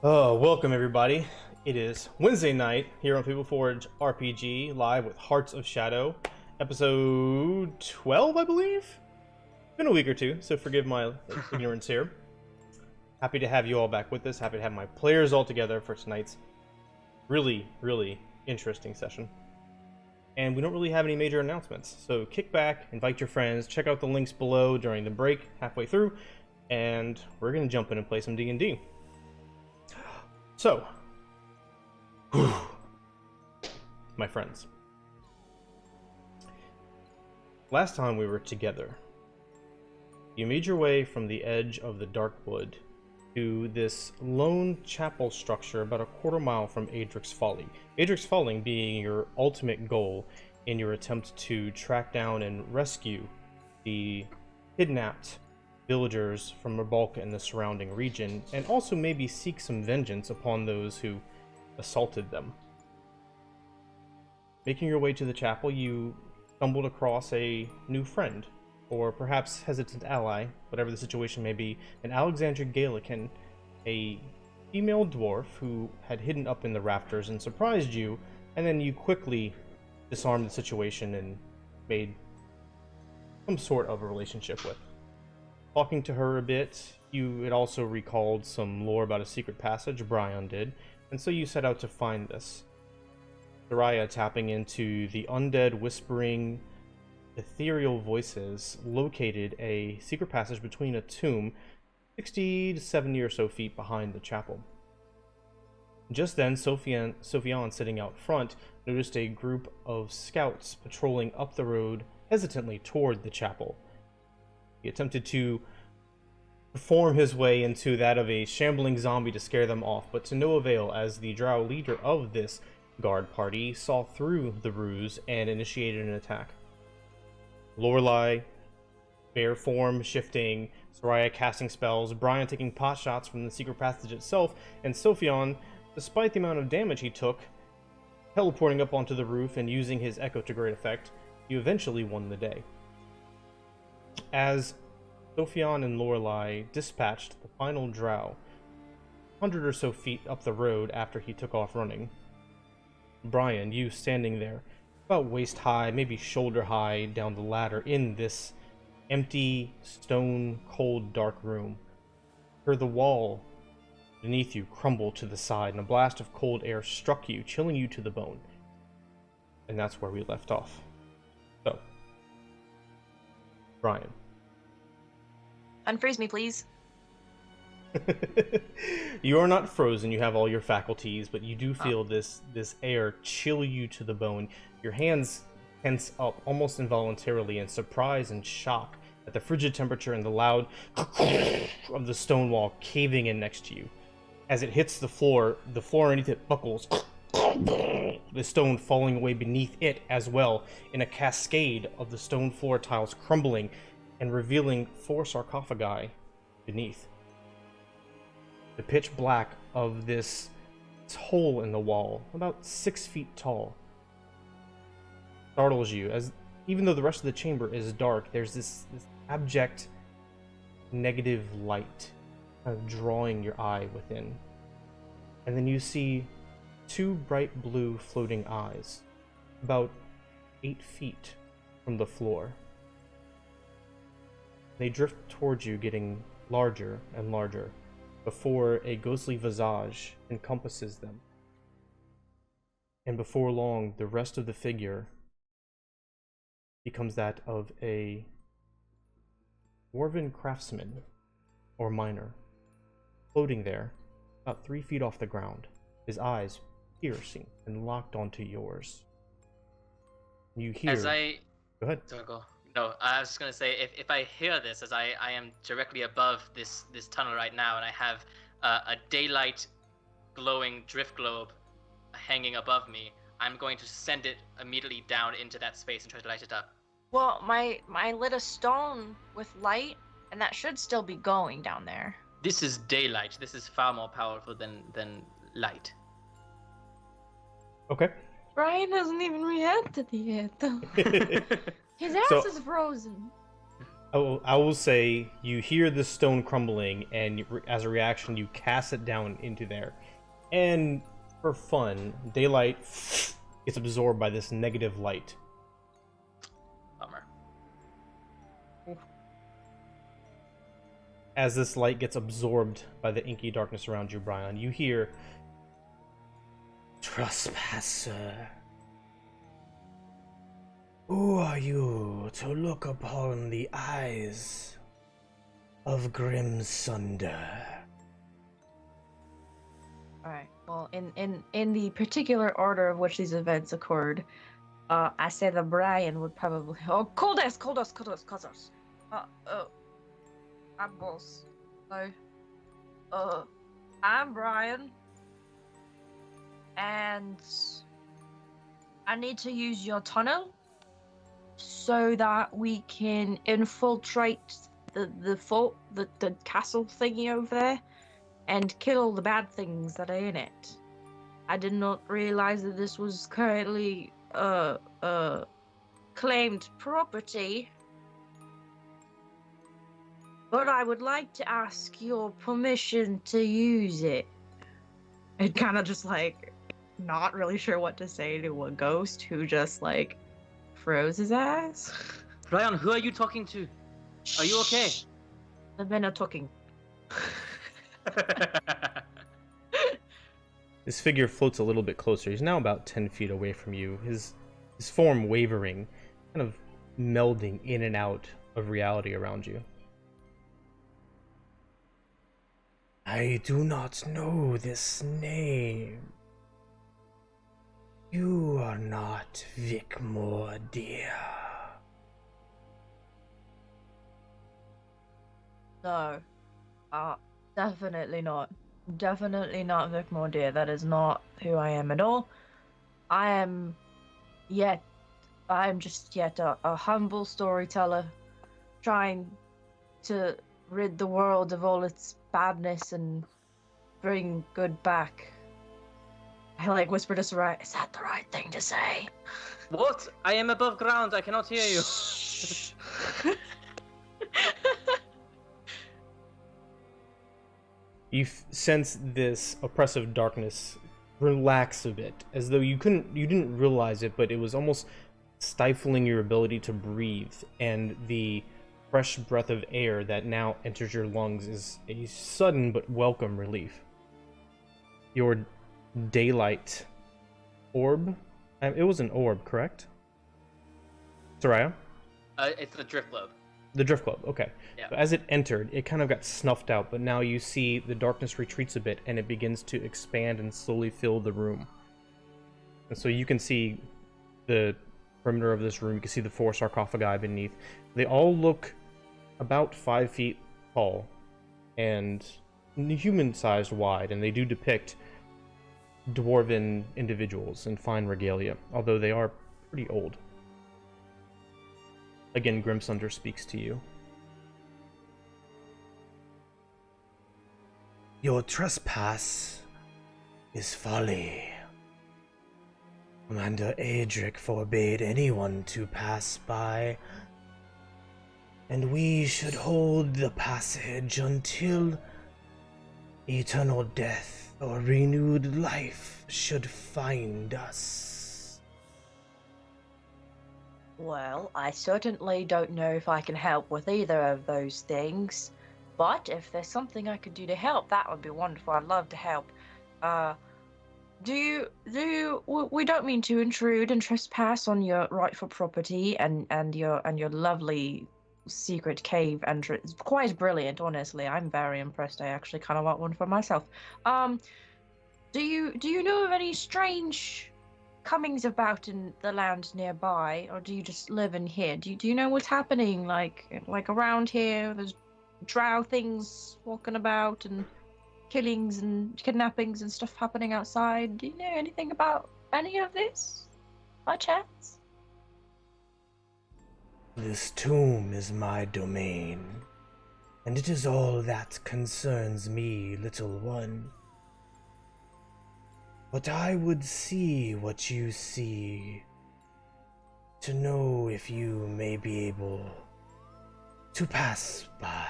Welcome everybody. It is Wednesday night here on FableForge RPG, live with Hearts of Shadow, episode 12, I believe? Been a week or two, so forgive my ignorance here. Happy to have you all back with us. Happy to have my players all together for tonight's really interesting session. And we don't really have any major announcements, so kick back, invite your friends, check out the links below during the break halfway through, and we're going to jump in and play some D&D. So, my friends, last time we were together, you made your way from the edge of the dark wood to this lone chapel structure about a quarter mile from Adric's Folly. Adric's Folly being your ultimate goal in your attempt to track down and rescue the kidnapped villagers from Rabalka and the surrounding region, and also maybe seek some vengeance upon those who assaulted them. Making your way to the chapel, you stumbled across a new friend, or perhaps hesitant ally, whatever the situation may be, an Alexandra Galican, a female dwarf who had hidden up in the rafters and surprised you, and then you quickly disarmed the situation and made some sort of a relationship with. Talking to her a bit, you had also recalled some lore about a secret passage, Brian did, and so you set out to find this. Soraya tapping into the undead, whispering, ethereal voices located a secret passage between a tomb 60 to 70 or so feet behind the chapel. Just then, Sophiane sitting out front noticed a group of scouts patrolling up the road hesitantly toward the chapel. He attempted to perform his way into that of a shambling zombie to scare them off, but to no avail, as the Drow leader of this guard party saw through the ruse and initiated an attack. Lorelei, bare form shifting, Soraya casting spells, Brian taking pot shots from the secret passage itself, and Sophiane, despite the amount of damage he took, teleporting up onto the roof and using his echo to great effect, you eventually won the day. As Sophiane and Lorelei dispatched the final Drow 100 or so feet up the road after he took off running, Brian, you standing there, about waist high, maybe shoulder high down the ladder in this empty, stone, cold, dark room, heard the wall beneath you crumble to the side, and a blast of cold air struck you, chilling you to the bone. And that's where we left off. So, Brian. Unfreeze me, please. You are not frozen, you have all your faculties, but you do feel this air chill you to the bone. Your hands tense up almost involuntarily in surprise and shock at the frigid temperature and the loud of the stone wall caving in next to you. As it hits the floor underneath it buckles, the stone falling away beneath it as well, in a cascade of the stone floor tiles crumbling and revealing 4 sarcophagi beneath. The pitch black of this hole in the wall, about 6 feet tall, startles you, as even though the rest of the chamber is dark, there's this abject negative light kind of drawing your eye within. And then you see 2 bright blue floating eyes, about 8 feet from the floor. They drift towards you, getting larger and larger, before a ghostly visage encompasses them. And before long, the rest of the figure becomes that of a dwarven craftsman or miner, floating there, about 3 feet off the ground, his eyes piercing and locked onto yours. You hear... As I... Go ahead. Sorry, go. No, I was just going to say, if I hear this, as I am directly above this tunnel right now, and I have a daylight glowing drift globe hanging above me, I'm going to send it immediately down into that space and try to light it up. Well, my lit a stone with light, and that should still be going down there. This is daylight. This is far more powerful than light. Okay. Brian hasn't even reacted yet. His ass is frozen. I will say you hear the stone crumbling, and as a reaction, you cast it down into there. And for fun, daylight gets absorbed by this negative light. Bummer. As this light gets absorbed by the inky darkness around you, Brian, you hear, "Trespasser, who are you to look upon the eyes of grim sunder?" Alright, well, in the particular order of which these events occurred, I say that Brian would probably. Oh, Koldos! I'm boss. So, I'm Brian. And I need to use your tunnel so that we can infiltrate the fort, the castle thingy over there, and kill all the bad things that are in it. I did not realize that this was currently claimed property, but I would like to ask your permission to use it. And kind of just like not really sure what to say to a ghost who just like froze his ass. Brian, who are you talking to? Are you okay? The men are talking. This figure floats a little bit closer. He's now about 10 feet away from you, his form wavering, kind of melding in and out of reality around you. "I do not know this name. You are not Vicmore, dear." No. Definitely not. Definitely not Vic Mordeer. That is not who I am at all. I am just yet a humble storyteller trying to rid the world of all its badness and bring good back. I like whisper to Soraya, "Is that the right thing to say?" What? I am above ground. I cannot hear you. You sense this oppressive darkness relax a bit, as though you didn't realize it, but it was almost stifling your ability to breathe, and the fresh breath of air that now enters your lungs is a sudden but welcome relief. Your daylight orb, it was an orb, correct? Soraya? It's the drift globe. The drift globe, okay. Yeah. So as it entered, it kind of got snuffed out, but now you see the darkness retreats a bit and it begins to expand and slowly fill the room. And so you can see the perimeter of this room, you can see the 4 sarcophagi beneath. They all look about 5 feet tall and human-sized wide, and they do depict dwarven individuals in fine regalia, although they are pretty old. Again, Grimsunder speaks to you. "Your trespass is folly. Commander Adric forbade anyone to pass by, and we should hold the passage until eternal death or renewed life should find us." Well, I certainly don't know if I can help with either of those things, but if there's something I could do to help, that would be wonderful. I'd love to help. We don't mean to intrude and trespass on your rightful property and your lovely secret cave entrance. It's quite brilliant, honestly. I'm very impressed. I actually kind of want one for myself. Do you know of any strange comings about in the land nearby, or do you just live in here? Do you know what's happening like around here? There's drow things walking about and killings and kidnappings and stuff happening outside. Do you know anything about any of this by chance? This tomb is my domain, and it is all that concerns me, little one. But I would see what you see, to know if you may be able to pass by.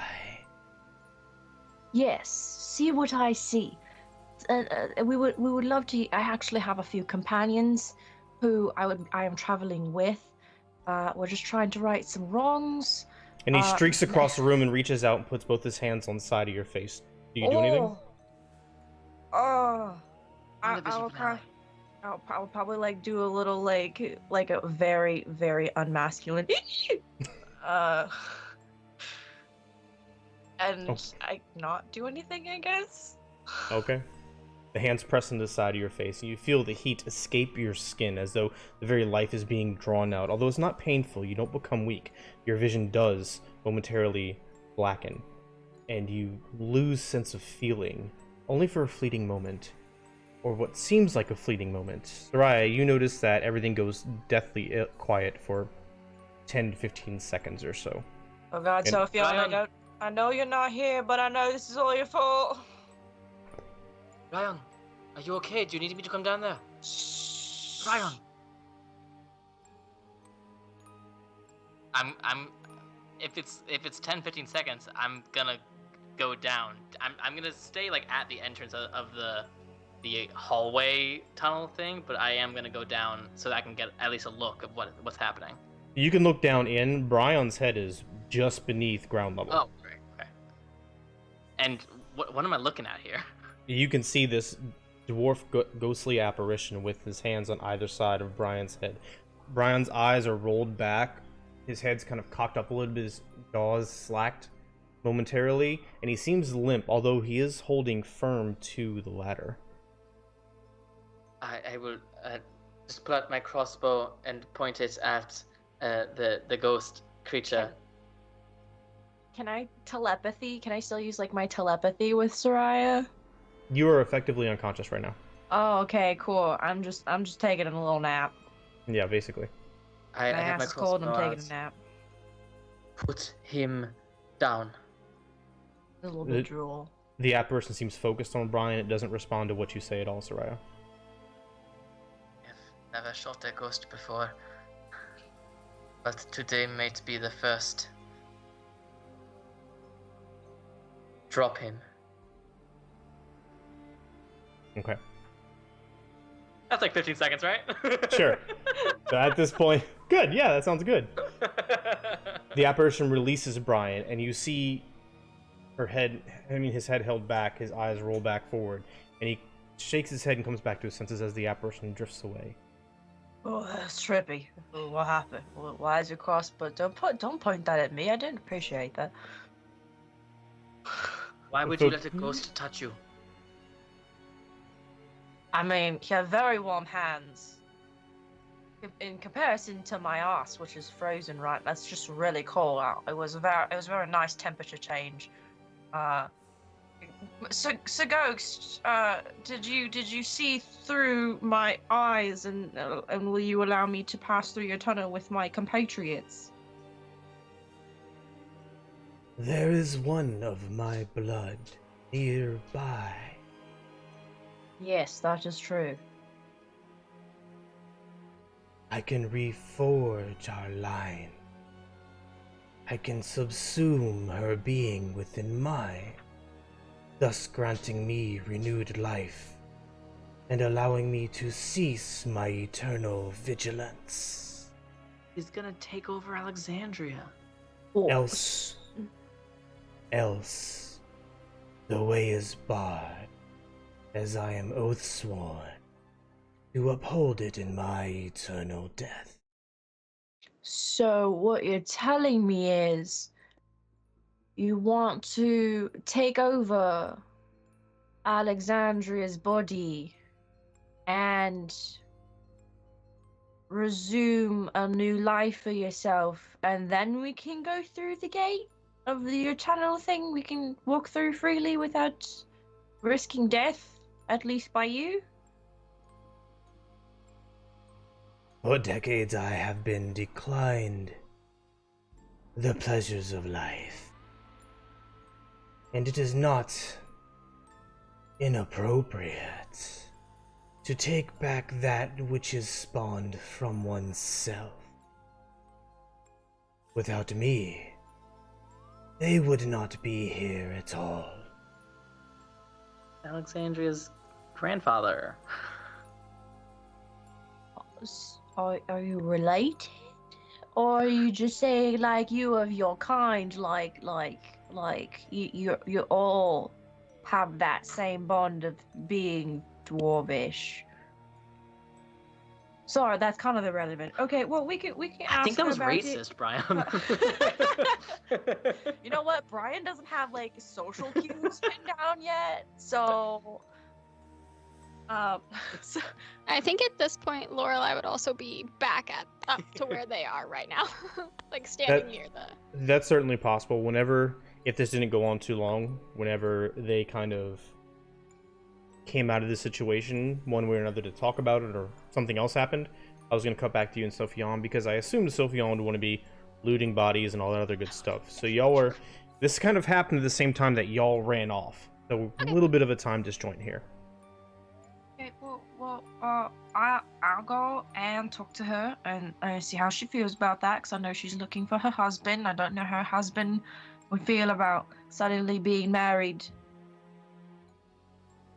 Yes, see what I see. We would love to. I actually have a few companions who I am traveling with. We're just trying to right some wrongs. And he streaks across the room and reaches out and puts both his hands on the side of your face. Do you do anything? I'll probably like do a little like a very very unmasculine and I not do anything, I guess. Okay. The hands press into the side of your face, and you feel the heat escape your skin as though the very life is being drawn out. Although it's not painful, you don't become weak. Your vision does momentarily blacken, and you lose sense of feeling, only for a fleeting moment. Or what seems like a fleeting moment. Soraya, you notice that everything goes deathly quiet for 10 to 15 seconds or so. Oh God, And Sophia, I know you're not here, but I know this is all your fault. Ryan, are you okay? Do you need me to come down there? Ryan. I'm if it's 10-15 seconds, I'm gonna go down. I'm gonna stay like at the entrance of the hallway tunnel thing, but I am gonna go down so that I can get at least a look of what's happening. You can look down in. Brion's head is just beneath ground level. Oh, right, okay. And what am I looking at here? You can see this dwarf ghostly apparition with his hands on either side of Brion's head. Brion's eyes are rolled back. His head's kind of cocked up a little bit. His jaws slacked momentarily, and he seems limp, although he is holding firm to the ladder. I will just pull out my crossbow and point it at the ghost creature. Can I telepathy? Can I still use like my telepathy with Soraya? You are effectively unconscious right now. Oh, okay, cool. I'm just taking a little nap. Yeah, basically. I have my ass is cold and I'm crossbow taking out. a nap. Put him down. A little bit drool. The apparition seems focused on Brian. It doesn't respond to what you say at all, Soraya. I've never shot a ghost before, but today might be the first. Drop him. Okay. That's like 15 seconds, right? Sure. So at this point, good. Yeah, that sounds good. The apparition releases Brian, and you see his head held back, his eyes roll back forward, and he shakes his head and comes back to his senses as the apparition drifts away. Oh, that's trippy. Oh, what happened? Why is your crossbow? Don't point that at me. I didn't appreciate that. Why would you let a ghost touch you? I mean, you have very warm hands. In comparison to my ass, which is frozen, right? That's just really cold out. It was a very nice temperature change. So Ghost, did you see through my eyes, and will you allow me to pass through your tunnel with my compatriots? There is one of my blood nearby. Yes, that is true. I can reforge our line. I can subsume her being within mine, thus granting me renewed life and allowing me to cease my eternal vigilance. He's gonna take over Alexandria. Else, the way is barred, as I am oath sworn to uphold it in my eternal death. So what you're telling me is you want to take over Alexandria's body and resume a new life for yourself, and then we can go through the gate of the eternal thing? We can walk through freely without risking death, at least by you? For decades I have been declined the pleasures of life, and it is not inappropriate to take back that which is spawned from oneself. Without me, They would not be here at all. Alexandria's grandfather. Are you related? Or are you just saying like you of your kind, like you all have that same bond of being dwarvish? Sorry, that's kind of irrelevant. Okay, well we can ask I think that her was about racist, Brian. You know what? Brian doesn't have like social cues pinned down yet, so so I think at this point, Lorelai would also be back up to where they are right now, like standing near the. That's certainly possible. Whenever, if this didn't go on too long, whenever they kind of came out of this situation, one way or another, to talk about it, or something else happened, I was going to cut back to you and Sophion, because I assumed Sophion would want to be looting bodies and all that other good stuff. So y'all were... This kind of happened at the same time that y'all ran off. So a little bit of a time disjoint here. okay, I'll go and talk to her and see how she feels about that, because I know she's looking for her husband. I don't know how her husband would feel about suddenly being married.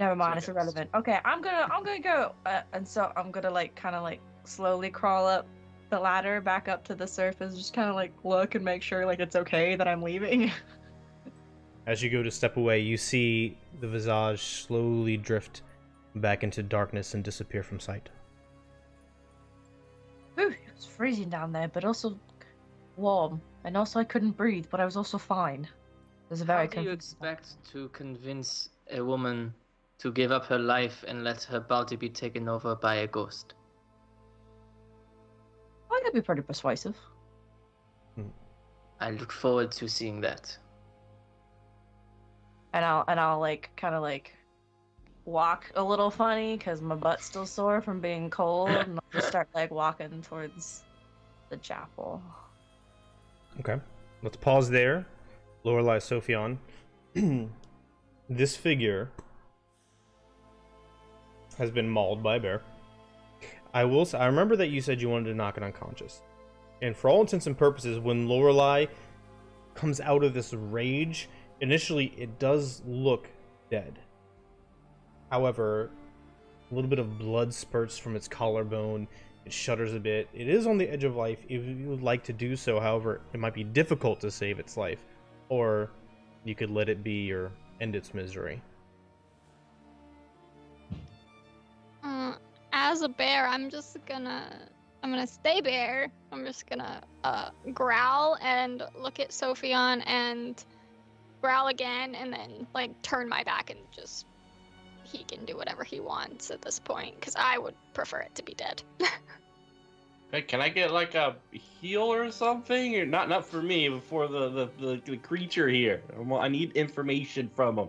Never mind, it's irrelevant. Okay, I'm gonna go, and so I'm gonna like kind of like slowly crawl up the ladder back up to the surface, just kind of like look and make sure like it's okay that I'm leaving. As you go to step away, you see the visage slowly drift back into darkness and disappear from sight. Ooh, it was freezing down there, but also warm, and also I couldn't breathe, but I was also fine. It was a very How do you confusing expect to convince a woman to give up her life and let her body be taken over by a ghost? I could be pretty persuasive. I look forward to seeing that. And I'll like kind of like walk a little funny because my butt's still sore from being cold, and I'll just start like walking towards the chapel. Okay, let's pause there. Lorelei Sophion. This figure has been mauled by a bear. I remember that you said you wanted to knock it unconscious. And for all intents and purposes, when Lorelei comes out of this rage, initially it does look dead. However, a little bit of blood spurts from its collarbone. It shudders a bit. It is on the edge of life if you would like to do so. However, it might be difficult to save its life. Or you could let it be or end its misery. As a bear, I'm gonna stay bear. I'm just gonna growl and look at Sophion and growl again, and then like turn my back and just he can do whatever he wants at this point, because I would prefer it to be dead. Hey, can I get like a heal or something? Or not for me, but for the creature here. I need information from him.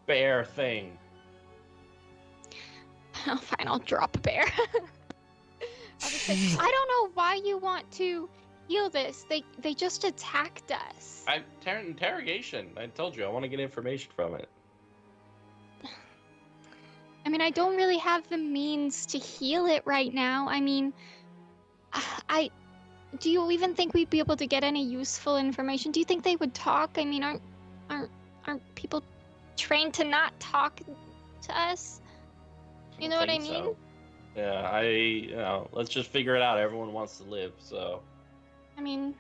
Bear thing. Oh, fine, I'll drop a bear. I'll just say, I don't know why you want to heal this. They just attacked us. Interrogation. I told you I want to get information from it. I mean, I don't really have the means to heal it right now. I mean, do you even think we'd be able to get any useful information? Do you think they would talk? I mean, aren't people trained to not talk to us? You know what I mean? So. Yeah, let's just figure it out. Everyone wants to live, so. I mean,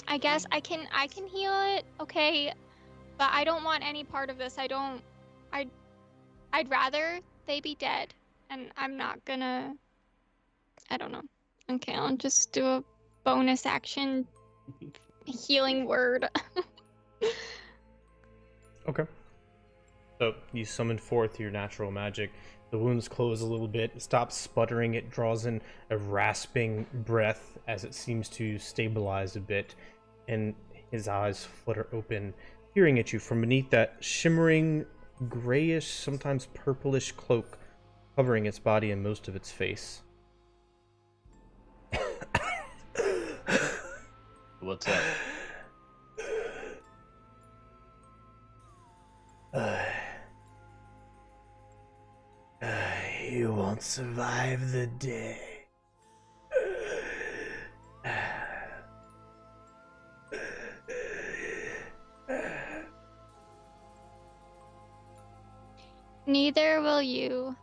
I guess I can heal it, okay, but I don't want any part of this. I'd rather they be dead, and I'm not gonna, I don't know. Okay, I'll just do a bonus action healing word. Okay. So you summon forth your natural magic. The wounds close a little bit. It stops sputtering. It draws in a rasping breath as it seems to stabilize a bit. And his eyes flutter open, peering at you from beneath that shimmering, grayish, sometimes purplish cloak covering its body and most of its face. What's up? You won't survive the day. Neither will you.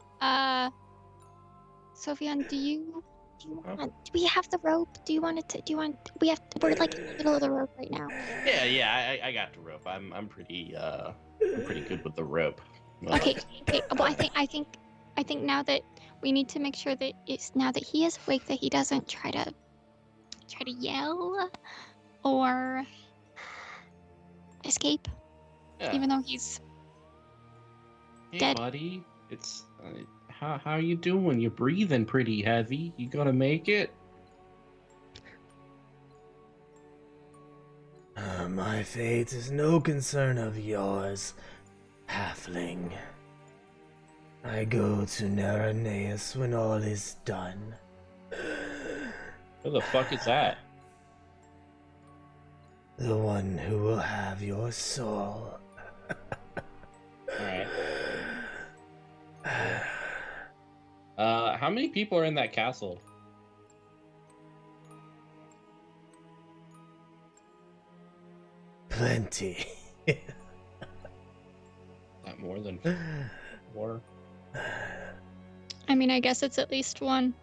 Sophian, do we have the rope? We're like in the middle of the rope right now. Yeah, I got the rope. I'm pretty good with the rope. Okay. Well, I think now that we need to make sure that now that he is awake, that he doesn't try to yell or escape, Yeah. even though he's Hey, dead. buddy, it's how you doing? You're breathing pretty heavy. You gonna make it? My fate is no concern of yours, halfling. I go to Naraneus when all is done. Who the fuck is that? The one who will have your soul. Alright. How many people are in that castle? Plenty. Not more than 4. I mean, I guess it's at least one.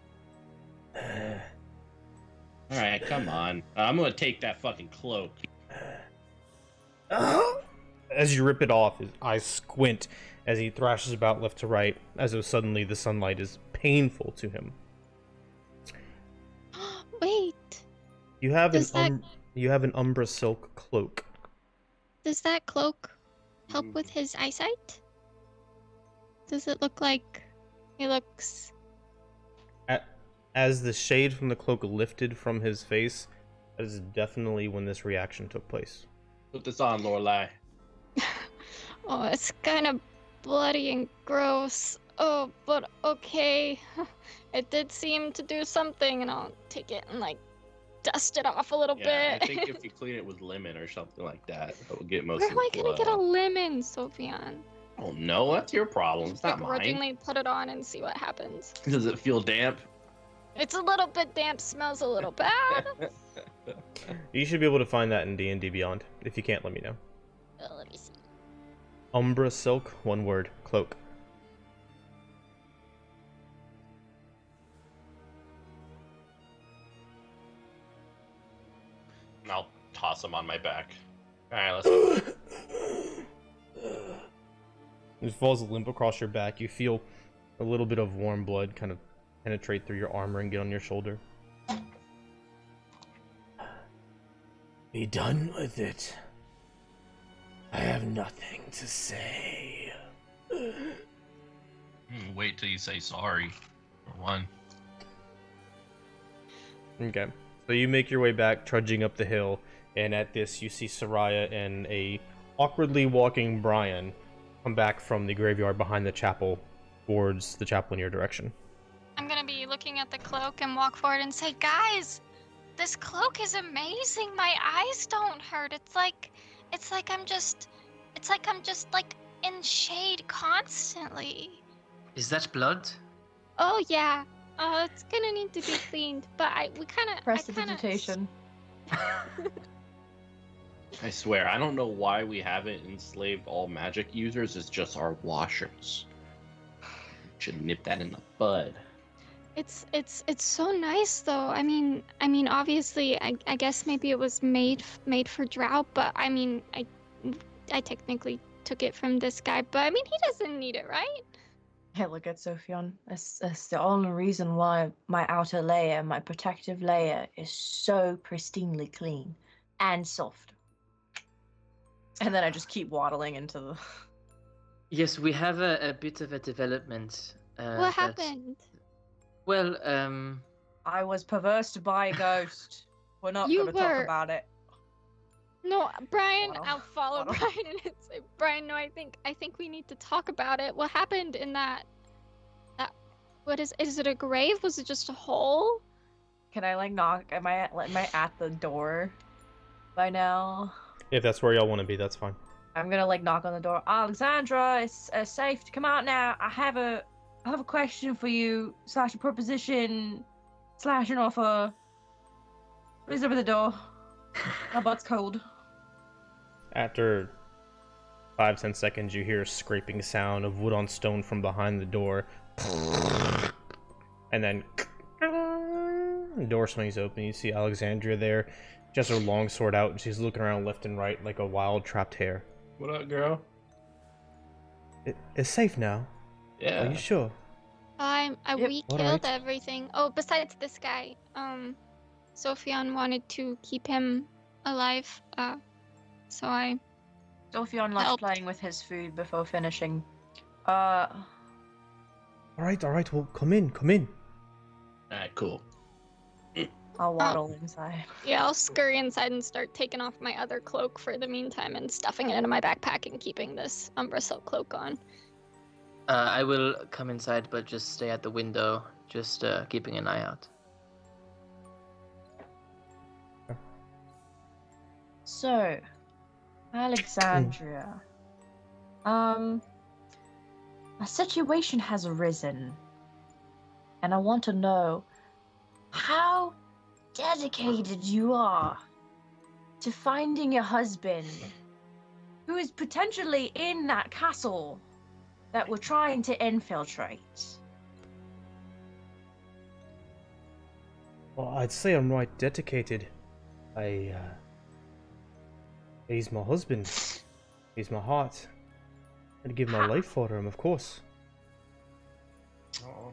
Alright, come on. I'm gonna take that fucking cloak. As you rip it off, his eyes squint as he thrashes about left to right, as though suddenly the sunlight is painful to him. Wait, You have Does you have an umbra silk cloak. does that cloak help with his eyesight? Does it look like he looks? As the shade from the cloak lifted from his face, that is definitely when this reaction took place. Put this on, Lorelai. Oh, it's kind of bloody and gross. Oh, but okay. It did seem to do something, and I'll take it and like dust it off a little Yeah, bit. I think if you clean it with lemon or something like that, it will get most Where of am I the gonna get a blood. lemon, Sophian? Oh no, that's your problem. It's not mine. Begrudgingly put it on and see what happens. Does it feel damp? It's a little bit damp, smells a little bad. You should be able to find that in D&D Beyond. If you can't, let me know. Let me see. Umbra silk, one word, cloak. And I'll toss him on my back. Alright, let's go. It falls limp across your back. You feel a little bit of warm blood kind of penetrate through your armor and get on your shoulder. Be done with it. I have nothing to say. Wait till you say sorry. For one. Okay. So you make your way back, trudging up the hill, and at this you see Soraya and a awkwardly walking Brian come back from the graveyard behind the chapel towards the chapel in your direction. I'm gonna be looking at the cloak and walk forward and say, guys, this cloak is amazing. My eyes don't hurt. It's like I'm just like in shade constantly. Is that blood? Oh yeah. It's gonna need to be cleaned, but we kind of Prestidigitation. I swear, I don't know why we haven't enslaved all magic users. It's just our washers. Should nip that in the bud. It's so nice though. I mean obviously I guess maybe it was made for Drow, but I mean I technically took it from this guy, but I mean he doesn't need it, right? Hey, look at Sophion. That's the only reason why my outer layer, my protective layer, is so pristinely clean and soft. And then I just keep waddling into the. Yes, we have a bit of a development. What happened? Well, I was perversed by a ghost. We're not You going to talk were. about it. No, Brian, Waddle, I'll follow waddle. Brian and say, Brian, no, I think we need to talk about it. What happened in that what is it a grave? Was it just a hole? Can I like knock? Am I at the door by now? If that's where y'all want to be, that's fine. I'm gonna like knock on the door. Alexandra, it's safe to come out now. I have a question for you, / a proposition, / an offer. Please open the door. My butt's cold. After 5-10 seconds, you hear a scraping sound of wood on stone from behind the door. And then the door swings open. You see Alexandria there. She has her long sword out, and she's looking around left and right like a wild trapped hare. What up, girl? It's safe now. Yeah. Are you sure? We All killed right. everything. Oh, besides this guy, Sophion wanted to keep him alive. So I Sophion likes Help. playing with his food before finishing. All right. Well, come in. Alright, cool. I'll waddle inside. Yeah, I'll scurry inside and start taking off my other cloak for the meantime and stuffing it into my backpack and keeping this Umbra Silk cloak on. I will come inside, but just stay at the window, just keeping an eye out. So, Alexandria. A situation has arisen, and I want to know how dedicated you are to finding your husband, who is potentially in that castle that we're trying to infiltrate. Well, I'd say I'm right dedicated. He's my husband. He's my heart. I'd give my life for him, of course. Oh.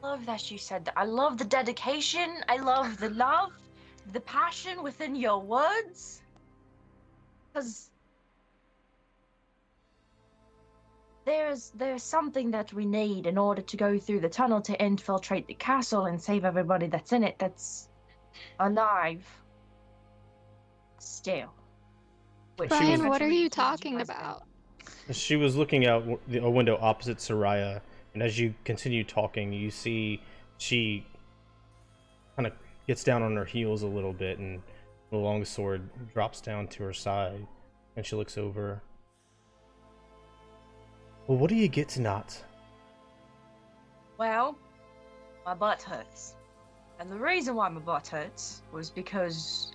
Love that you said that. I love the dedication. I love the love, the passion within your words. Because there's something that we need in order to go through the tunnel to infiltrate the castle and save everybody that's in it that's alive. Still. Which Brian, is what are you actually talking husband. about? She was looking out a window opposite Soraya, and as you continue talking, you see she kind of gets down on her heels a little bit, and the long sword drops down to her side, and she looks over. Well, what do you get tonight? Well, my butt hurts. And the reason why my butt hurts was because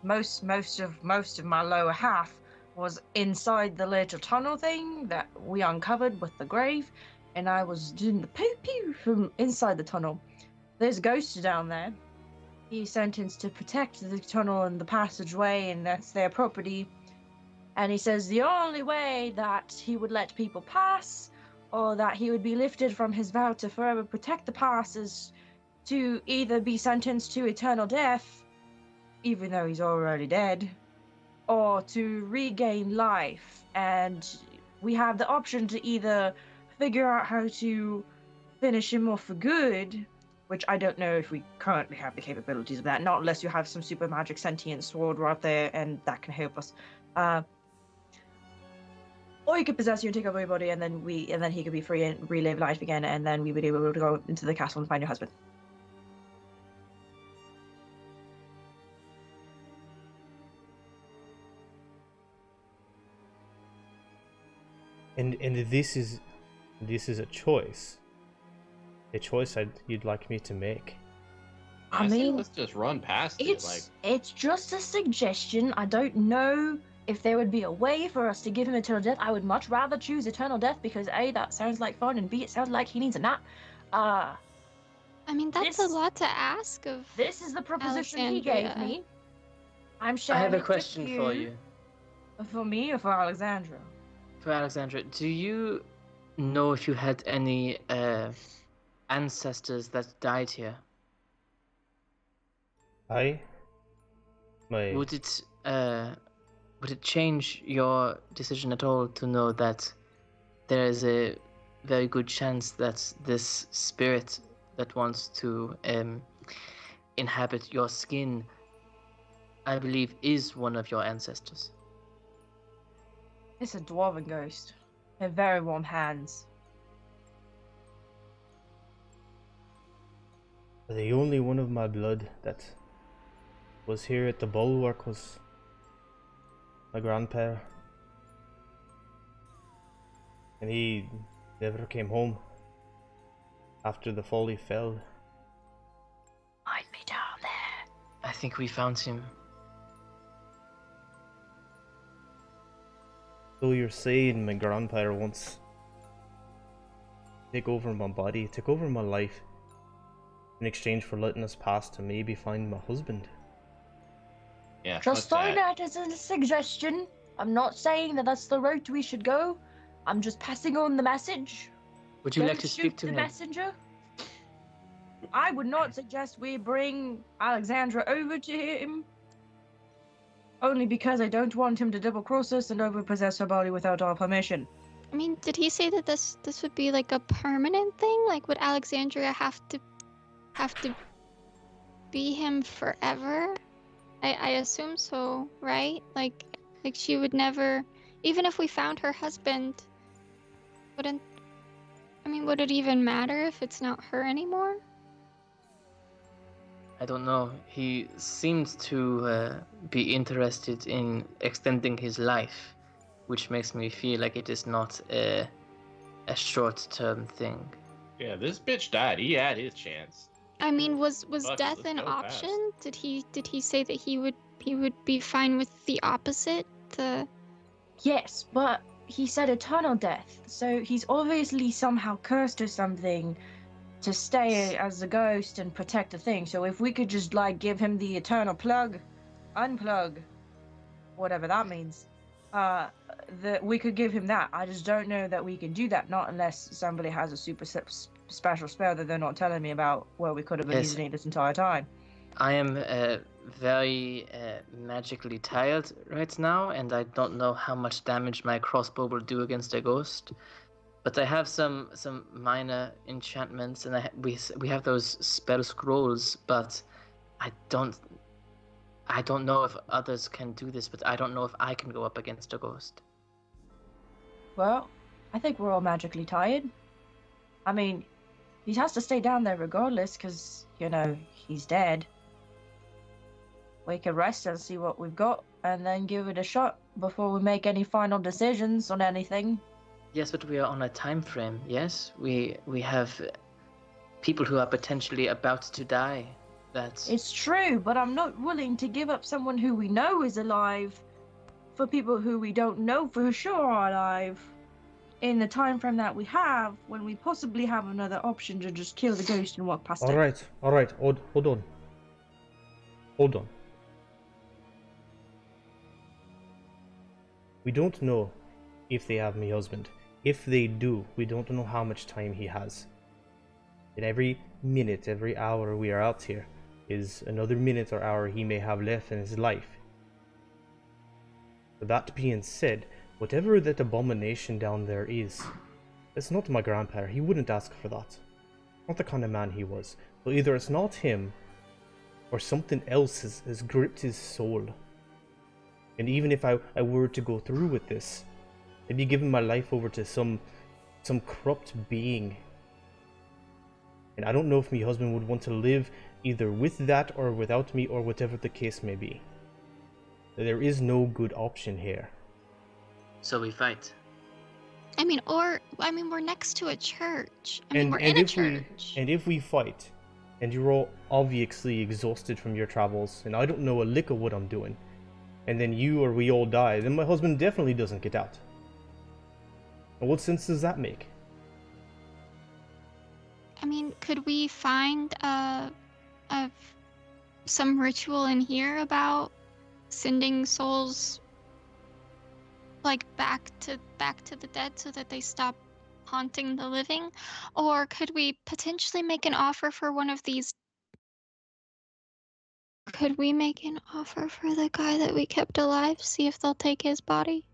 most of my lower half was inside the little tunnel thing that we uncovered with the grave, and I was doing the poo-poo from inside the tunnel. There's a ghost down there. He's sentenced to protect the tunnel and the passageway, and that's their property. And he says the only way that he would let people pass, or that he would be lifted from his vow to forever protect the pass, is to either be sentenced to eternal death, even though he's already dead, or to regain life. And we have the option to either figure out how to finish him off for good, which I don't know if we currently have the capabilities of that, not unless you have some super magic sentient sword right there, and that can help us. Or you could possess you and take over your body, and then he could be free and relive life again, and then we would be able to go into the castle and find your husband. And this is a choice. A choice you'd like me to make. I say mean, let's just run past it. Like, it's just a suggestion. I don't know if there would be a way for us to give him eternal death. I would much rather choose eternal death because A, that sounds like fun, and B, it sounds like he needs a nap. I mean, that's This- a lot to ask of. This is the proposition he gave Alexandria. me. I'm I sharing have it a with question for you. For me or for Alexandra? For Alexandra, do you know if you had any ancestors that died here? Would it change your decision at all to know that there is a very good chance that this spirit that wants to inhabit your skin, I believe, is one of your ancestors? It's a dwarven ghost. They're very warm hands. The only one of my blood that was here at the bulwark was my grandpa. And he never came home after the folly fell. Might be down there. I think we found him. So you're saying my grandpa wants to take over my body, take over my life, in exchange for letting us pass to maybe find my husband? Yeah. Just what's throwing that as a suggestion. I'm not saying that that's the route we should go. I'm just passing on the message. Would you Don't like to shoot speak to the him? messenger. I would not suggest we bring Alexandra over to him. Only because I don't want him to double cross us and overpossess her body without our permission. I mean, did he say that this would be like a permanent thing? Like, would Alexandria have to be him forever? I assume so, right? Like she would never, even if we found her husband, would it even matter if it's not her anymore? I don't know. He seems to be interested in extending his life, which makes me feel like it is not a short-term thing. Yeah, this bitch died. He had his chance. I mean, was Fuck, death let's an go option? Did he say that he would be fine with the opposite? Yes, but he said eternal death, so he's obviously somehow cursed or something to stay as a ghost and protect the thing. So if we could just give him the eternal unplug, whatever that means, that we could give him that. I just don't know that we can do that, not unless somebody has a super special spell that they're not telling me about, where we could have been Yes. using it this entire time. I am very magically tired right now, and I don't know how much damage my crossbow will do against a ghost. But I have some minor enchantments, and we have those spell scrolls. But I don't know if others can do this. But I don't know if I can go up against a ghost. Well, I think we're all magically tired. I mean, he has to stay down there regardless, because, he's dead. We can rest and see what we've got, and then give it a shot before we make any final decisions on anything. Yes, but we are on a time frame. Yes, we have people who are potentially about to die. It's true, but I'm not willing to give up someone who we know is alive for people who we don't know for sure are alive in the time frame that we have, when we possibly have another option to just kill the ghost and walk past it. All right, hold on. We don't know if they have my husband. If they do, we don't know how much time he has. And every minute, every hour we are out here is another minute or hour he may have left in his life. But that being said, whatever that abomination down there is, it's not my grandpa. He wouldn't ask for that. Not the kind of man he was. So either it's not him, or something else has gripped his soul. And even if I were to go through with this, I'd be giving my life over to some corrupt being. And I don't know if my husband would want to live either with that or without me, or whatever the case may be. There is no good option here. So we fight. We're next to a church. We're in a church. And if we fight, and you're all obviously exhausted from your travels, and I don't know a lick of what I'm doing, and then you or we all die, then my husband definitely doesn't get out. And what sense does that make? Could we find some ritual in here about sending souls back to the dead so that they stop haunting the living? Or could we potentially make an offer for one of these? Could we make an offer for the guy that we kept alive, see if they'll take his body?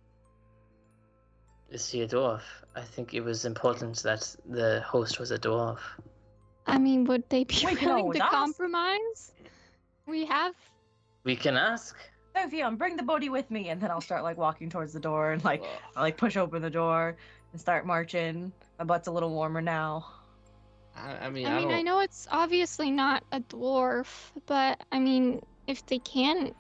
Is he a dwarf? I think it was important that the host was a dwarf. Would they be We can willing always to ask. compromise? We can ask. Sophia, bring the body with me, and then I'll start walking towards the door, and I push open the door and start marching. My butt's a little warmer now. I know it's obviously not a dwarf, but if they can,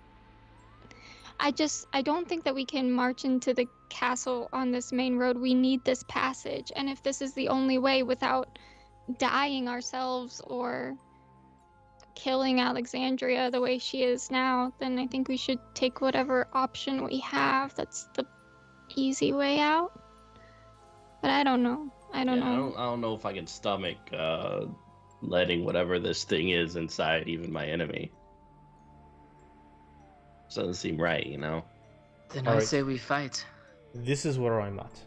I don't think that we can march into the castle on this main road. We need this passage, and if this is the only way without dying ourselves or killing Alexandria the way she is now, then I think we should take whatever option we have that's the easy way out. But I don't know. I don't know. I don't know if I can stomach letting whatever this thing is inside even my enemy. Doesn't seem right, you know? Then All I right. say we fight. This is where I'm at.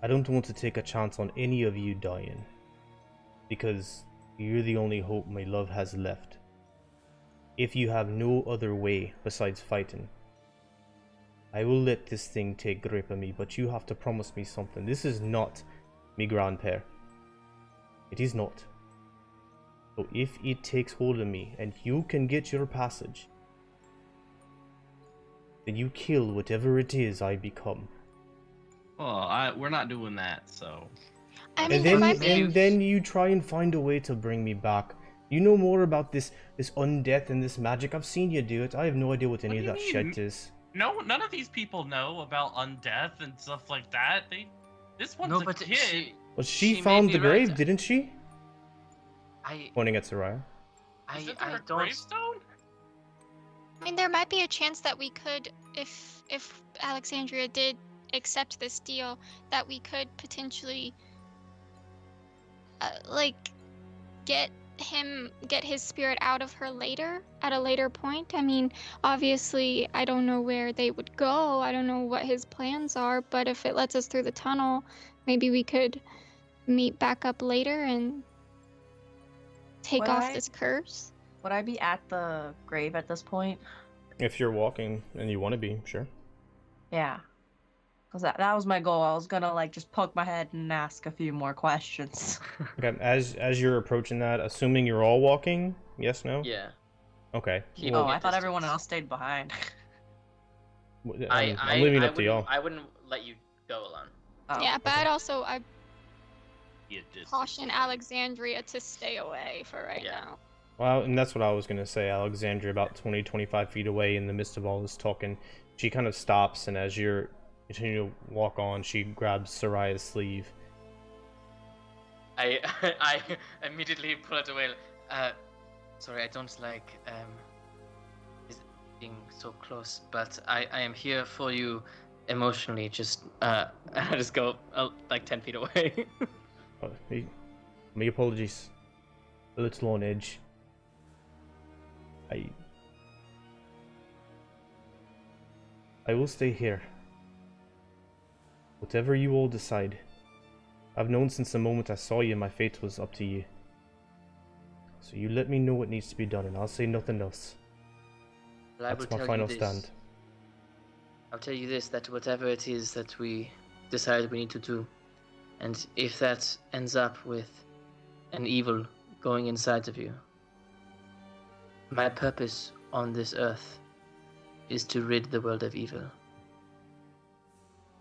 I don't want to take a chance on any of you dying. Because you're the only hope my love has left. If you have no other way besides fighting, I will let this thing take grip of me, but you have to promise me something. This is not me grandpère. It is not. So if it takes hold of me and you can get your passage, then you kill whatever it is I become. Well, we're not doing that, so. I mean, And there then, might be. and then you try and find a way to bring me back. You know more about this undeath and this magic. I've seen you do it. I have no idea what any What of do that you mean? shit is. No, none of these people know about undeath and stuff like that. This one's No, a but kid. Well, she may found be the grave, right. didn't she? I Pointing at Soraya. Is it I her don't. gravestone? I mean, there might be a chance that we could, if Alexandria did accept this deal, that we could potentially, like, get his spirit out of her later, at a later point. I mean, obviously, I don't know where they would go. I don't know what his plans are, but if it lets us through the tunnel, maybe we could meet back up later and take Would off I? this curse. Would I be at the grave at this point? If you're walking and you want to be, sure. Yeah. Because that was my goal. I was gonna, like, just poke my head and ask a few more questions. Okay, as you're approaching that, assuming you're all walking, yes, no? Yeah. Okay. Keep Oh, Well, I thought everyone distance. else stayed behind. I'm leaving it up to y'all. I wouldn't let you go alone. Oh. Yeah, but I'd Yeah, distance. caution Alexandria to stay away for right Yeah. now. Well, and that's what I was going to say. Alexandria, about 20-25 feet away in the midst of all this talking, she kind of stops, and as you're continuing to walk on, she grabs Soraya's sleeve. I I immediately pull it away. Sorry, I don't like being so close, but I am here for you emotionally. Just I just go like 10 feet away. My apologies. A little on edge. I will stay here. Whatever you all decide. I've known since the moment I saw you my fate was up to you. So you let me know what needs to be done and I'll say nothing else. Well, I will That's my tell final you this. stand. I'll tell you this, that whatever it is that we decide we need to do, and if that ends up with an evil going inside of you, my purpose on this earth is to rid the world of evil.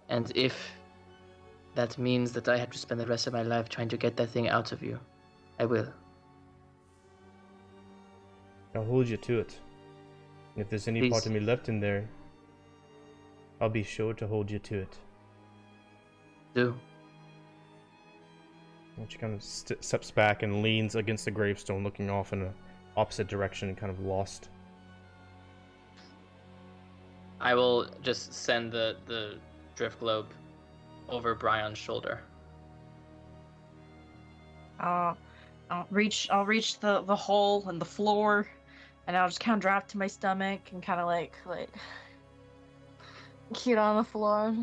And if that means that I have to spend the rest of my life trying to get that thing out of you, I will. I'll hold you to it. And if there's any part Please. of me left in there, I'll be sure to hold you to it. Do. And she kind of steps back and leans against the gravestone, looking off in an opposite direction, kind of lost. I will just send the drift globe over Brion's shoulder. I'll reach the hole in the floor, and I'll just kind of drop to my stomach and kind of like cute on the floor.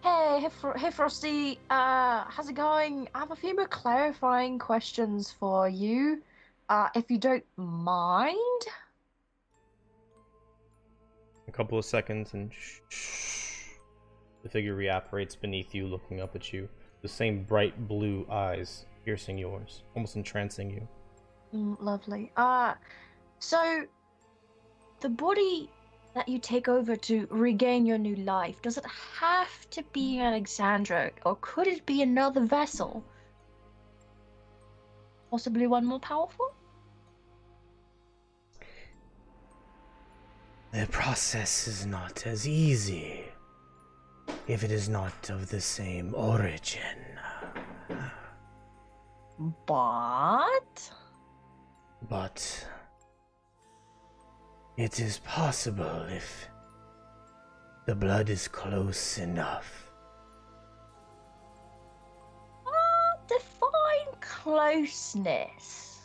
Hey, Frosty, how's it going? I have a few more clarifying questions for you, if you don't mind. A couple of seconds, and the figure reapparates beneath you, looking up at you. The same bright blue eyes piercing yours, almost entrancing you. Lovely. So the body that you take over to regain your new life, does it have to be Alexandra, or could it be another vessel? Possibly one more powerful? The process is not as easy if it is not of the same origin. But But it is possible if The blood is close enough. Define closeness.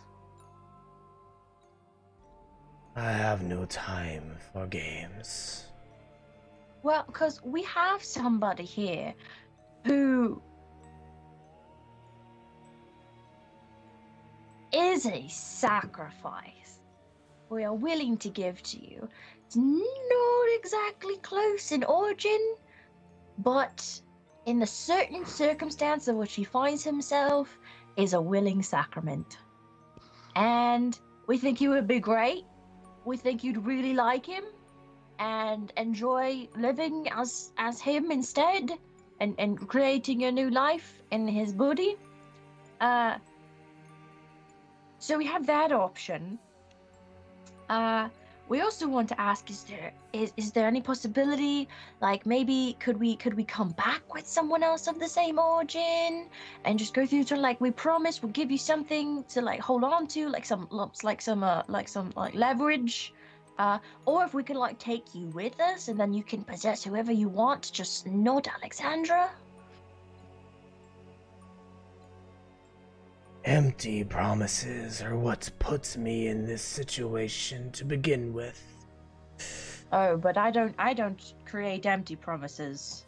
I have no time for games. Well, because we have somebody here who is a sacrifice we are willing to give to you. It's not exactly close in origin, but in the certain circumstance in which he finds himself is a willing sacrament. And we think he would be great. We think you'd really like him and enjoy living as him instead, and creating a new life in his body. So we have that option. We also want to ask, is there any possibility, like maybe could we come back with someone else of the same origin and just go through to, like, we promise we'll give you something to, like, hold on to, like some leverage. Or if we could, like, take you with us and then you can possess whoever you want, just not Alexandra. Empty promises are what puts me in this situation to begin with. Oh, but I don't create empty promises.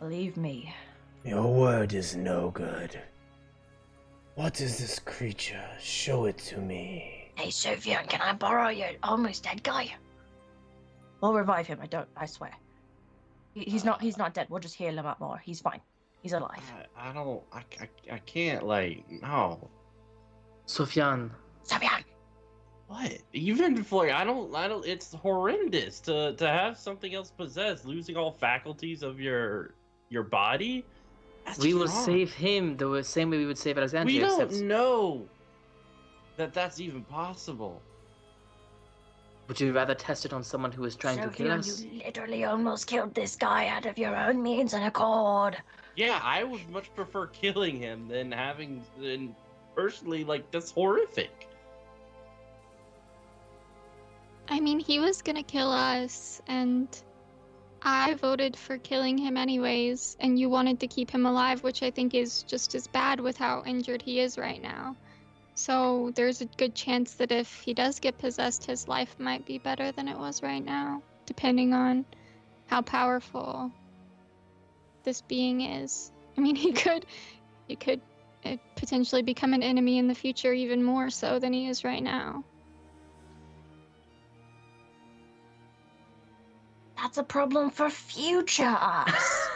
Believe me. Your word is no good. What is this creature? Show it to me. Hey, Sophia, can I borrow your almost dead guy? We'll revive him. I swear. He's not dead. We'll just heal him up more. He's fine. He's alive. I can't, like, no. Sufyan. Sophia! What? Even before, I don't, it's horrendous to have something else possessed, losing all faculties of your body. That's We will wrong. save him the same way we would save Alexandria. We don't except... know that that's even possible. Would you rather test it on someone who is trying to kill us? You literally almost killed this guy out of your own means and accord. Yeah, I would much prefer killing him than personally, like, that's horrific. I mean, he was gonna kill us, and I voted for killing him anyways, and you wanted to keep him alive, which I think is just as bad with how injured he is right now. So there's a good chance that if he does get possessed, his life might be better than it was right now, depending on how powerful this being is. I mean, he could potentially become an enemy in the future even more so than he is right now. That's a problem for future us.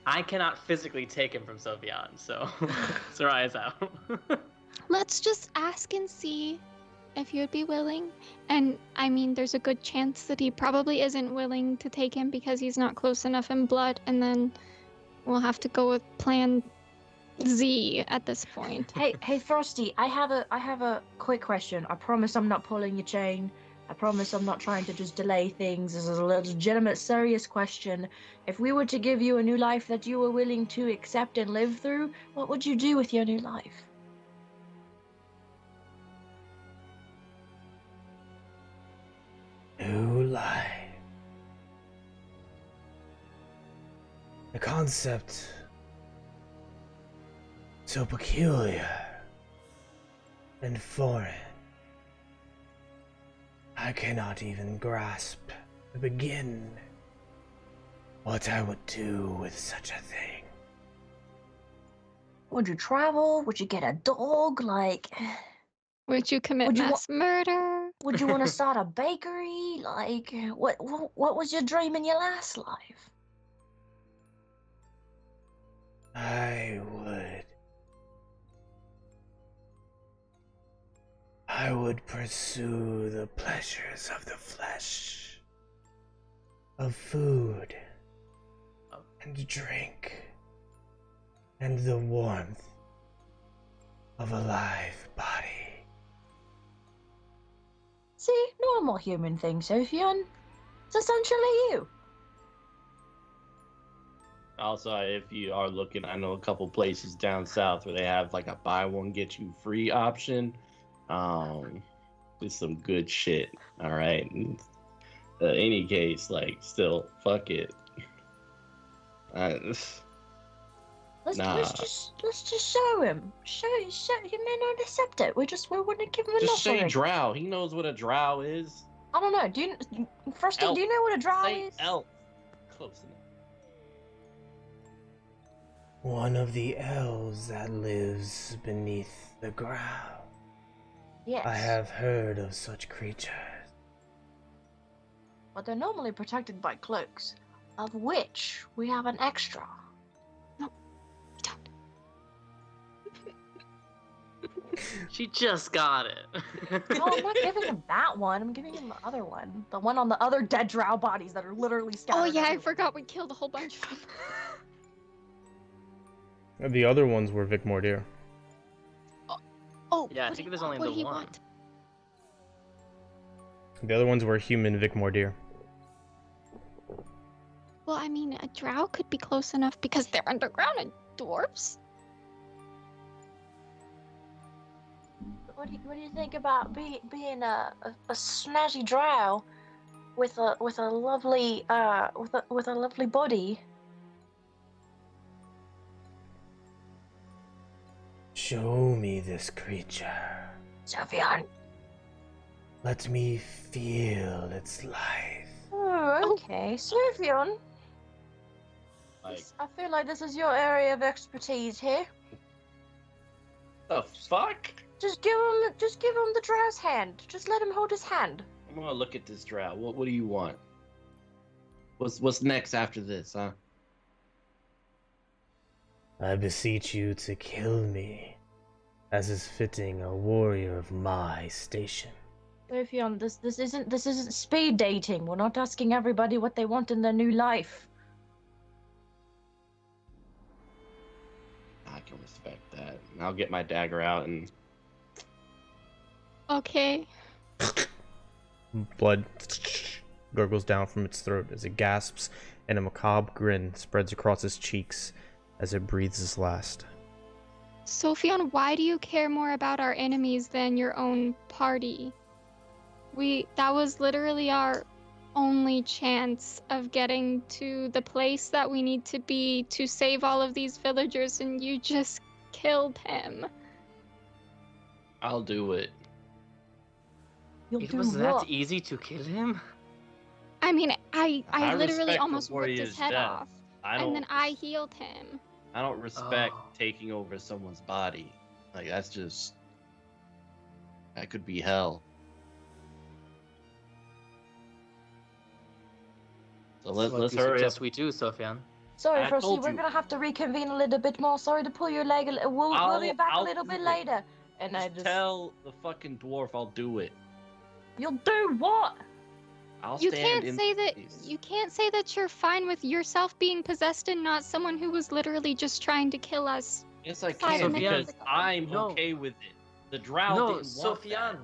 I cannot physically take him from Sofyan, so Soraya's out. Let's just ask and see if you'd be willing. And I mean, there's a good chance that he probably isn't willing to take him because he's not close enough in blood, and then we'll have to go with plan Z at this point. Hey, Frosty, I have a quick question. I promise I'm not pulling your chain. I promise I'm not trying to just delay things. This is a legitimate, serious question. If we were to give you a new life that you were willing to accept and live through, what would you do with your new life? New life. The concept so peculiar and foreign. I cannot even grasp to begin what I would do with such a thing. Would you travel? Would you get a dog? Like, Would you commit mass murder? would you want to start a bakery? Like, what was your dream in your last life? I would pursue the pleasures of the flesh, of food, and drink, and the warmth of a live body. See, normal human thing, Sophian. It's essentially you. Also, if you are looking, I know a couple places down south where they have like a buy one get you free option. It's some good shit. All right, any case, like, still, fuck it. Let's Nah. just show him. Show he may not accept it. We want to give him an Just say offering. drow. He knows what a drow is. I don't know. Do you, Frosty? Elf. Do you know what a drow Say is? elf. Close enough. One of the elves that lives beneath the ground. Yes. I have heard of such creatures. But they're normally protected by cloaks, of which we have an extra. She just got it. No, I'm not giving him that one. I'm giving him the other one. The one on the other dead drow bodies that are literally scattered. Oh yeah, I everywhere. forgot we killed a whole bunch of them. The other ones were Vic Mordier. Oh, Yeah, I what think do there's you only want? What the do you one. want? The other ones were human Vic Mordier. Well, I mean, a drow could be close enough because they're underground and dwarves. What do you think about being a snazzy drow with a lovely with a lovely body? Show me this creature. Sophian. Let me feel its life. Oh, okay. Sophian. Like, I feel like this is your area of expertise here. the fuck? Just give him the drow's hand. Just let him hold his hand. I'm gonna look at this drow. What do you want? What's next after this, huh? I beseech you to kill me, as is fitting a warrior of my station. Sophian, this isn't speed dating. We're not asking everybody what they want in their new life. I can respect that. I'll get my dagger out and Okay. Blood gurgles down from its throat as it gasps, and a macabre grin spreads across its cheeks as it breathes its last. Sophian, why do you care more about our enemies than your own party? That was literally our only chance of getting to the place that we need to be to save all of these villagers, and you just killed him. I'll do it. You'll It do was what? that easy to kill him? I mean, I I literally respect the almost ripped his warrior's head death. off, I and don't. then I healed him. I don't respect Oh. taking over someone's body. Like that's just. That could be hell. So What let's do you hurry up. suggest we do, Sophian? Sorry, I Frosty, told we're you. gonna have to reconvene a little bit more. Sorry to pull your leg. We'll be back a I'll little do bit it. later. And I Just just tell the fucking dwarf I'll do it. you'll do what? I'll You stand can't in say that. place. You can't say that you're fine with yourself being possessed and not someone who was literally just trying to kill us. Yes, I 5 can minutes because ago. I'm No. okay with it. The drow No, didn't want Sophian. that.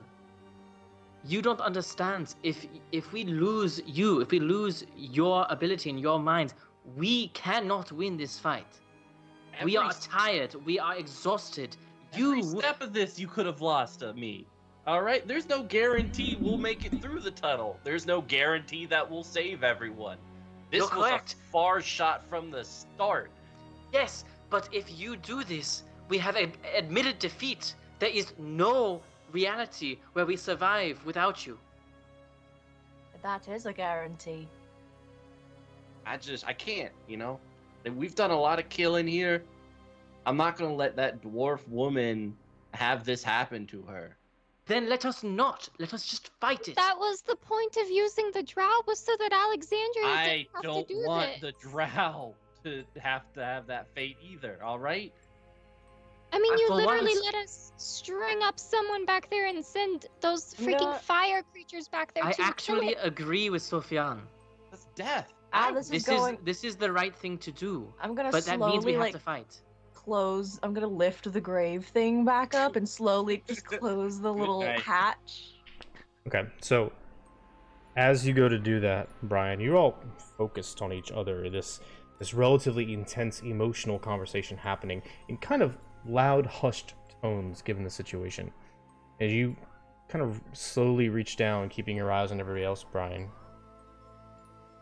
You don't understand. If we lose you, if we lose your ability and your mind, we cannot win this fight. We Every are tired. We are exhausted. Every You step of this, you could have lost me. All right, there's no guarantee we'll make it through the tunnel. There's no guarantee that we'll save everyone. This You're was correct. a far shot from the start. Yes, but if you do this, we have admitted defeat. There is no reality where we survive without you. That is a guarantee. I can't, you know? And we've done a lot of killing here. I'm not gonna let that dwarf woman have this happen to her. Then let us not. Let us just fight it. That was the point of using the drow, was so that Alexandria I didn't have don't to do want this. the drow to have that fate either, all right? I mean, you For literally once- let us string up someone back there and send those You know freaking what? fire creatures back there I to actually kill it. agree with Sophian. That's death. This is This going. this is the right thing to do. I'm gonna But that slowly means we have like to fight. close. I'm gonna lift the grave thing back up and slowly just close the little night. hatch. Okay, so as you go to do that, Brian, you're all focused on each other. This relatively intense emotional conversation happening in kind of loud, hushed tones given the situation. As you kind of slowly reach down, keeping your eyes on everybody else, Brian,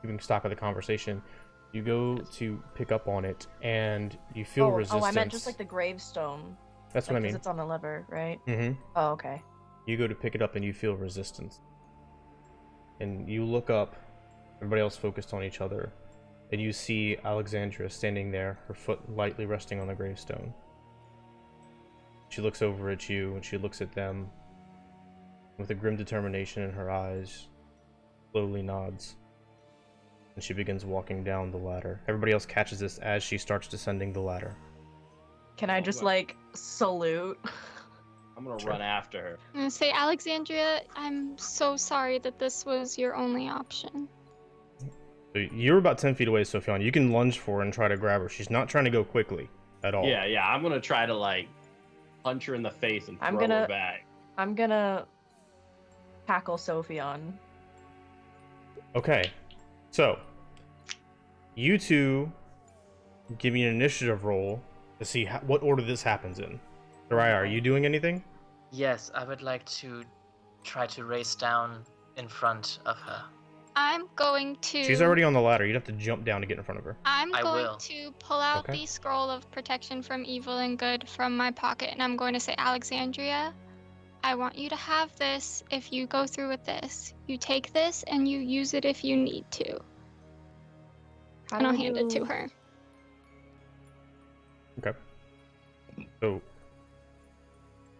keeping stock of the conversation. You go to pick up on it, and you feel resistance. Oh, I meant just like the gravestone. That's what I mean. Because it's on the lever, right? Mm-hmm. Oh, okay. You go to pick it up, and you feel resistance. And you look up, everybody else focused on each other, and you see Alexandria standing there, her foot lightly resting on the gravestone. She looks over at you, and she looks at them. With a grim determination in her eyes, slowly nods. And she begins walking down the ladder. Everybody else catches this as she starts descending the ladder. Can I just, like, salute? I'm gonna run after her. I'm gonna say, Alexandria, I'm so sorry that this was your only option. So you're about 10 feet away, Sophian. You can lunge for her and try to grab her. She's not trying to go quickly at all. Yeah, I'm gonna try to, like, punch her in the face and throw her back. I'm gonna tackle Sophion. Okay. So, you two give me an initiative roll to see what order this happens in. Soraya, are you doing anything? Yes, I would like to try to race down in front of her. I'm going to... She's already on the ladder. You'd have to jump down to get in front of her. I'm I going will. to pull out Okay. the scroll of protection from evil and good from my pocket, and I'm going to say, Alexandria, I want you to have this if you go through with this. You take this and you use it if you need to. How And I'll do hand it to her. Okay. So,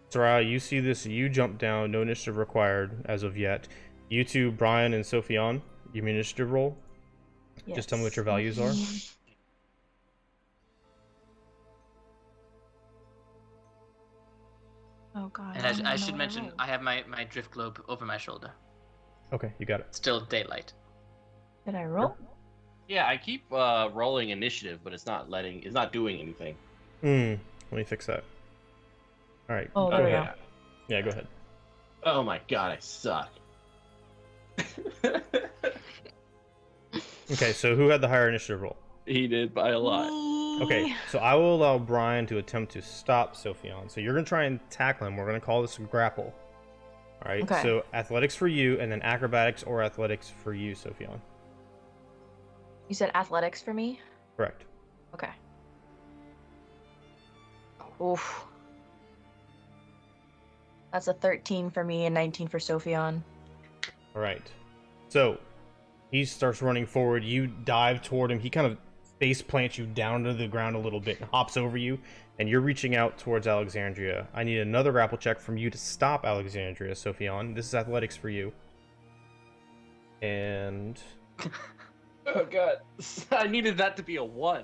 Soraya, you see this. You jump down. No initiative required as of yet. You two, Brian and Sophian, give me an initiative roll. Just tell me what your values are. Oh god. And I should mention, I have my drift globe over my shoulder. Okay, you got it. Still daylight. Did I roll? Yeah, I keep rolling initiative, but it's not doing anything. Let me fix that. All right. Oh, go there we ahead. Yeah, go ahead. Oh my god, I suck. Okay, so who had the higher initiative roll? He did by a lot. Okay, so I will allow Brian to attempt to stop Sophion. So you're going to try and tackle him. We're going to call this a grapple. All right, Okay. so athletics for you, and then acrobatics or athletics for you, Sophion. You said athletics for me? Correct. Okay. Oof. That's a 13 for me and 19 for Sophion. All right. So he starts running forward. You dive toward him. He kind of face plants you down to the ground a little bit and hops over you, and you're reaching out towards Alexandria. I need another grapple check from you to stop Alexandria, Sophion. This is athletics for you. And Oh god, I needed that to be a 1.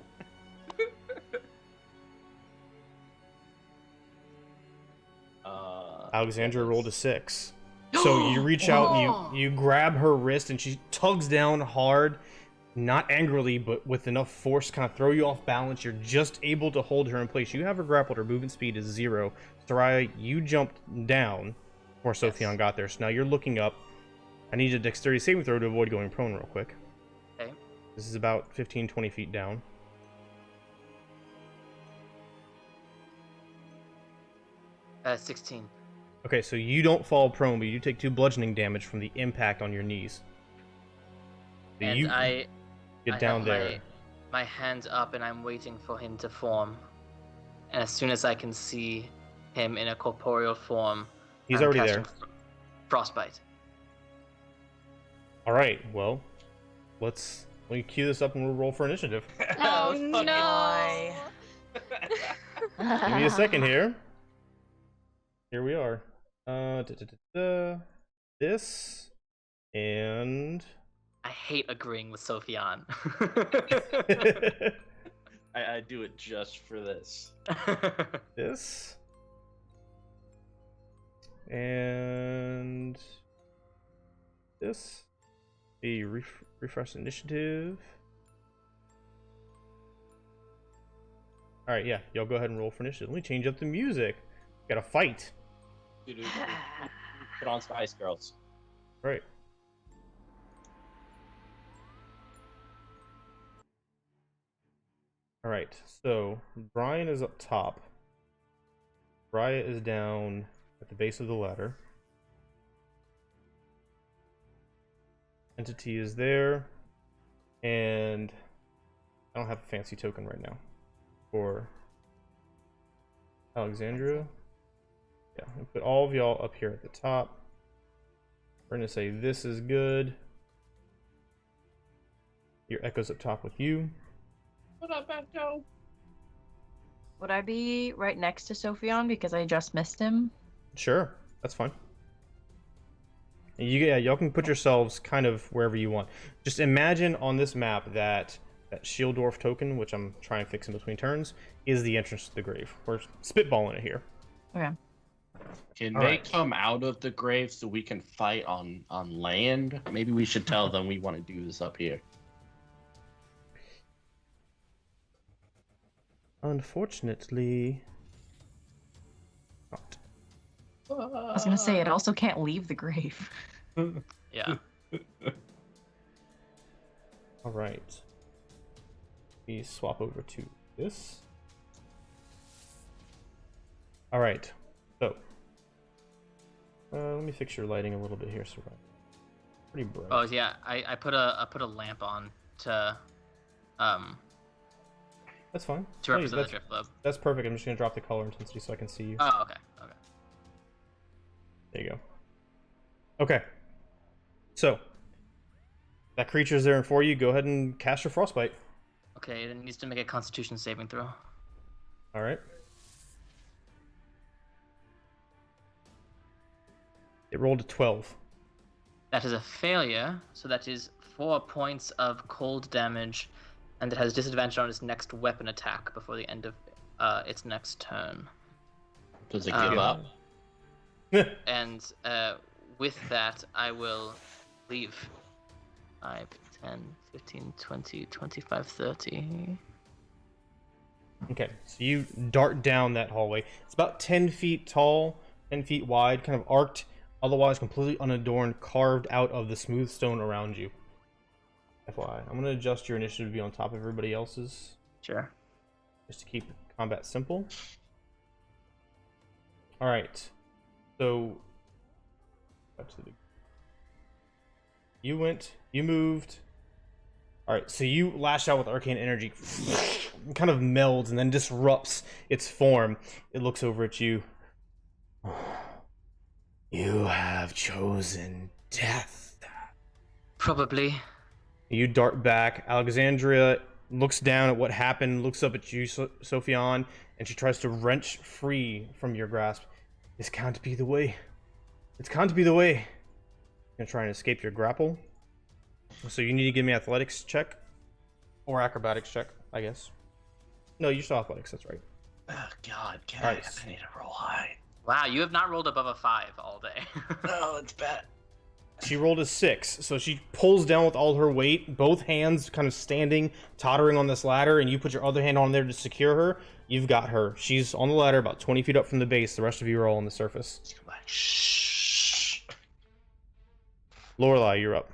Alexandria rolled a 6. So you reach out and you grab her wrist, and she tugs down hard, not angrily, but with enough force to kind of throw you off balance. You're just able to hold her in place. You have her grappled. Her movement speed is 0. Soraya, you jumped down before Sophion got there. So now you're looking up. I need a dexterity saving throw to avoid going prone real quick. Okay. This is about 15-20 feet down. Uh, 16. Okay, so you don't fall prone, but you take 2 bludgeoning damage from the impact on your knees. So And you I get I down have there. my hands up and I'm waiting for him to form. And as soon as I can see him in a corporeal form, He's I'm already casting there. Frostbite. All right, well, let me cue this up and we'll roll for initiative. Oh Fucking- no! Give me a second here. Here we are. This and I hate agreeing with Sophian. I do it just for this. this and this. The refresh initiative. All right, yeah, y'all go ahead and roll for initiative. Let me change up the music. Got to fight. Dude, put on Spice Girls. Right. All right. So Brian is up top. Brian is down at the base of the ladder. Entity is there. And I don't have a fancy token right now for Alexandria. Yeah, I'll put all of y'all up here at the top. We're gonna say this is good. Your Echo's up top with you. What up, Echo? Would I be right next to Sophion because I just missed him? Sure, that's fine. And yeah, y'all can put yourselves kind of wherever you want. Just imagine on this map that shield dwarf token, which I'm trying to fix in between turns, is the entrance to the grave. We're spitballing it here. Okay. Can All they right. come out of the grave so we can fight on land? Maybe we should tell them we want to do this up here. Unfortunately, not. I was gonna say it also can't leave the grave. Yeah. All right. We swap over to this. All right. So, let me fix your lighting a little bit here, Sarai. Pretty bright. Oh yeah, I put a lamp on to That's fine. to represent the drift globe. That's perfect. I'm just gonna drop the color intensity so I can see you. Oh, okay. Okay. There you go. Okay. So, that creature's there for you. Go ahead and cast your frostbite. Okay, it needs to make a Constitution saving throw. All right. It rolled a 12. That is a failure, so that is 4 points of cold damage, and it has disadvantage on its next weapon attack before the end of its next turn. Does it give up? And with that, I will leave 5, 10, 15, 20, 25, 30. Okay, so you dart down that hallway. It's about 10 feet tall, 10 feet wide, kind of arced, otherwise completely unadorned, carved out of the smooth stone around you. FYI, I'm going to adjust your initiative to be on top of everybody else's, Sure. just to keep combat simple. Alright, so back to the... you moved. Alright, so you lash out with arcane energy, kind of melds and then disrupts its form. It looks over at you. You have chosen death. Probably. You dart back. Alexandria looks down at what happened, looks up at you, Sophion, and she tries to wrench free from your grasp. This can't be the way. It can't be the way. You're gonna try and escape your grapple. So you need to give me athletics check. Or acrobatics check, I guess. No, you still athletics, that's right. Oh God, can Alright. I need to roll high. Wow, you have not rolled above a 5 all day. Oh, it's bad. She rolled a 6, so she pulls down with all her weight, both hands kind of standing, tottering on this ladder, and you put your other hand on there to secure her. You've got her. She's on the ladder about 20 feet up from the base. The rest of you are all on the surface. Come on. Shh. Lorelai, you're up.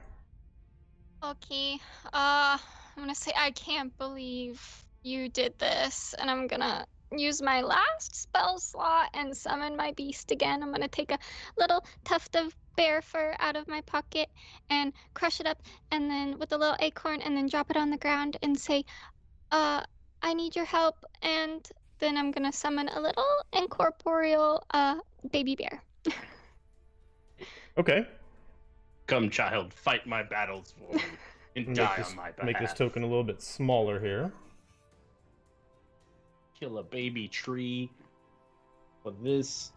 Okay. I'm gonna say I can't believe you did this, and I'm gonna use my last spell slot and summon my beast again. I'm gonna take a little tuft of bear fur out of my pocket and crush it up, and then with a little acorn, and then drop it on the ground and say, I need your help. And then I'm gonna summon a little incorporeal baby bear. Okay. Come, child, fight my battles for me and die on my behalf. Make this token a little bit smaller here. Kill a baby tree for this.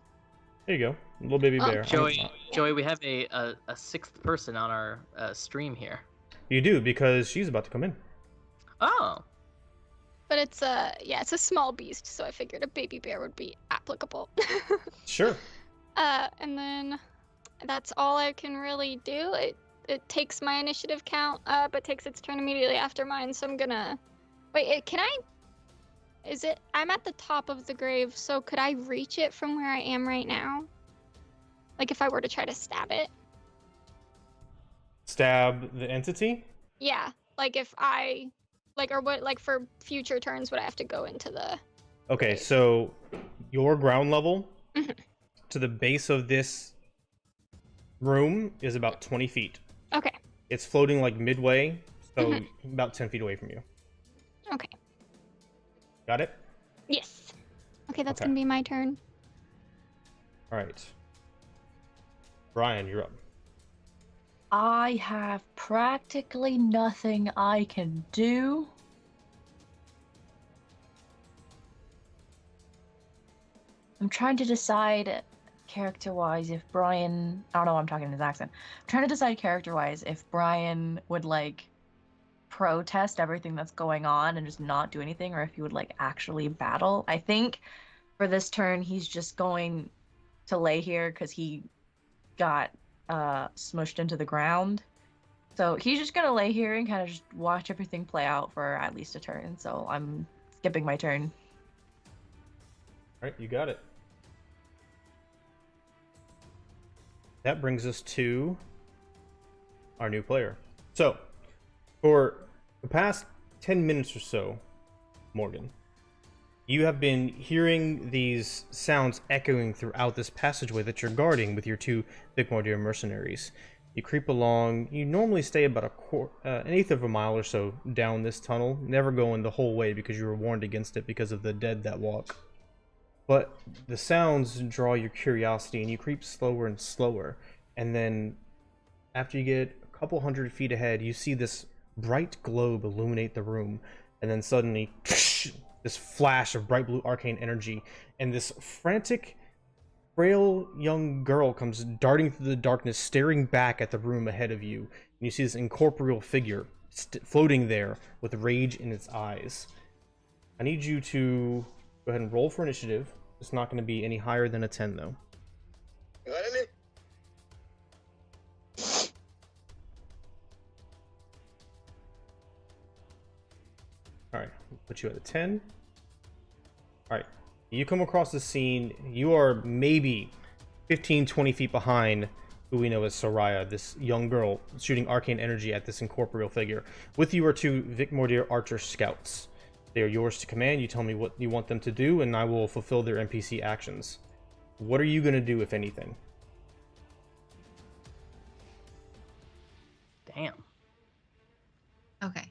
There you go. Little baby bear. Joey, we have a 6th person on our stream here. You do, because she's about to come in. Oh. But it's a small beast, so I figured a baby bear would be applicable. Sure. And then that's all I can really do. It takes my initiative count, but takes its turn immediately after mine. So I'm gonna wait. Can I? Is it? I'm at the top of the grave, so could I reach it from where I am right now? Like if I were to try to stab it? Stab the entity? Yeah. Like if I, or what? Like for future turns, would I have to go into the? Okay, so your ground level to the base of this room is about 20 feet. Okay. It's floating like midway, So about 10 feet away from you. Okay. Got it? Yes. Okay, that's Okay. gonna be my turn. All right. Brian, you're up. I have practically nothing I can do. I'm trying to decide character-wise if Brian... I don't know why I'm talking in his accent. I'm trying to decide character-wise if Brian would, like, protest everything that's going on and just not do anything, or if he would, like, actually battle. I think for this turn, he's just going to lay here because he got smushed into the ground. So he's just gonna lay here and kind of just watch everything play out for at least a turn. So I'm skipping my turn. All right, you got it. That brings us to our new player. So, for the past 10 minutes or so, Morgan, you have been hearing these sounds echoing throughout this passageway that you're guarding with your two Vicmordir mercenaries. You creep along. You normally stay about an eighth of a mile or so down this tunnel, never going the whole way because you were warned against it because of the dead that walk. But the sounds draw your curiosity, and you creep slower and slower. And then, after you get a couple 100 feet ahead, you see this bright globe illuminate the room, and then suddenly, this flash of bright blue arcane energy, and this frantic, frail young girl comes darting through the darkness, staring back at the room ahead of you. And you see this incorporeal figure floating there with rage in its eyes. I need you to go ahead and roll for initiative. It's not going to be any higher than a 10, though. Alright, put you at a 10. Alright, you come across the scene. You are maybe 15-20 feet behind who we know as Soraya, this young girl shooting arcane energy at this incorporeal figure. With you are two Vicmordir archer scouts. They are yours to command. You tell me what you want them to do, and I will fulfill their NPC actions. What are you going to do, if anything? Damn. Okay.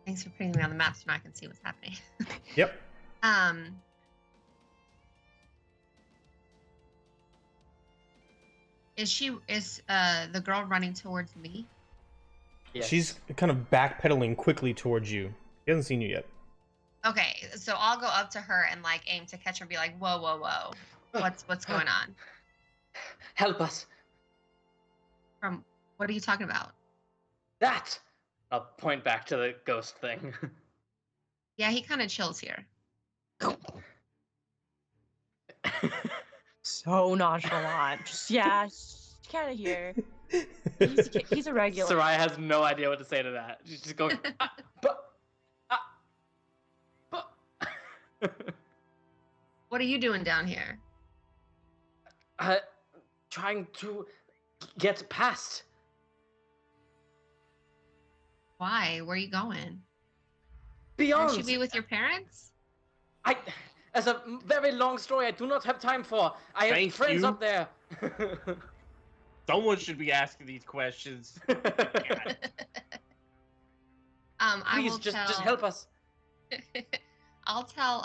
Thanks for putting me on the map so now I can see what's happening. Yep. Is the girl running towards me? Yes. She's kind of backpedaling quickly towards you. She hasn't seen you yet. Okay, so I'll go up to her and like aim to catch her and be like, whoa, whoa, whoa. What's going on? Help us. From what are you talking about? That. I'll point back to the ghost thing. Yeah, he kind of chills here. So nonchalant. Just, yeah, kind of here. He's a regular. Soraya has no idea what to say to that. She's just going, but. What are you doing down here? Trying to get past. Why? Where are you going? Beyond. Don't you be with your parents? As a very long story I do not have time for. I have Thank friends you. up there. Someone should be asking these questions. God. I Please, will just tell... help us. I'll tell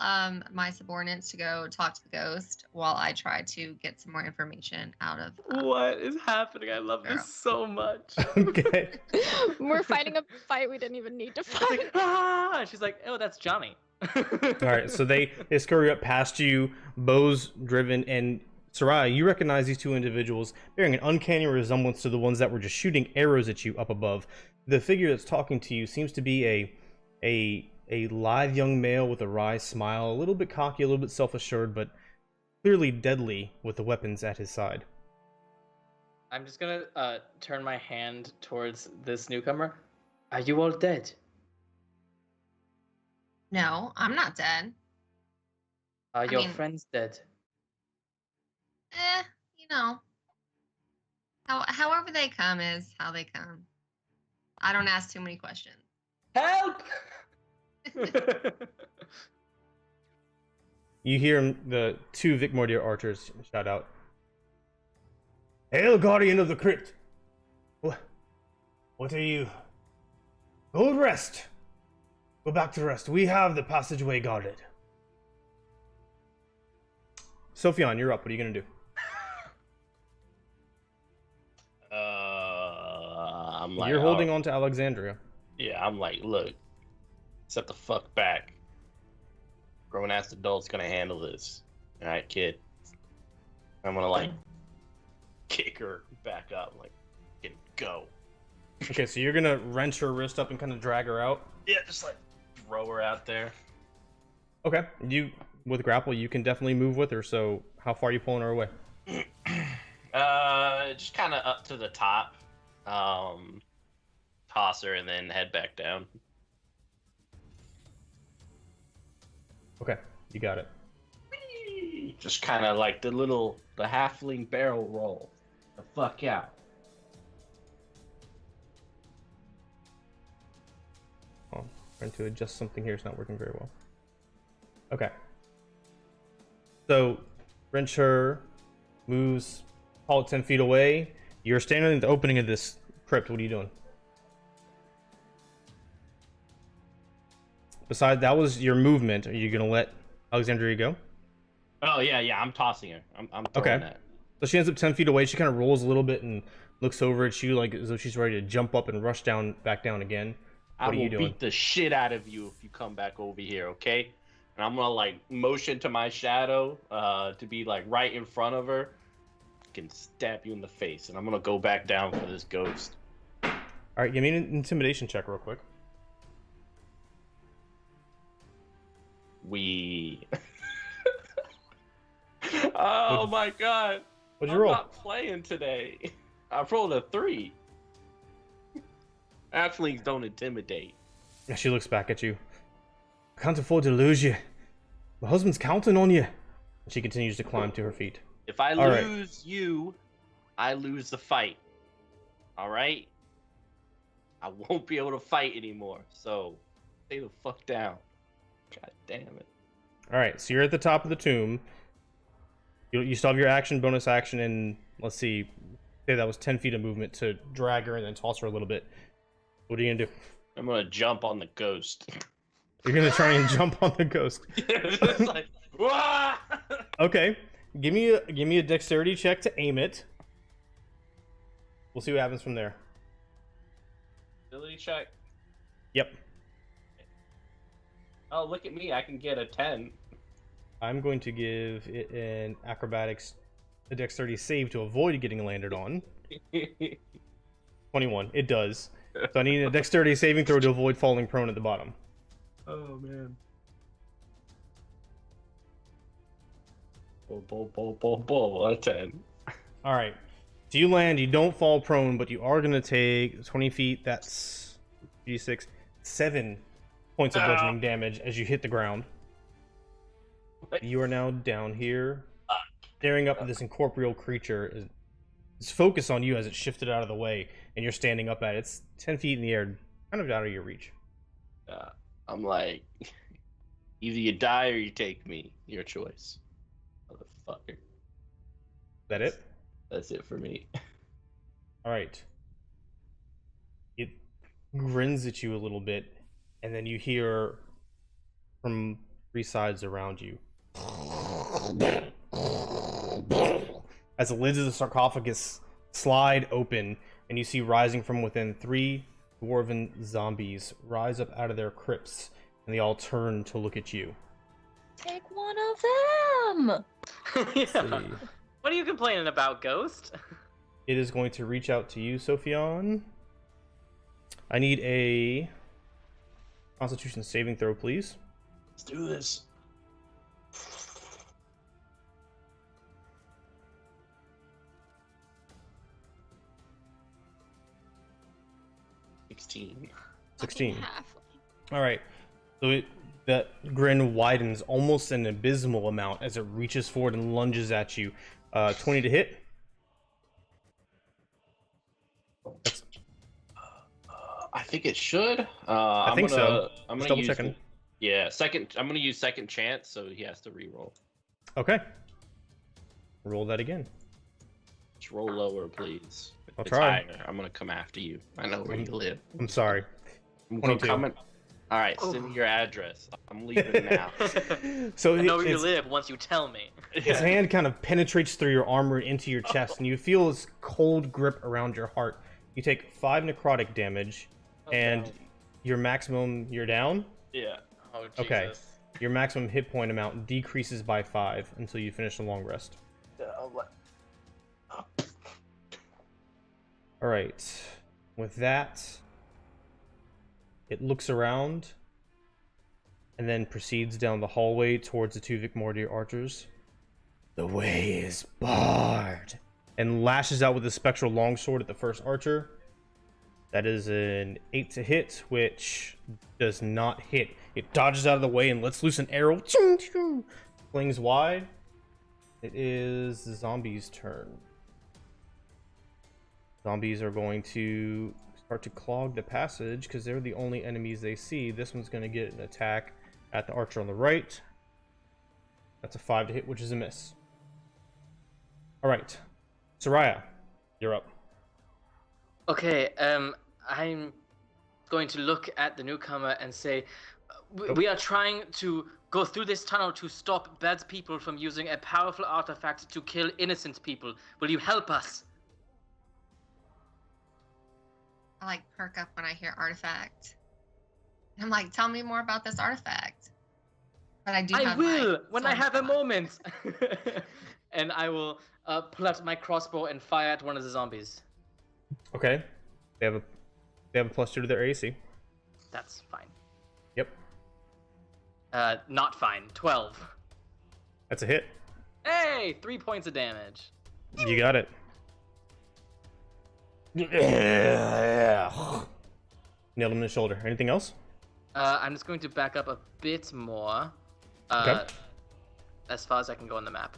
my subordinates to go talk to the ghost while I try to get some more information out of. What is happening? I love Girl. this so much. Okay. We're fighting a fight we didn't even need to It's fight. like, ah! She's like, oh, that's Johnny. Alright, so they scurry up past you, bows driven, and Soraya, you recognize these two individuals bearing an uncanny resemblance to the ones that were just shooting arrows at you up above. The figure that's talking to you seems to be a lithe young male with a wry smile, a little bit cocky, a little bit self-assured, but clearly deadly with the weapons at his side. I'm just gonna turn my hand towards this newcomer. Are you all dead? No, I'm not dead. Are your mean- friends dead? You know. However they come is how they come. I don't ask too many questions. Help! You hear the two Vicmordir archers shout out, Hail, guardian of the crypt. What are you? Go rest. Go back to rest. We have the passageway guarded. Sophion, you're up. What are you gonna do? I'm like, You're holding on to Alexandria. Yeah, I'm like, look, step the fuck back. Grown ass adult's gonna handle this. All right, kid. I'm gonna like kick her back up, like, go. Okay, so you're gonna wrench her wrist up and kind of drag her out. Yeah, just like throw her out there. Okay, you with grapple, you can definitely move with her. So how far are you pulling her away? Just kind of up to the top. Toss her and then head back down. Okay, you got it. Just kind of like the halfling barrel roll. The fuck out. Oh, I'm trying to adjust something here. It's not working very well. Okay. So, wrench her, moves, call it 10 feet away. You're standing at the opening of this crypt. What are you doing? Besides, that was your movement. Are you going to let Alexandria go? Oh, yeah, I'm tossing her. I'm throwing Okay. that. So she ends up 10 feet away. She kind of rolls a little bit and looks over at you like as though she's ready to jump up and rush back down again. I What are will you doing? beat the shit out of you if you come back over here, okay? And I'm gonna like motion to my shadow to be like right in front of her. Can stab you in the face, and I'm gonna go back down for this ghost. All right, give me an intimidation check real quick. Oh my god! What'd you I'm roll? not playing today. I rolled a 3. Halflings don't intimidate. Yeah, she looks back at you. I can't afford to lose you. My husband's counting on you. And she continues to climb to her feet. If I All right. lose you, I lose the fight. All right? I won't be able to fight anymore. So, stay the fuck down. God damn it. All right, so you're at the top of the tomb. You still have your action, bonus action, and let's see. Say that was 10 feet of movement to drag her and then toss her a little bit. What are you gonna do? I'm gonna jump on the ghost. You're gonna try and jump on the ghost. Just like, wah! Okay, give me a dexterity check to aim it. We'll see what happens from there. Ability check. Yep. Oh, look at me. I can get a 10. I'm going to give it an a dexterity save to avoid getting landed on. 21. It does. So I need a dexterity saving throw to avoid falling prone at the bottom. Oh, man. Bull, a 10. All right. So you land, you don't fall prone, but you are going to take 20 feet. That's d6, 7 points of bludgeoning damage as you hit the ground. You are now down here, staring up at this incorporeal creature. It's focused on you as it shifted out of the way, and you're standing up at it. It's 10 feet in the air, kind of out of your reach. I'm like, either you die or you take me. Your choice. Motherfucker. Is that it? That's it for me. All right. It grins at you a little bit, and then you hear from 3 sides around you. As the lids of the sarcophagus slide open, and you see rising from within 3 dwarven zombies rise up out of their crypts, and they all turn to look at you. Take one of them! Yeah. See. What are you complaining about, Ghost? It is going to reach out to you, Sophion. I need a Constitution saving throw, please. Let's do this. $16. 16. Halfling. All right. So that grin widens almost an abysmal amount as it reaches forward and lunges at you. 20 to hit. I think it should. I think so. I'm Just gonna double use, checking. Yeah, I'm gonna use second chance, so he has to re-roll. Okay. Roll that again. Just roll lower, please. If I'll it's try. higher, I'm gonna come after you. I know where you live. I'm sorry. I'm 22. coming. All right, send me your address. I'm leaving now. So I know where you it's- live once you tell me. His hand kind of penetrates through your armor into your chest, and you feel his cold grip around your heart. You take 5 necrotic damage, and your maximum, you're down? Yeah. Oh, Jesus. Okay. Your maximum hit point amount decreases by 5 until you finish the long rest. Alright. With that, it looks around, and then proceeds down the hallway towards the 2 Vicmordir archers. The way is barred! And lashes out with a spectral longsword at the first archer. That is an 8 to hit, which does not hit. It dodges out of the way and lets loose an arrow. Flings wide. It is the zombies' turn. Zombies are going to start to clog the passage because they're the only enemies they see. This one's going to get an attack at the archer on the right. That's a 5 to hit, which is a miss. Alright. Soraya, you're up. Okay, I'm going to look at the newcomer and say, we are trying to go through this tunnel to stop bad people from using a powerful artifact to kill innocent people. Will you help us? I like perk up when I hear artifact. I'm like, tell me more about this artifact. But I do. I have will my when I sword have a on. moment. And I will pull out my crossbow and fire at one of the zombies. Okay. They have a +2 to their AC. That's fine. Yep. Not fine. 12. That's a hit. Hey, 3 points of damage. You got it. Nailed him in the shoulder. Anything else? I'm just going to back up a bit more. Okay. As far as I can go on the map.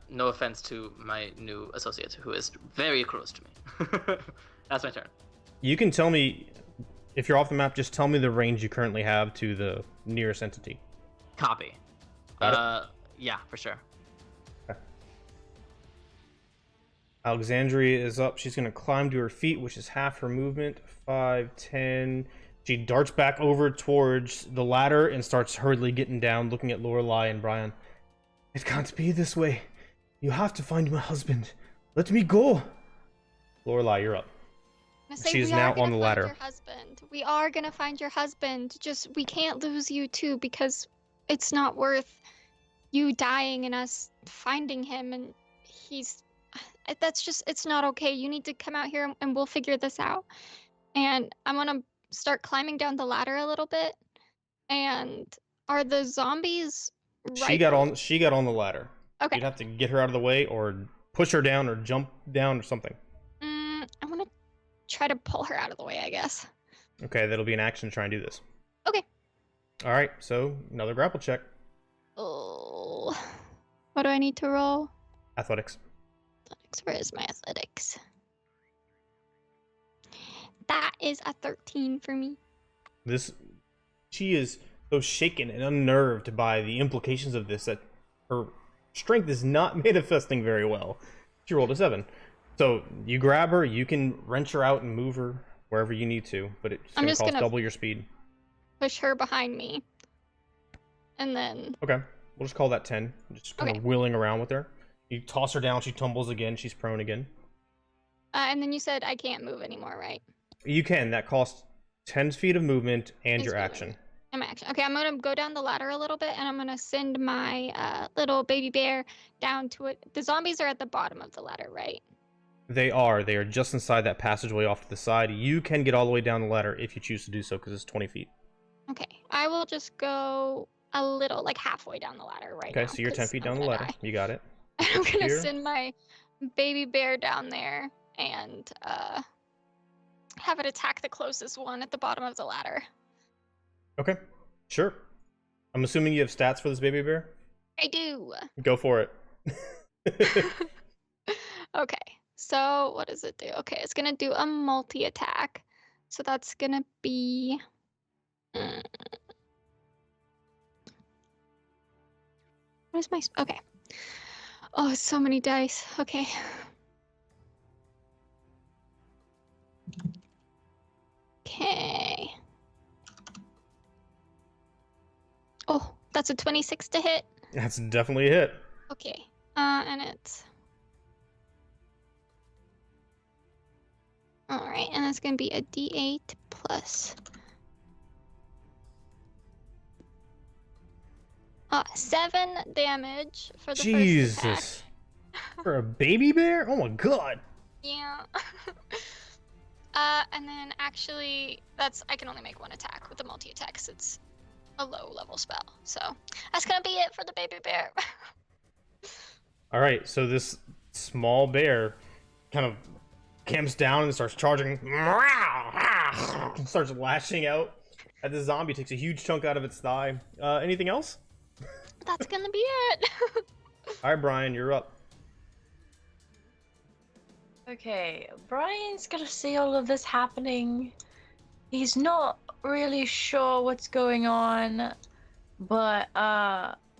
No offense to my new associate, who is very close to me. That's my turn. You can tell me, if you're off the map, just tell me the range you currently have to the nearest entity. Copy. Got Yeah, for sure. Alexandria is up. She's going to climb to her feet, which is half her movement. 5, 10. She darts back over towards the ladder and starts hurriedly getting down, looking at Lorelei and Brian. It can't be this way. You have to find my husband. Let me go. Lorelei, you're up. I'm gonna say, She's we are now gonna on the find ladder. Your husband. We are gonna find your husband. Just we can't lose you too because it's not worth you dying and us finding him. And he's that's just it's not okay. You need to come out here and we'll figure this out. And I'm gonna start climbing down the ladder a little bit. And are the zombies? She got on the ladder. Okay. You'd have to get her out of the way or push her down or jump down or something. I'm gonna try to pull her out of the way, I guess. Okay, that'll be an action to try and do this. Okay. All right, so another grapple check. Oh, what do I need to roll? Athletics. Athletics. Where is my athletics? That is a 13 for me. She is so shaken and unnerved by the implications of this that her strength is not manifesting very well. She rolled a 7. So you grab her, you can wrench her out and move her wherever you need to, but it's going to cost double your speed. Push her behind me. And then... Okay, we'll just call that 10. Just kind Okay. of wheeling around with her. You toss her down, she tumbles again, she's prone again. and then you said I can't move anymore, right? You can, that costs 10 feet of movement and 10 your feet of action. And my action. Okay, I'm gonna go down the ladder a little bit, and I'm gonna send my little baby bear down to it. The zombies are at the bottom of the ladder, right? They are just inside that passageway off to the side. You can get all the way down the ladder if you choose to do so, because it's 20 feet. Okay, I will just go a little, like halfway down the ladder right now. Okay, so you're 10 feet down the ladder. You got it. I'm gonna Here. send my baby bear down there and have it attack the closest one at the bottom of the ladder. Okay, sure. I'm assuming you have stats for this baby bear? I do. Go for it. Okay, so what does it do? Okay, it's gonna do a multi-attack. So that's gonna be... What is my... Okay. Oh, so many dice. Okay. Okay. Oh, that's a 26 to hit. That's definitely a hit. Okay. And it's. Alright, and that's gonna be a d8 plus. 7 damage for the first attack. Jesus. For a baby bear? Oh my god. Yeah. And then actually, I can only make one attack with the multi-attack because it's a low-level spell. So that's gonna be it for the baby bear. Alright, so this small bear kind of camps down and starts charging. Starts lashing out at the zombie, takes a huge chunk out of its thigh. Anything else? That's gonna be it. Alright, Brian, you're up. Okay, Brian's gonna see all of this happening. He's not really sure what's going on, but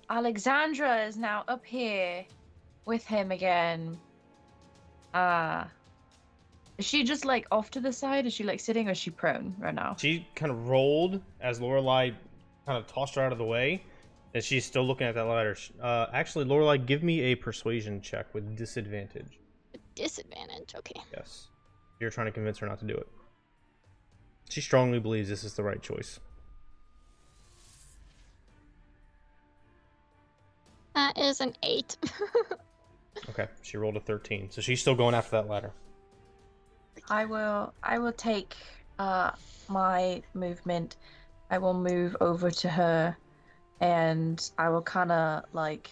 Alexandra is now up here with him again. Is she just like off to the side? Is she like sitting or is she prone right now? She kind of rolled as Lorelai kind of tossed her out of the way, and she's still looking at that ladder. Actually, Lorelai, give me a persuasion check with disadvantage. Disadvantage, okay. Yes. You're trying to convince her not to do it. She strongly believes this is the right choice. That is an 8. Okay, she rolled a 13, so she's still going after that ladder. I will take my movement. I will move over to her, and I will kind of like,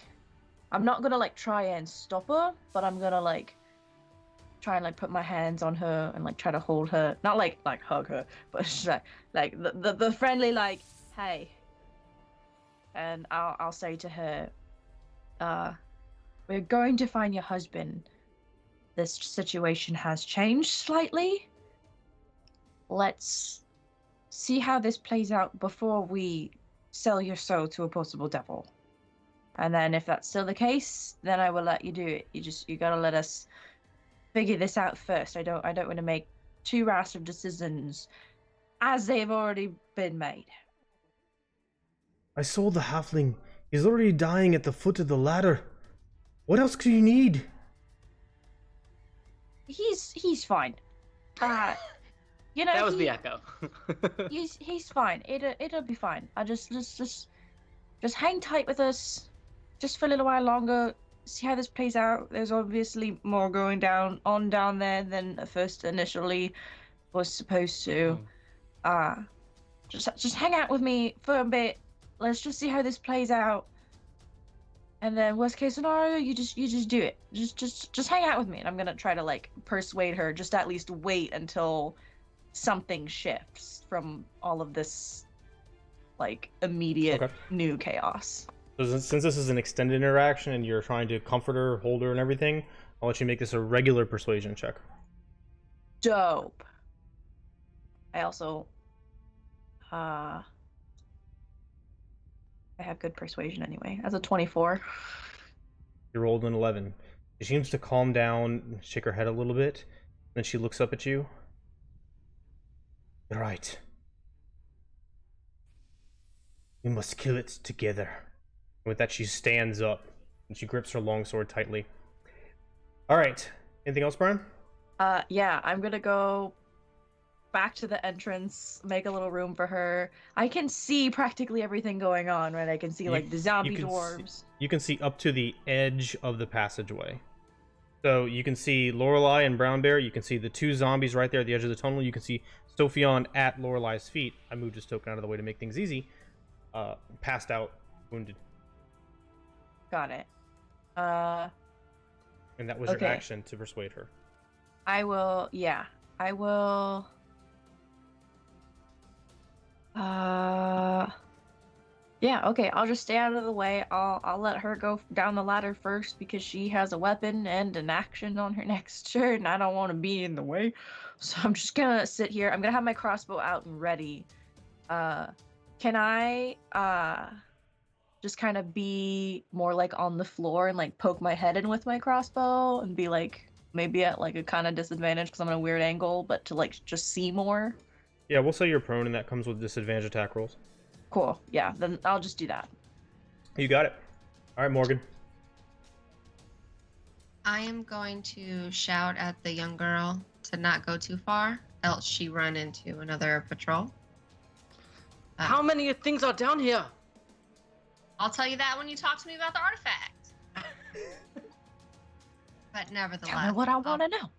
I'm not gonna like try and stop her, but I'm gonna like try and like put my hands on her and like try to hold her, not like hug her, but just like the friendly like, hey. And I'll say to her, we're going to find your husband. This situation has changed slightly. Let's see how this plays out before we sell your soul to a possible devil. And then if that's still the case, then I will let you do it. You gotta let us figure this out first. I don't want to make too rash of decisions as they've already been made. I saw the halfling. He's already dying at the foot of the ladder. What else could you need? He's fine. You know, That was the echo. he's fine. It'll be fine. I just hang tight with us, just for a little while longer. See how this plays out. There's obviously more going down there than at first initially was supposed to. Just hang out with me for a bit. Let's just see how this plays out. And then worst case scenario, you just do it. Just hang out with me, and I'm gonna try to like persuade her. Just at least wait until something shifts from all of this like immediate new chaos. So since this is an extended interaction and you're trying to comfort her, hold her, and everything, I'll let you make this a regular persuasion check. Dope. I also I have good persuasion anyway. As a 24. You rolled an 11. She seems to calm down, shake her head a little bit, then she looks up at you. You're right. We must kill it together. With that, she stands up and she grips her longsword tightly. All right. Anything else, Brian? Yeah, I'm gonna go back to the entrance, make a little room for her. I can see practically everything going on, right? I can see like the zombie dwarves. You can see up to the edge of the passageway. So you can see Lorelai and Brown Bear. You can see the two zombies right there at the edge of the tunnel. You can see Sophion at Lorelai's feet. I moved his token out of the way to make things easy. Passed out, wounded. Got it. And that was your action to persuade her. I will. Yeah, okay, I'll just stay out of the way. I'll let her go down the ladder first because she has a weapon and an action on her next turn, and I don't want to be in the way. So I'm just gonna sit here. I'm gonna have my crossbow out and ready. Can I just kind of be more like on the floor and like poke my head in with my crossbow and be like, maybe at like a kind of disadvantage because I'm in a weird angle, but to like just see more. Yeah, we'll say you're prone, and that comes with disadvantage attack rolls. Cool. Yeah, then I'll just do that. You got it. All right, Morgan. I am going to shout at the young girl to not go too far, else she run into another patrol. How many things are down here? I'll tell you that when you talk to me about the artifact. But nevertheless, Tell me what I want to know.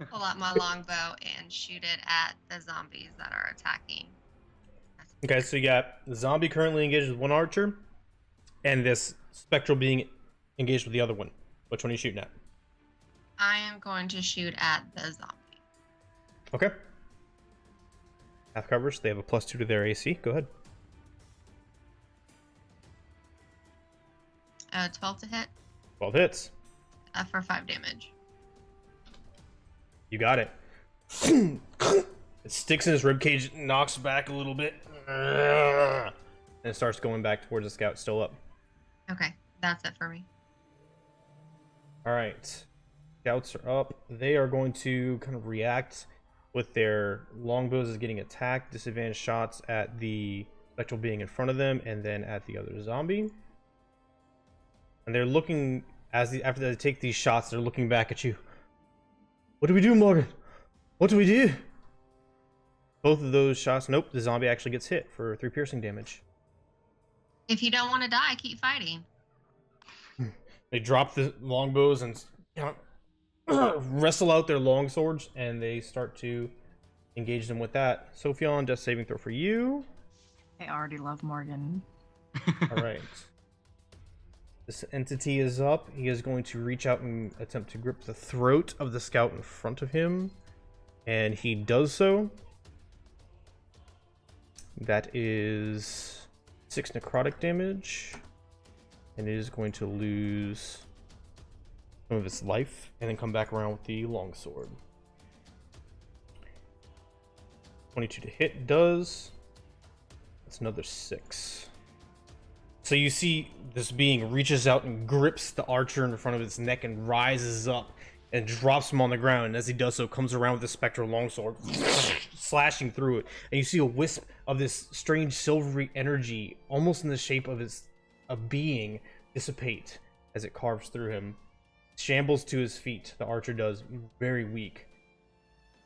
pull out my longbow and shoot it at the zombies that are attacking. Okay, so you got the zombie currently engaged with one archer, and this spectral being engaged with the other one. Which one are you shooting at? I am going to shoot at the zombie. Okay. Half coverage. They have a +2 to their AC. Go ahead. 12 to hit 12 hits. for 5 damage. You got it. It sticks in his ribcage, knocks back a little bit, and it starts going back towards the scout, still up. Okay, that's it for me. All right. Scouts are up. They are going to kind of react with their longbows as getting attacked, disadvantage shots at the spectral being in front of them, and then at the other zombie. And they're looking, after they take these shots, they're looking back at you. What do we do, Morgan? What do we do? Both of those shots, nope, the zombie actually gets hit for 3 piercing damage. If you don't want to die, keep fighting. They drop the longbows and wrestle out their long swords, and they start to engage them with that. Sophion, death saving throw for you. I already love Morgan. All right. This entity is up. He is going to reach out and attempt to grip the throat of the scout in front of him. And he does so. That is 6 necrotic damage. And it is going to lose some of its life. And then come back around with the longsword. 22 to hit does. That's another 6. So you see this being reaches out and grips the archer in front of its neck and rises up and drops him on the ground. And as he does so, comes around with the spectral longsword, slashing through it. And you see a wisp of this strange silvery energy, almost in the shape of a being, dissipate as it carves through him. Shambles to his feet. The archer does, very weak.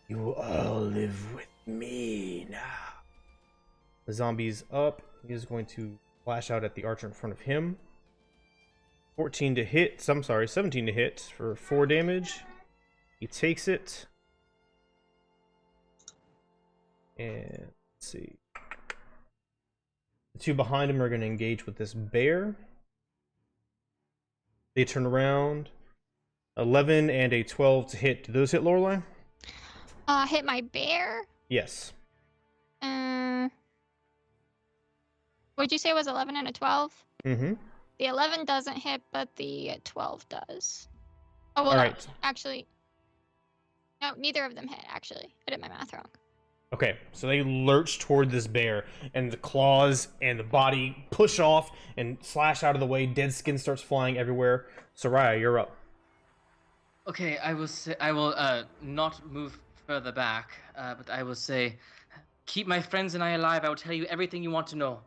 You all live with me now. The zombie's up. He is going to flash out at the archer in front of him. 17 to hit for 4 damage. He takes it. And let's see. The 2 behind him are going to engage with this bear. They turn around. 11 and a 12 to hit. Do those hit, Lorelei? Hit my bear? Yes. What'd you say it was 11 and a 12? Mm-hmm. The 11 doesn't hit, but the 12 does. Oh, well, All no, right. actually. No, neither of them hit, actually. I did my math wrong. Okay, so they lurch toward this bear, and the claws and the body push off and slash out of the way. Dead skin starts flying everywhere. Soraya, you're up. Okay, I will not move further back, but I will say, keep my friends and I alive. I will tell you everything you want to know.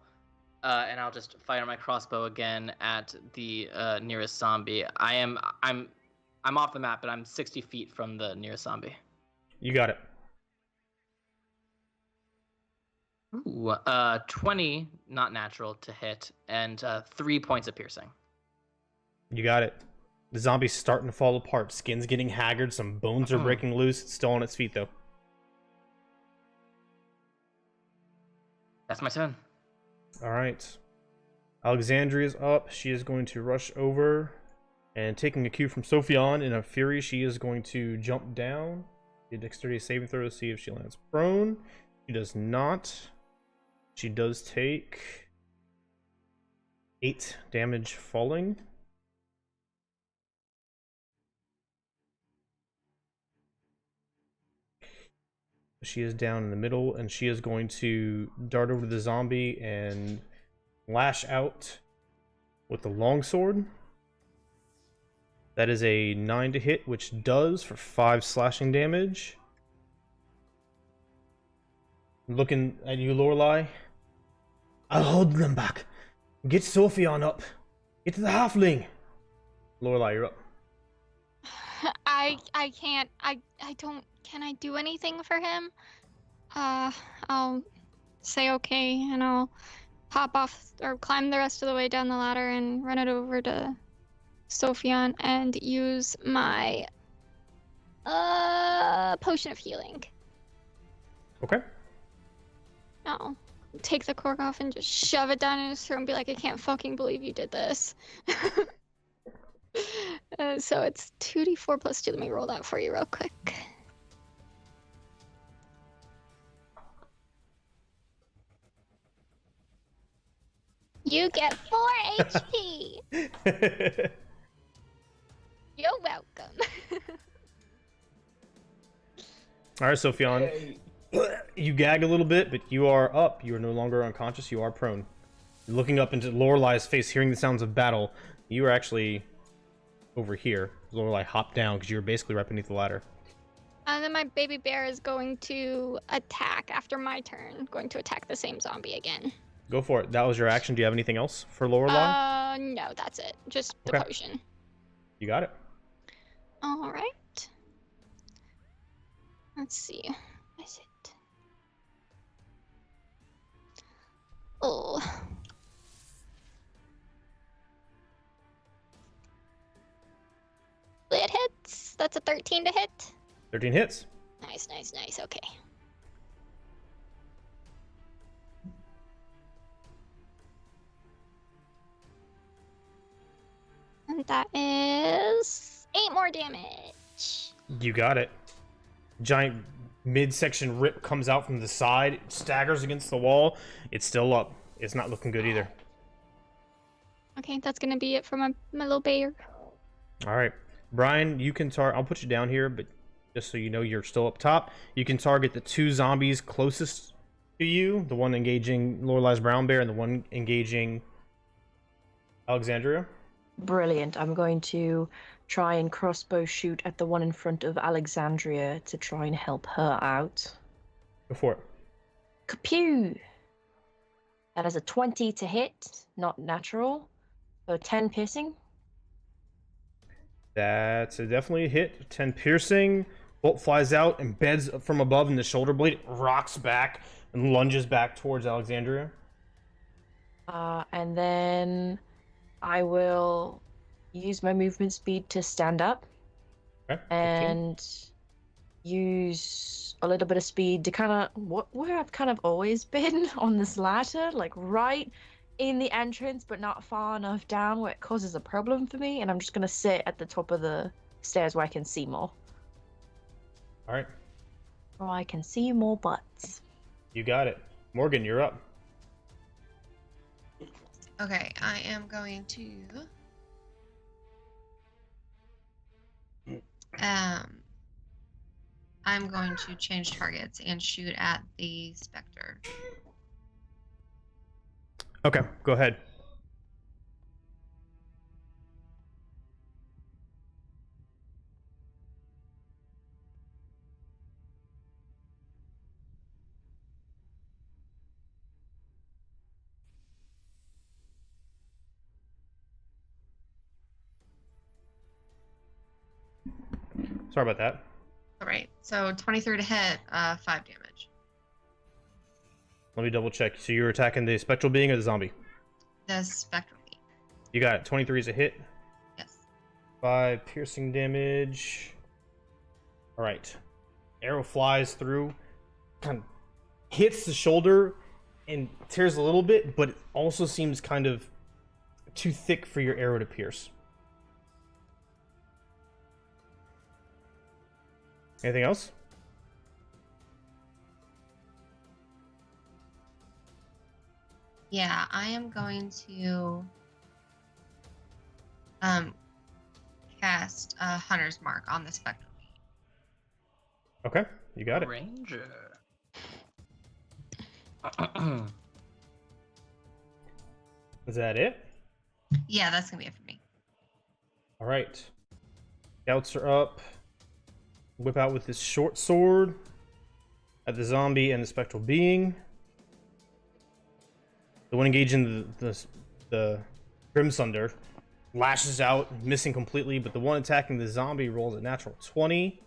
And I'll just fire my crossbow again at the nearest zombie. I'm off the map, but I'm 60 feet from the nearest zombie. You got it. Ooh, 20, not natural to hit, and 3 points of piercing. You got it. The zombie's starting to fall apart. Skin's getting haggard. Some bones are breaking loose. It's still on its feet, though. That's my turn. All right. Alexandria's up. She is going to rush over, and taking a cue from Sophion, in a fury, she is going to jump down. Do a dexterity saving throw to see if she lands prone. She does not. She does take 8 damage falling. She is down in the middle, and she is going to dart over to the zombie and lash out with the longsword. That is a 9 to hit, which does for 5 slashing damage. Looking at you, Lorelei. I'll hold them back. Get Sophie on up. Get to the halfling. Lorelei, you're up. I can't. I don't. Can I do anything for him? I'll say okay, and I'll hop off or climb the rest of the way down the ladder and run it over to Sophion and use my potion of healing. Okay. I'll take the cork off and just shove it down in his throat and be like, I can't fucking believe you did this. So it's 2d4 plus 2. Let me roll that for you real quick. You get 4 HP. You're welcome. All right, Sophion. You gag a little bit, but you are up. You are no longer unconscious. You are prone. Looking up into Lorelei's face, hearing the sounds of battle, you are actually over here. Lorelei hopped down because you were basically right beneath the ladder. And then my baby bear is going to attack after my turn. Going to attack the same zombie again. Go for it. That was your action. Do you have anything else for Lorelei? No, that's it. Just the potion. You got it. All right. Let's see. What is it? Oh. It hits. That's a 13 to hit. 13 hits. Nice, nice, nice. Okay. And that is 8 more damage. You got it. Giant midsection rip comes out from the side, it staggers against the wall. It's still up. It's not looking good either. Okay, that's gonna be it for my little bear. All right, Brian, you can I'll put you down here, but just so you know, you're still up top. You can target the 2 zombies closest to you, the one engaging Lorelei's brown bear and the one engaging Alexandria. Brilliant. I'm going to try and crossbow shoot at the one in front of Alexandria to try and help her out. Go for it. Kapew! That is a 20 to hit, not natural. So 10 piercing. That's definitely a hit. 10 piercing. Bolt flies out, embeds from above in the shoulder blade, rocks back, and lunges back towards Alexandria. And then I will use my movement speed to stand up. Okay. And use a little bit of speed to kind of where I've kind of always been on this ladder, like right in the entrance, but not far enough down where it causes a problem for me. And I'm just gonna sit at the top of the stairs where I can see more. All right. Or I can see more butts. You got it. Morgan, you're up. Okay, I am going to I'm going to change targets and shoot at the Spectre. Okay, go ahead. Sorry about that. All right, so 23 to hit, 5 damage. Let me double check. So you're attacking the spectral being or the zombie? The Spectre being. You got it. 23 is a hit. Yes. 5 piercing damage. All right. Arrow flies through, kind of hits the shoulder and tears a little bit, but it also seems kind of too thick for your arrow to pierce. Anything else? Yeah, I am going to cast a Hunter's Mark on the Spectre. Okay, you got it. Ranger. Is that it? Yeah, that's gonna be it for me. All right. Scouts are up. Whip out with this short sword at the zombie and the spectral being. The one engaging the Grimsunder lashes out, missing completely, but the one attacking the zombie rolls a natural 20,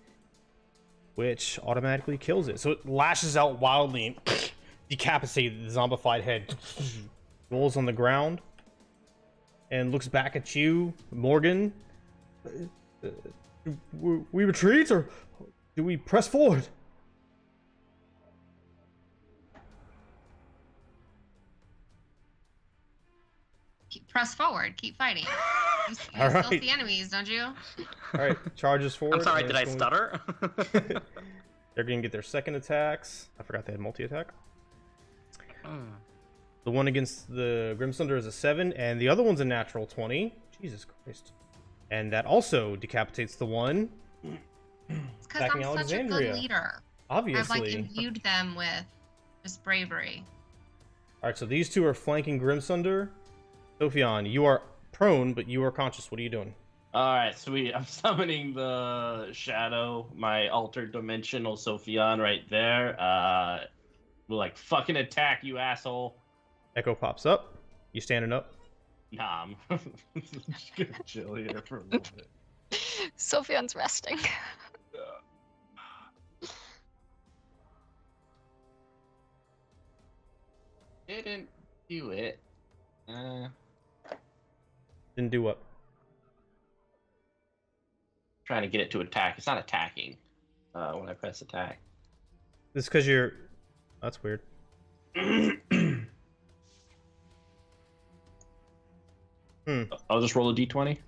which automatically kills it. So it lashes out wildly and decapitates the zombified head. Rolls on the ground and looks back at you, Morgan. Do we retreat or do we press forward? Press forward. Keep fighting. You All still right. see enemies, don't you? All right, charges forward. I'm sorry, and did I it's going- stutter? They're going to get their second attacks. I forgot they had multi-attack. Hmm. The one against the Grimsunder is a 7, and the other one's a natural 20. Jesus Christ. And that also decapitates the one. It's because Attacking I'm such a Alexandria. good leader. Obviously. I've like imbued them with just bravery. Alright, so these two are flanking Grimsunder. Sophion, you are prone, but you are conscious. What are you doing? All right, sweet. I'm summoning the shadow, my altered dimensional Sophion right there. We'll like fucking attack you, asshole. Echo pops up. You standing up? Nah, I'm just gonna chill here for a little bit. Sophion's resting. Didn't do it. Didn't do what? Trying to get it to attack. It's not attacking when I press attack. This because you're... That's weird. I'll just roll a d20.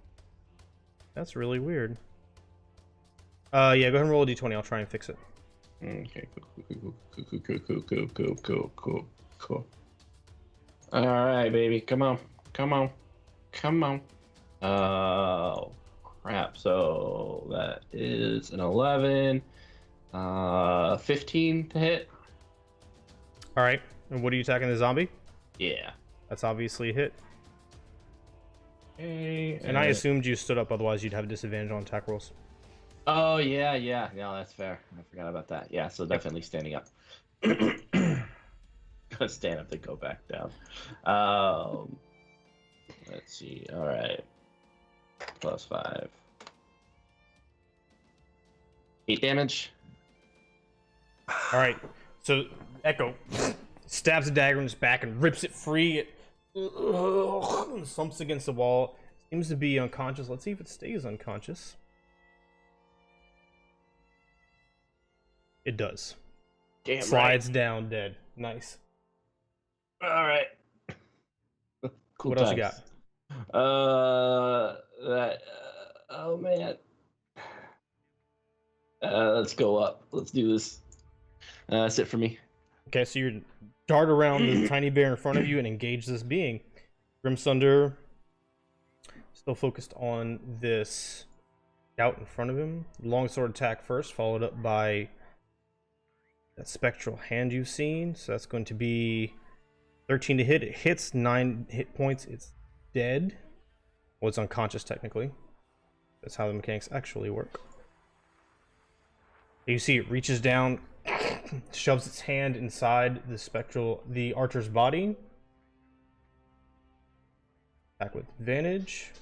That's really weird. Yeah, go ahead and roll a d20. I'll try and fix it. Okay, cool. All right, baby, come on. Oh, crap. So that is an 11, 15 to hit. All right. And what are you attacking the zombie? Yeah. That's obviously a hit. Okay. And I assumed you stood up, otherwise you'd have a disadvantage on attack rolls. Oh yeah. No, that's fair. I forgot about that. Yeah, so definitely standing up. Gotta stand up to go back down. Let's see. All right. +5. 8 damage. All right. So Echo stabs a dagger in his back and rips it free. It slumps against the wall. Seems to be unconscious. Let's see if it stays unconscious. It does. Damn Slides down dead. Nice. right. All right. Cool. What else you got? Oh man. Let's go up. Let's do this. That's it for me. Okay, so you dart around the tiny bear in front of you and engage this being. Grimsunder still focused on this scout in front of him. Longsword attack first, followed up by that spectral hand you've seen. So that's going to be 13 to hit. It hits 9 hit points. It's dead. Well, it's unconscious technically. That's how the mechanics actually work. You see it reaches down, shoves its hand inside the archer's body. Attack with advantage.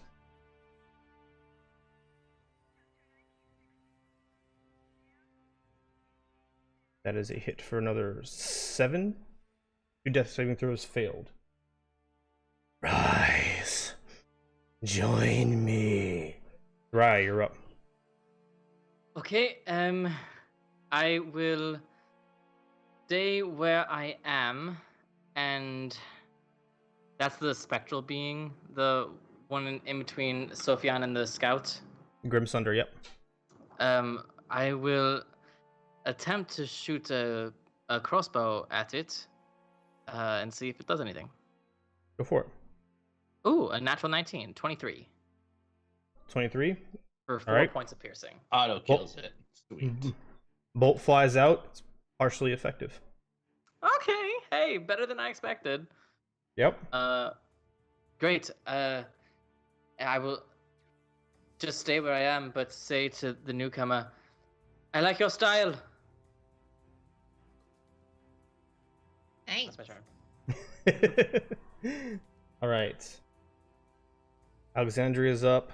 That is a hit for another 7. 2 death saving throws failed. Rise. Join me. Dry, you're up. Okay, I will stay where I am, and that's the spectral being, the one in between Sophion and the scout. Grimsunder, yep. I will attempt to shoot a crossbow at it, and see if it does anything. Go for it. Ooh, a natural 19, 23. 23. For 4 right. points of piercing. Auto kills it. Sweet. Bolt flies out. It's partially effective. Okay, hey, better than I expected. Yep. Great. I will just stay where I am, but say to the newcomer, I like your style. Thanks. That's my turn. All right. Alexandria's up.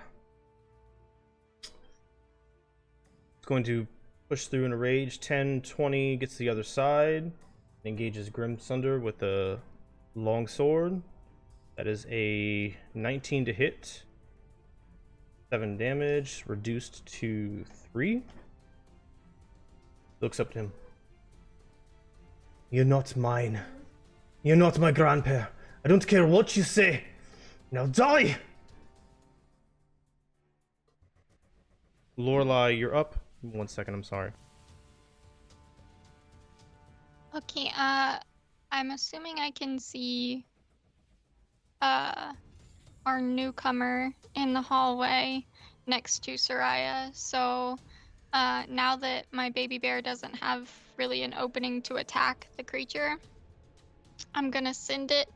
It's going to push through in a rage. 10, 20, gets to the other side. Engages Grim Sunder with a long sword. That is a 19 to hit. 7 damage, reduced to 3. Looks up to him. You're not mine. You're not my grandpa. I don't care what you say. Now die! Lorelai, you're up. 1 second, I'm sorry. Okay, I'm assuming I can see our newcomer in the hallway next to Soraya. So now that my baby bear doesn't have really an opening to attack the creature, I'm gonna send it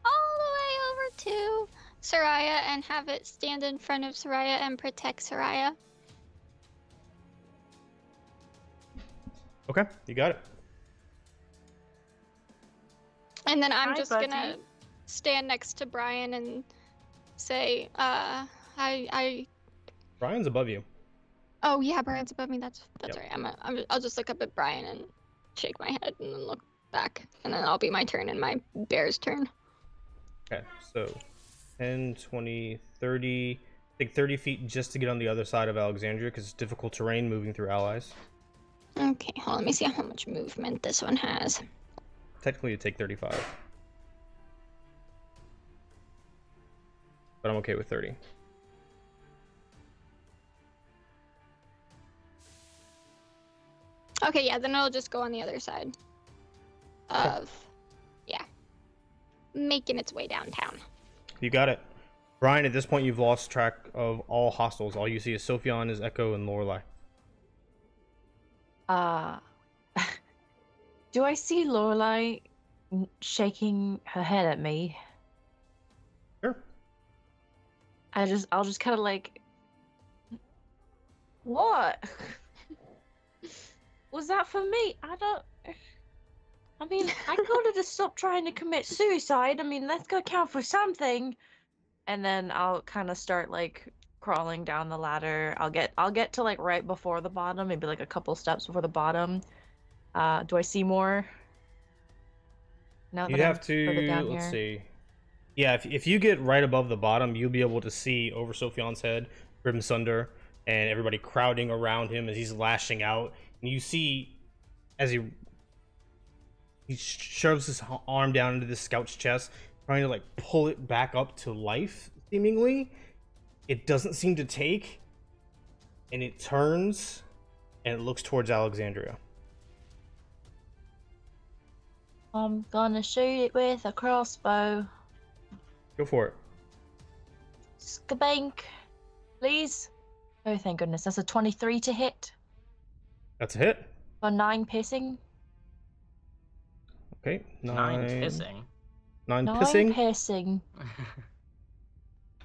all the way over to Soraya and have it stand in front of Soraya and protect Soraya. Okay, you got it. And then I'm Hi, just buddy. gonna stand next to Brian and say, Brian's above you. oh yeah, Brian's above me. That's Yep. right. I'll just look up at Brian and shake my head and then look back, and then I'll be my turn and my bear's turn. Okay, so 10, 20, 30. Take 30 feet just to get on the other side of Alexandria because it's difficult terrain moving through allies. Okay, hold on, let me see how much movement this one has. Technically, it'd take 35. But I'm okay with 30. Okay, yeah, then it'll just go on the other side of, yeah, making its way downtown. You got it. Brian, at this point, you've lost track of all hostiles. All you see is Sophion, his Echo, and Lorelai. Do I see Lorelai shaking her head at me? Sure. I'll just kind of like, what? Was that for me? I mean, I told her to stop trying to commit suicide. I mean, let's go count for something. And then I'll kind of start like crawling down the ladder. I'll get to like right before the bottom, maybe like a couple steps before the bottom. Do I see more? Now You that have I'm further to, down let's here? see. Yeah, if you get right above the bottom, you'll be able to see over Sophion's head, Grim Sunder, and everybody crowding around him as he's lashing out. And you see, as he shoves his arm down into this scout's chest, trying to like pull it back up to life, seemingly. It doesn't seem to take, and it turns, and it looks towards Alexandria. I'm gonna shoot it with a crossbow. Go for it. Skabank, please. Oh, thank goodness. That's a 23 to hit That's a hit. for 9 piercing. Okay, 9 pissing. 9 9 pissing. piercing.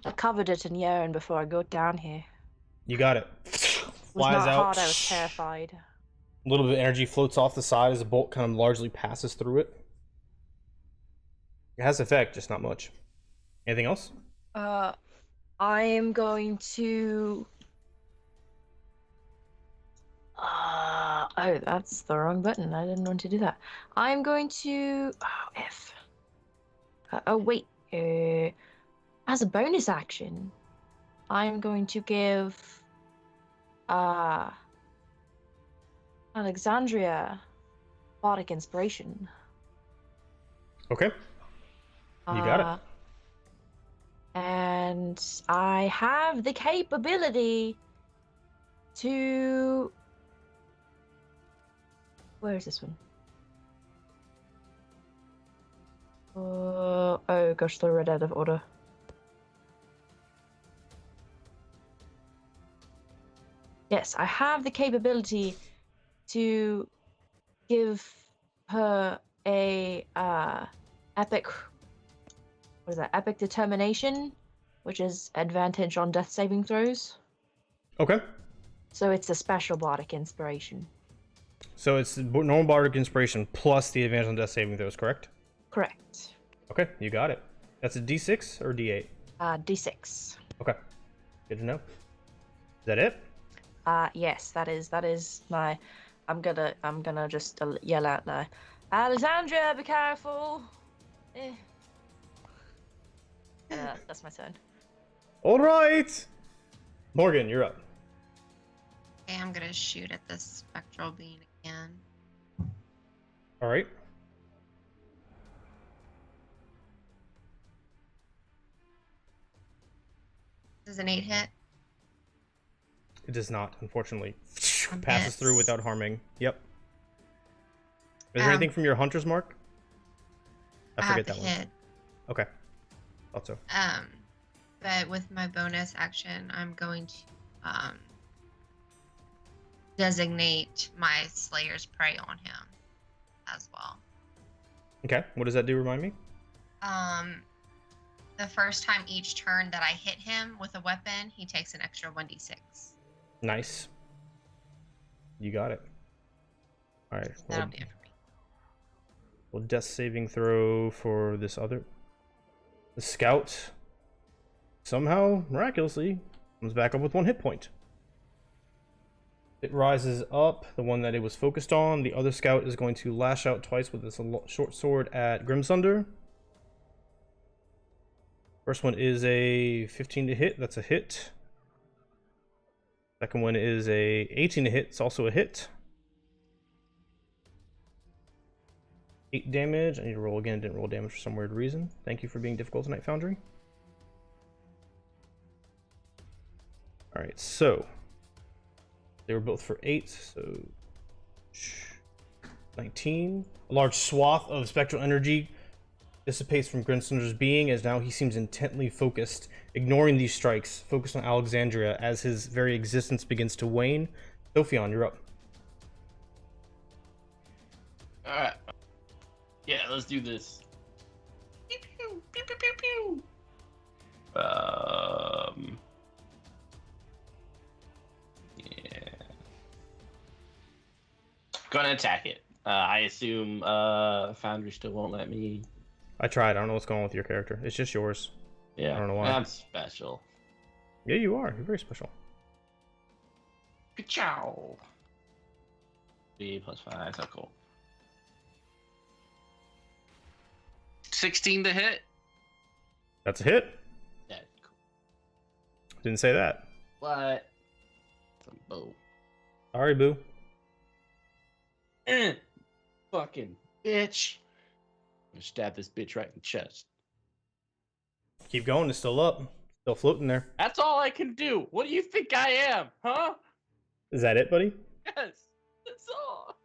I covered it in urine before I got down here. You got it. It was Flies not out. hard, I was terrified. A little bit of energy floats off the side as the bolt kind of largely passes through it. It has effect, just not much. Anything else? I am going to... oh, that's the wrong button. I didn't want to do that. I'm going to... Oh, F. Oh, wait. As a bonus action, I'm going to give... Alexandria Bardic Inspiration. Okay. You got it. And I have the capability to... Where is this one? Oh gosh, they're read out of order. Yes, I have the capability to give her a epic... What is that? Epic Determination, which is advantage on death saving throws. Okay. So it's a special bardic inspiration. So it's normal bardic inspiration plus the advantage on death saving throws, correct? Correct. Okay, you got it. That's a D6 or D8? D6. Okay. Good to know. Is that it? Yes, that is my. I'm gonna just yell out now. Alexandria, be careful. That's my turn. All right. Morgan, you're up. Okay, I'm gonna shoot at this spectral being again. All right. This is an 8 hit. It does not, unfortunately. A Passes miss. through without harming. Yep. Is there anything from your hunter's mark? I forget that the one. hit. Okay. Thought so. But with my bonus action, I'm going to designate my Slayer's Prey on him as well. Okay. What does that do? Remind me. The first time each turn that I hit him with a weapon, he takes an extra 1d6. Nice. You got it. All right. That'll be it for me. Well, death saving throw for this other. The scout somehow, miraculously, comes back up with 1 hit point. It rises up, the one that it was focused on. The other scout is going to lash out twice with this short sword at Grimsunder. First one is a 15 to hit. That's a hit. Second one is a 18 to hit. It's also a hit. 8 damage. I need to roll again. Didn't roll damage for some weird reason. Thank you for being difficult tonight, Foundry. Alright, so they were both for 8, so 19. A large swath of spectral energy dissipates from Grimsunder's being as now he seems intently focused, ignoring these strikes, focused on Alexandria as his very existence begins to wane. Sophion, you're up. Alright. Yeah, let's do this. Pew, pew, pew, pew, pew, pew. Yeah. Gonna attack it. I assume Foundry still won't let me. I tried. I don't know what's going on with your character. It's just yours. Yeah, I don't know why. I'm special. Yeah, you are. You're very special. Ka-chow. 3 plus 5. So cool. 16 to hit. That's a hit. Yeah, cool. Didn't say that. What? Some bow. Sorry, boo. Fucking bitch. I'm gonna stab this bitch right in the chest. Keep going. It's still up. Still floating there. That's all I can do. What do you think I am, huh? Is that it, buddy? Yes, that's all.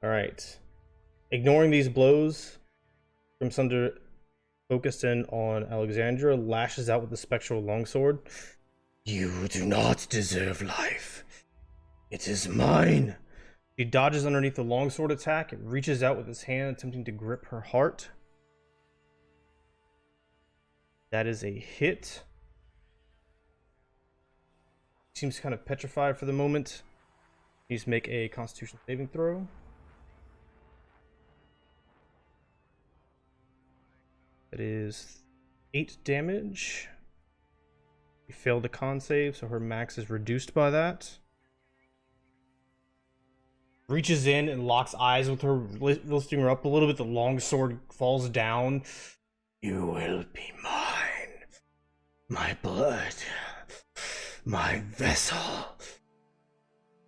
All right. Ignoring these blows, Grimsunder, focused in on Alexandra, lashes out with the spectral longsword. You do not deserve life. It is mine. He dodges underneath the longsword attack and reaches out with his hand, attempting to grip her heart. That is a hit. Seems kind of petrified for the moment. Needs to make a Constitution saving throw. That is 8 damage. We failed the con save, so her max is reduced by that. Reaches in and locks eyes with her, lifting her up a little bit. The long sword falls down. You will be mine. My blood. My vessel.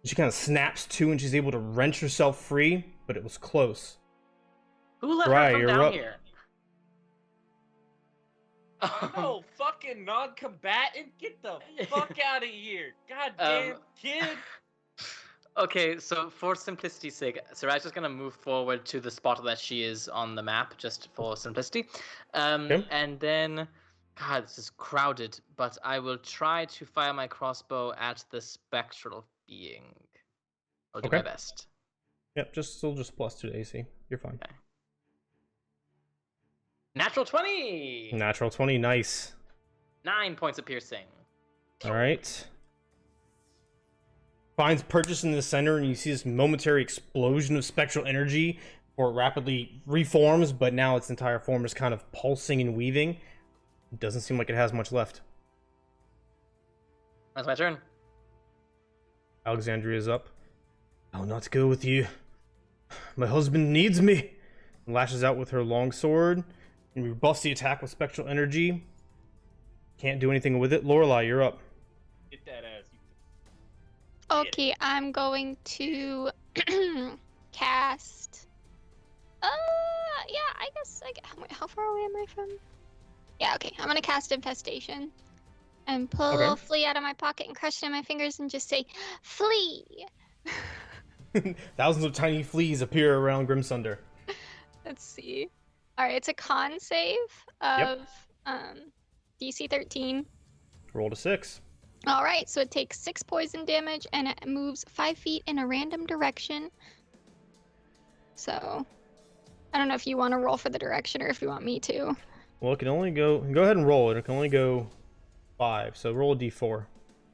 She kind of snaps to and she's able to wrench herself free, but it was close. Who let Right, her come you're down up. here? Oh, fucking non-combatant! Get the fuck out of here! Goddamn kid! Okay, so for simplicity's sake, Sarai's just gonna move forward to the spot that she is on the map, just for simplicity. Okay. And then, God, this is crowded, but I will try to fire my crossbow at the spectral being. I'll do Okay. my best. Yep, still just +2 to AC. You're fine. Okay. Natural 20! Natural 20, nice. 9 points of piercing. All right. finds purchase in the center, and you see this momentary explosion of spectral energy before it rapidly reforms, but now its entire form is kind of pulsing and weaving. It doesn't seem like it has much left. That's my turn. Alexandria's up. I'll not go with you. My husband needs me. And lashes out with her longsword and rebuffs the attack with spectral energy. Can't do anything with it. Lorelai, you're up. Get that ass. Okay, I'm going to cast. Yeah, I guess. Wait, how far away am I from? Yeah, okay. I'm gonna cast Infestation, and pull Okay. Flea out of my pocket and crush it in my fingers and just say, "Flee." Thousands of tiny fleas appear around Grimsunder. Let's see. All right, it's a con save of DC 13. Roll to 6. All right, so it takes 6 poison damage and it moves 5 feet in a random direction. So, I don't know if you want to roll for the direction or if you want me to. Well, it can only go ahead and roll it. It can only go 5. So roll a d4.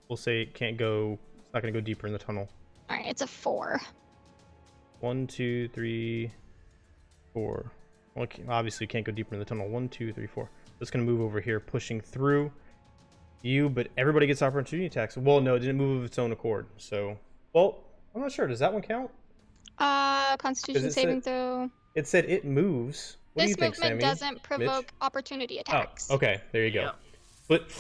We'll say it can't go. It's not going to go deeper in the tunnel. All right, it's a 4. 1, 2, 3, 4. Well, obviously can't go deeper in the tunnel. 1, 2, 3, 4. It's going to move over here, pushing through you, but everybody gets opportunity attacks. Well, no, it didn't move of its own accord. So, well, I'm not sure. Does that one count? Constitution saving throw. It said it moves. What do you This think, movement Sammy? doesn't provoke opportunity attacks. Oh, okay. There you go. Yeah. But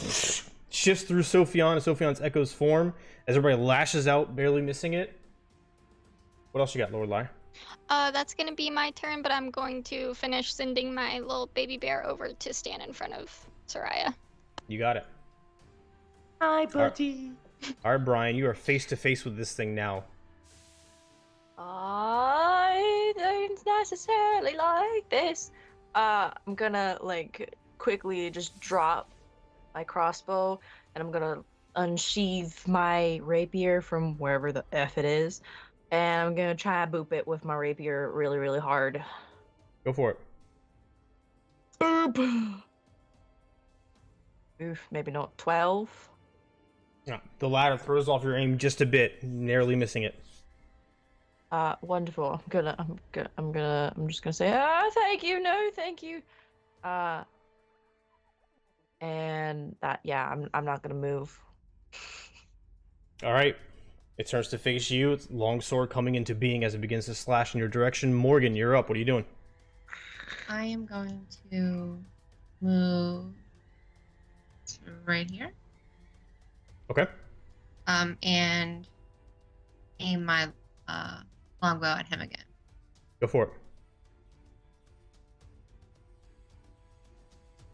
shifts through Sophion and Sophion's echo's form as everybody lashes out, barely missing it. What else you got, Lorelai? That's gonna be my turn, but I'm going to finish sending my little baby bear over to stand in front of Soraya. You got it. Hi, buddy. All right, Brian, you are face to face with this thing now. I don't necessarily like this. I'm gonna like quickly just drop my crossbow, and I'm gonna unsheath my rapier from wherever the F it is, and I'm gonna try to boop it with my rapier really, really hard. Go for it. Boop. Oof, maybe not 12. Yeah, the ladder throws off your aim just a bit, narrowly missing it. Wonderful. I'm just gonna say, thank you, no, thank you. And that, yeah, I'm not gonna move. All right. It turns to face you. Its longsword coming into being as it begins to slash in your direction. Morgan, you're up. What are you doing? I am going to move to right here. Okay. And aim my longbow at him again. Go for it.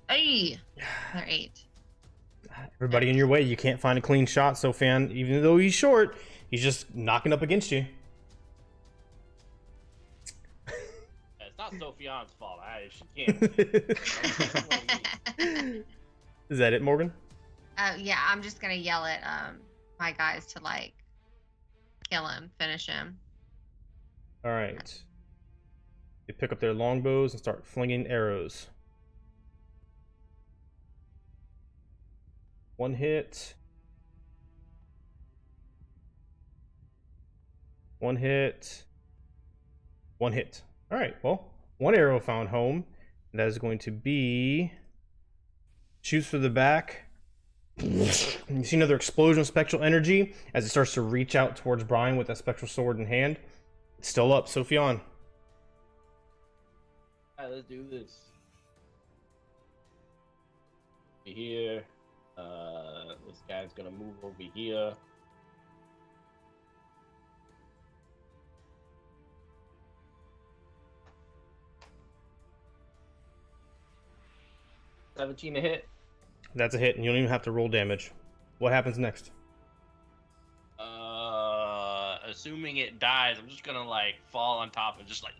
Hey, another 8. Everybody in your way. You can't find a clean shot, Sophan. Even though he's short, he's just knocking up against you. It's not Sophion's fault. She can't. Is that it, Morgan? Yeah, I'm just gonna yell at my guys to like kill him, finish him. All right. They pick up their longbows and start flinging arrows. 1 hit. 1 hit. 1 hit. All right, well, 1 arrow found home. And that is going to be... Shoots for the back. You see another explosion of spectral energy as it starts to reach out towards Brian with that spectral sword in hand. It's still up. Sophion. Alright, let's do this. Here. This guy's gonna move over here. $17 to hit. That's a hit, and you don't even have to roll damage. What happens next? Assuming it dies, I'm just gonna like fall on top and just like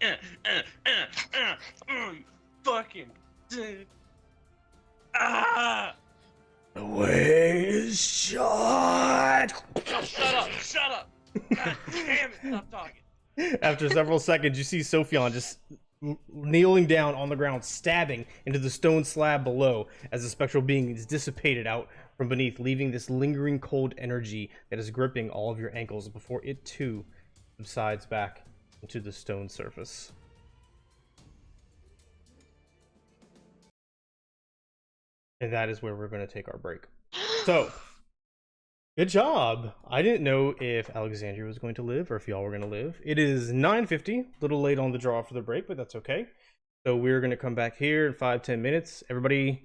fucking The way is shot. Shut up. God damn it, stop talking. After several seconds, you see Sophion just kneeling down on the ground, stabbing into the stone slab below as the spectral being is dissipated out from beneath, leaving this lingering cold energy that is gripping all of your ankles before it too subsides back into the stone surface. And that is where we're going to take our break. So, good job. I didn't know if Alexandria was going to live or if y'all were going to live. It is 9:50, a little late on the draw for the break, but that's okay. So we're going to come back here in 5-10 minutes. Everybody,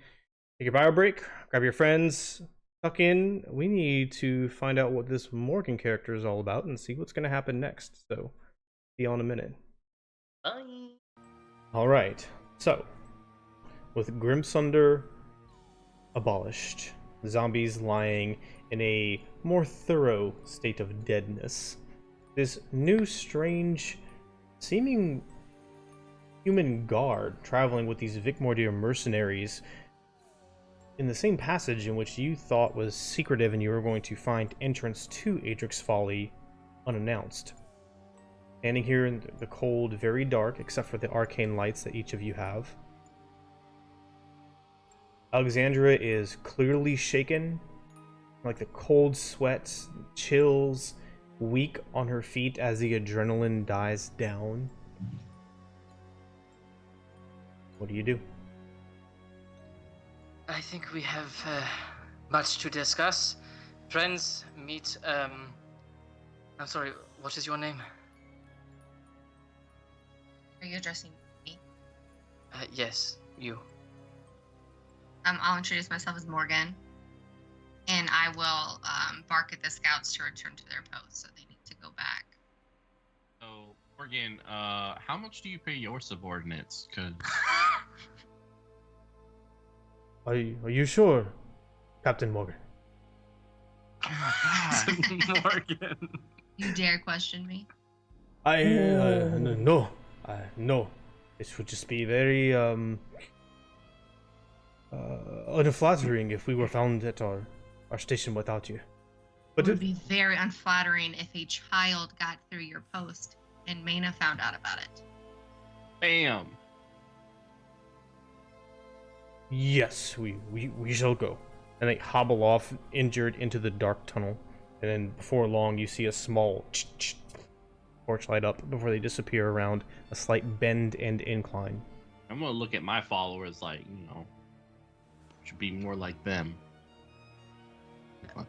take your bio break, grab your friends, tuck in. We need to find out what this Morgan character is all about and see what's going to happen next. So, see you in a minute. Bye. All right. So, with Grimsunder abolished, zombies lying in a more thorough state of deadness, this new strange seeming human guard traveling with these Vicmordir mercenaries in the same passage in which you thought was secretive and you were going to find entrance to Adric's Folly unannounced. Standing here in the cold, very dark, except for the arcane lights that each of you have, Alexandra is clearly shaken, like the cold sweat, chills, weak on her feet as the adrenaline dies down. What do you do? I think we have much to discuss. Friends, meet. I'm sorry. What is your name? Are you addressing me? Yes, you. I'll introduce myself as Morgan, and I will bark at the scouts to return to their posts, so they need to go back. So, Morgan, how much do you pay your subordinates? Cause Are you sure, Captain Morgan? Morgan. You dare question me? No. No. This would just be very unflattering if we were found at our station without you. But It would be very unflattering if a child got through your post and Maina found out about it. bam. yes, we shall go. And they hobble off, injured, into the dark tunnel. And then before long, you see a small torch light up before they disappear around a slight bend and incline. I'm gonna look at my followers like, should be more like them.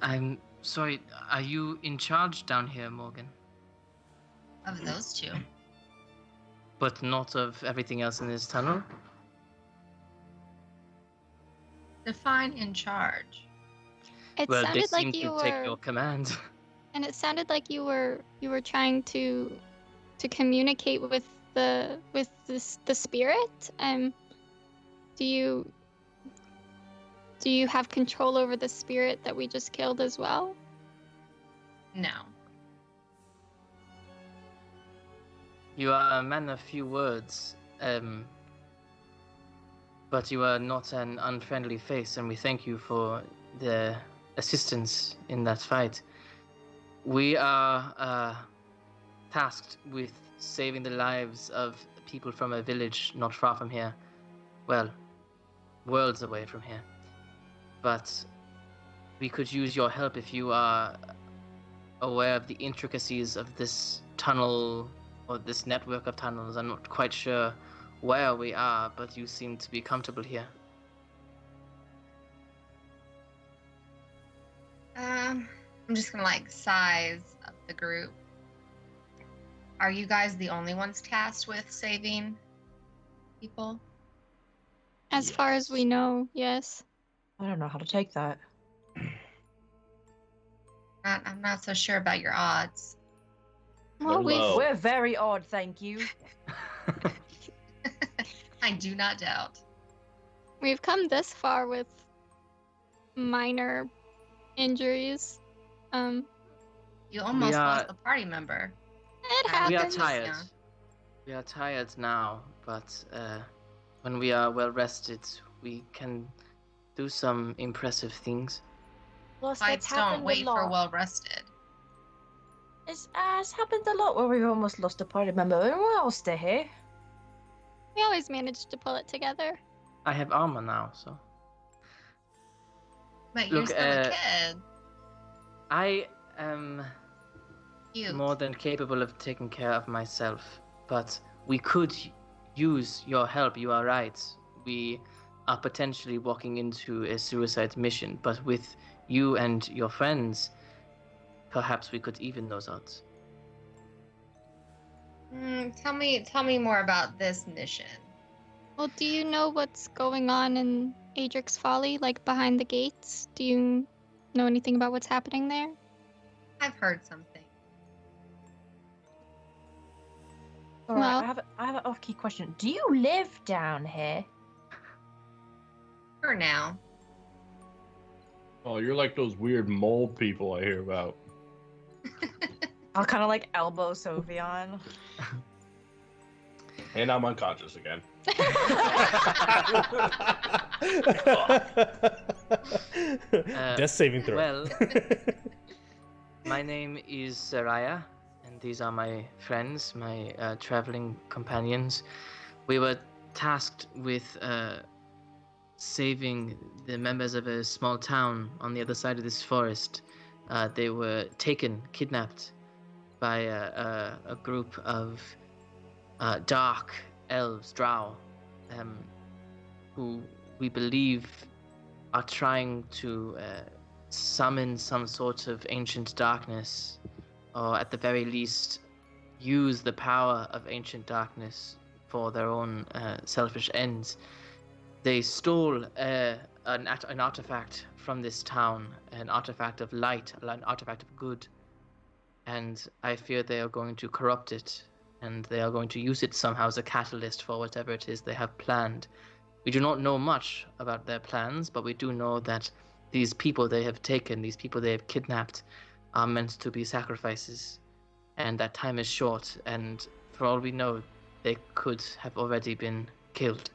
I'm sorry. Are you in charge down here, Morgan? Of those two. But not of everything else in this tunnel? Define in charge. It Well, they sounded seem like you to were, take your command. and it sounded like you were trying to communicate with the spirit. Do you have control over the spirit that we just killed as well? No. You are a man of few words, but you are not an unfriendly face, and we thank you for the assistance in that fight. We are tasked with saving the lives of people from a village not far from here. Well, worlds away from here. But we could use your help if you are aware of the intricacies of this tunnel or this network of tunnels. I'm not quite sure where we are, but you seem to be comfortable here. I'm just gonna size up the group. Are you guys the only ones tasked with saving people? As far as we know, yes. I don't know how to take that. I'm not so sure about your odds. Well, They're low. We're very odd, thank you. I do not doubt. we've come this far with minor injuries. You almost are- lost a party member. It Yeah, We are happens. tired. Yeah. We are tired now, but when we are well rested, we can do some impressive things. Plus, Fights don't wait for well rested. It's happened a lot where we've almost lost a party member, and we'll all stay here. We always manage to pull it together. I have armor now, so. But you're Look, still a kid. I am Cute. more than capable of taking care of myself, but we could use your help. You are right. We are potentially walking into a suicide mission, but with you and your friends, perhaps we could even those odds. Tell me more about this mission. Well, do you know what's going on in Adric's Folly, like behind the gates? Do you know anything about what's happening there? I've heard something. All right, Well- I have an off-key question. Do you live down here? For now. Oh, you're like those weird mole people I hear about. I'll kind of like elbow Sophion. And I'm unconscious again. Death saving throw. Well, my name is Saraya, and these are my friends, my traveling companions. We were tasked with saving the members of a small town on the other side of this forest. They were kidnapped by a group of dark elves, Drow, who we believe are trying to summon some sort of ancient darkness, or at the very least, use the power of ancient darkness for their own selfish ends. They stole an artifact from this town, an artifact of light, an artifact of good, and I fear they are going to corrupt it, and they are going to use it somehow as a catalyst for whatever it is they have planned. We do not know much about their plans, but we do know that these people they have taken, these people they have kidnapped, are meant to be sacrifices, and that time is short, and for all we know, they could have already been killed.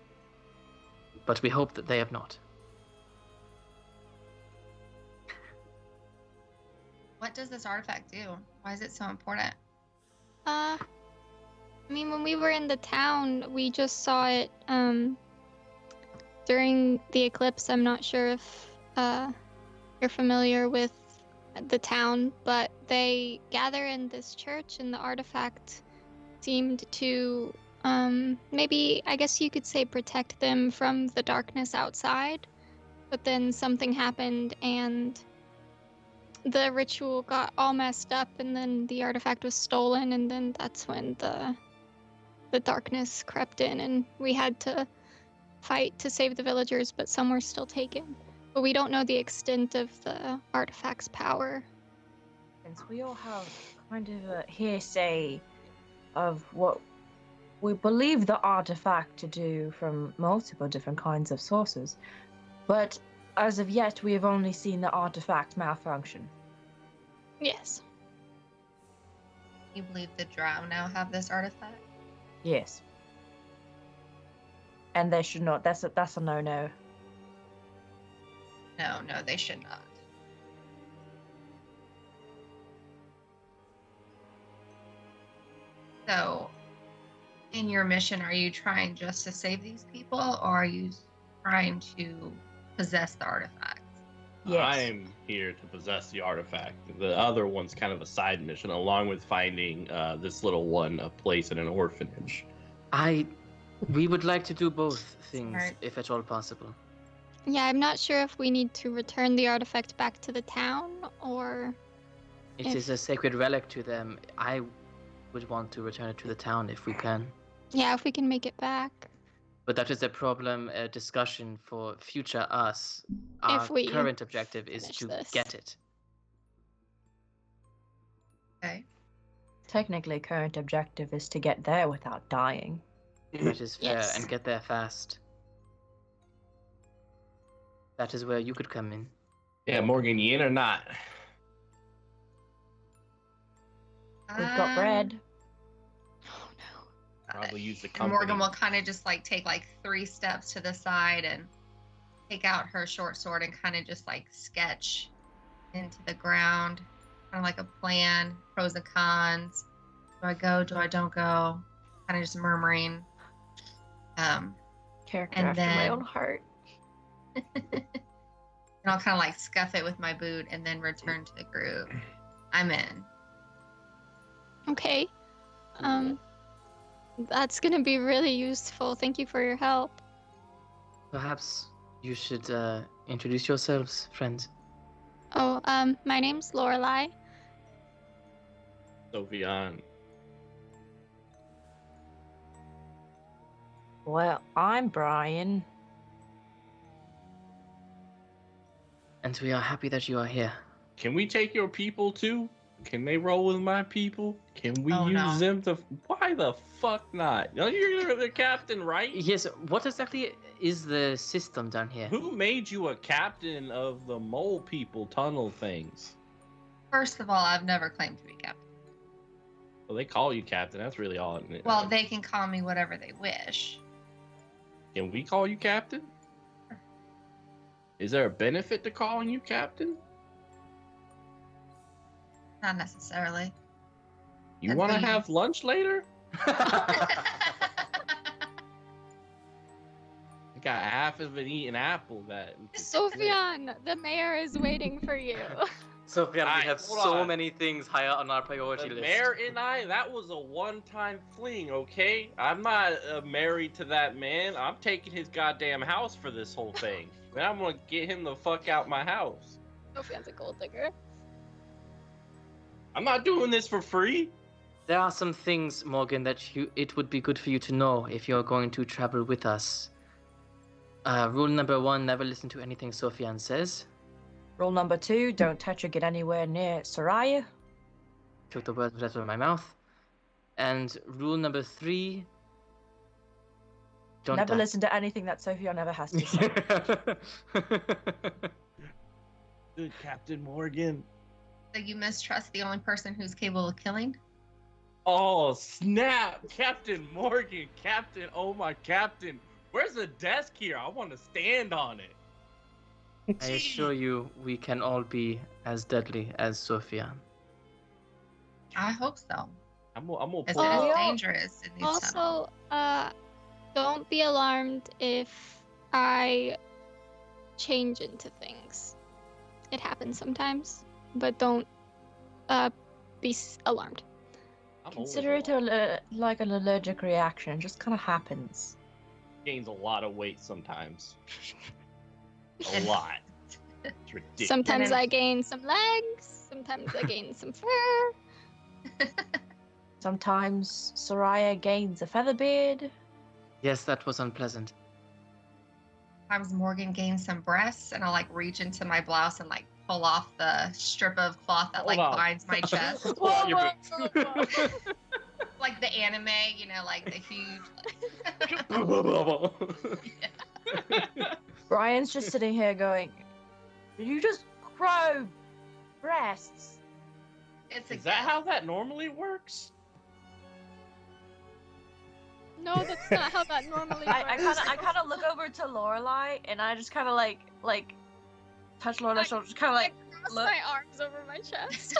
But we hope that they have not. What does this artifact do? Why is it so important? I mean, when we were in the town, we just saw it during the eclipse. I'm not sure if you're familiar with the town, but they gather in this church, and the artifact seemed to maybe, I guess you could say, protect them from the darkness outside. But then something happened, and the ritual got all messed up, and then the artifact was stolen, and then that's when the darkness crept in, and we had to fight to save the villagers, but some were still taken. But we don't know the extent of the artifact's power. Since we all have kind of a hearsay of what we believe the artifact to do from multiple different kinds of sources, but as of yet, we have only seen the artifact malfunction. Yes. You believe the Drow now have this artifact? Yes. And they should not. That's a no-no. No, they should not. So, in your mission, are you trying just to save these people, or are you trying to possess the artifact? Yes. I'm here to possess the artifact. The other one's kind of a side mission, along with finding this little one a place in an orphanage. We would like to do both things, Smart. if at all possible. Yeah, I'm not sure if we need to return the artifact back to the town, or... It is a sacred relic to them. I would want to return it to the town if we can. Yeah, if we can make it back. But that is a problem, a discussion for future us. Our If we current objective is finish to this. get it. Okay. Technically, current objective is to get there without dying. That is fair, Yes. and get there fast. That is where you could come in. Yeah, Morgan, you in or not? We've got bread. Oh no. Probably use the And company. Morgan will kind of just like take like 3 steps to the side and take out her short sword and kind of just like sketch into the ground, kind of like a plan, pros and cons. Do I go? Do I don't go? Kind of just murmuring. Character And after my then- own heart. And I'll kind of like scuff it with my boot and then return to the group. I'm in. Okay. That's gonna be really useful. Thank you for your help. Perhaps you should introduce yourselves, friends. Oh, my name's Lorelai. Sophian. Well, I'm Brian. And we are happy that you are here. Can we take your people too? Can they roll with my people? Can we Oh, use no. them to? Why the fuck not? No, you're the captain, right? Yes, what exactly is the system down here? Who made you a captain of the mole people tunnel things? First of all, I've never claimed to be captain. Well, they call you captain. That's really all. Well, they can call me whatever they wish. Can we call you captain? Is there a benefit to calling you captain? Not necessarily. You That's want to what you- have lunch later? I got half of an eaten apple that. we could split. Sophian, the mayor is waiting for you. Sophia, we Alright, have hold so on. many things higher on our priority The list. mayor and I, that was a one-time fling, okay? I'm not married to that man. I'm taking his goddamn house for this whole thing. Then I'm gonna get him the fuck out my house. Sophian's a gold digger. I'm not doing this for free. There are some things, Morgan, that it would be good for you to know if you're going to travel with us. Rule number 1, never listen to anything Sophian says. Rule number 2, don't touch or get anywhere near Soraya. Took the words right out of my mouth. And rule number 3, don't Never die. listen to anything that Sophia never has to say. Good Captain Morgan. So you mistrust the only person who's capable of killing? Oh, snap! Captain Morgan, Captain, oh my Captain. Where's the desk here? I want to stand on it. I assure you, we can all be as deadly as Sophian. I hope so. I'm gonna As pull it is up. dangerous in these tunnels. Also, don't be alarmed if I change into things. It happens sometimes, but don't be alarmed. I'm always Consider it like an allergic reaction. It just kind of happens. gains a lot of weight sometimes. A lot. It's ridiculous. Sometimes then- I gain some legs, sometimes I gain some fur. Sometimes Soraya gains a feather beard. Yes, that was unpleasant. Sometimes Morgan gains some breasts, and I'll like reach into my blouse and like pull off the strip of cloth that Hold like on. binds my chest, Pull out your boots. like the anime, you know, like the huge. Brian's just sitting here going, "Did you just crow breasts?" It's a Is that how that normally works? No, that's not how that normally works. I kind of look over to Lorelai and I just kind of like touch Lorelai's shoulder, just kind of like cross look. my arms over my chest.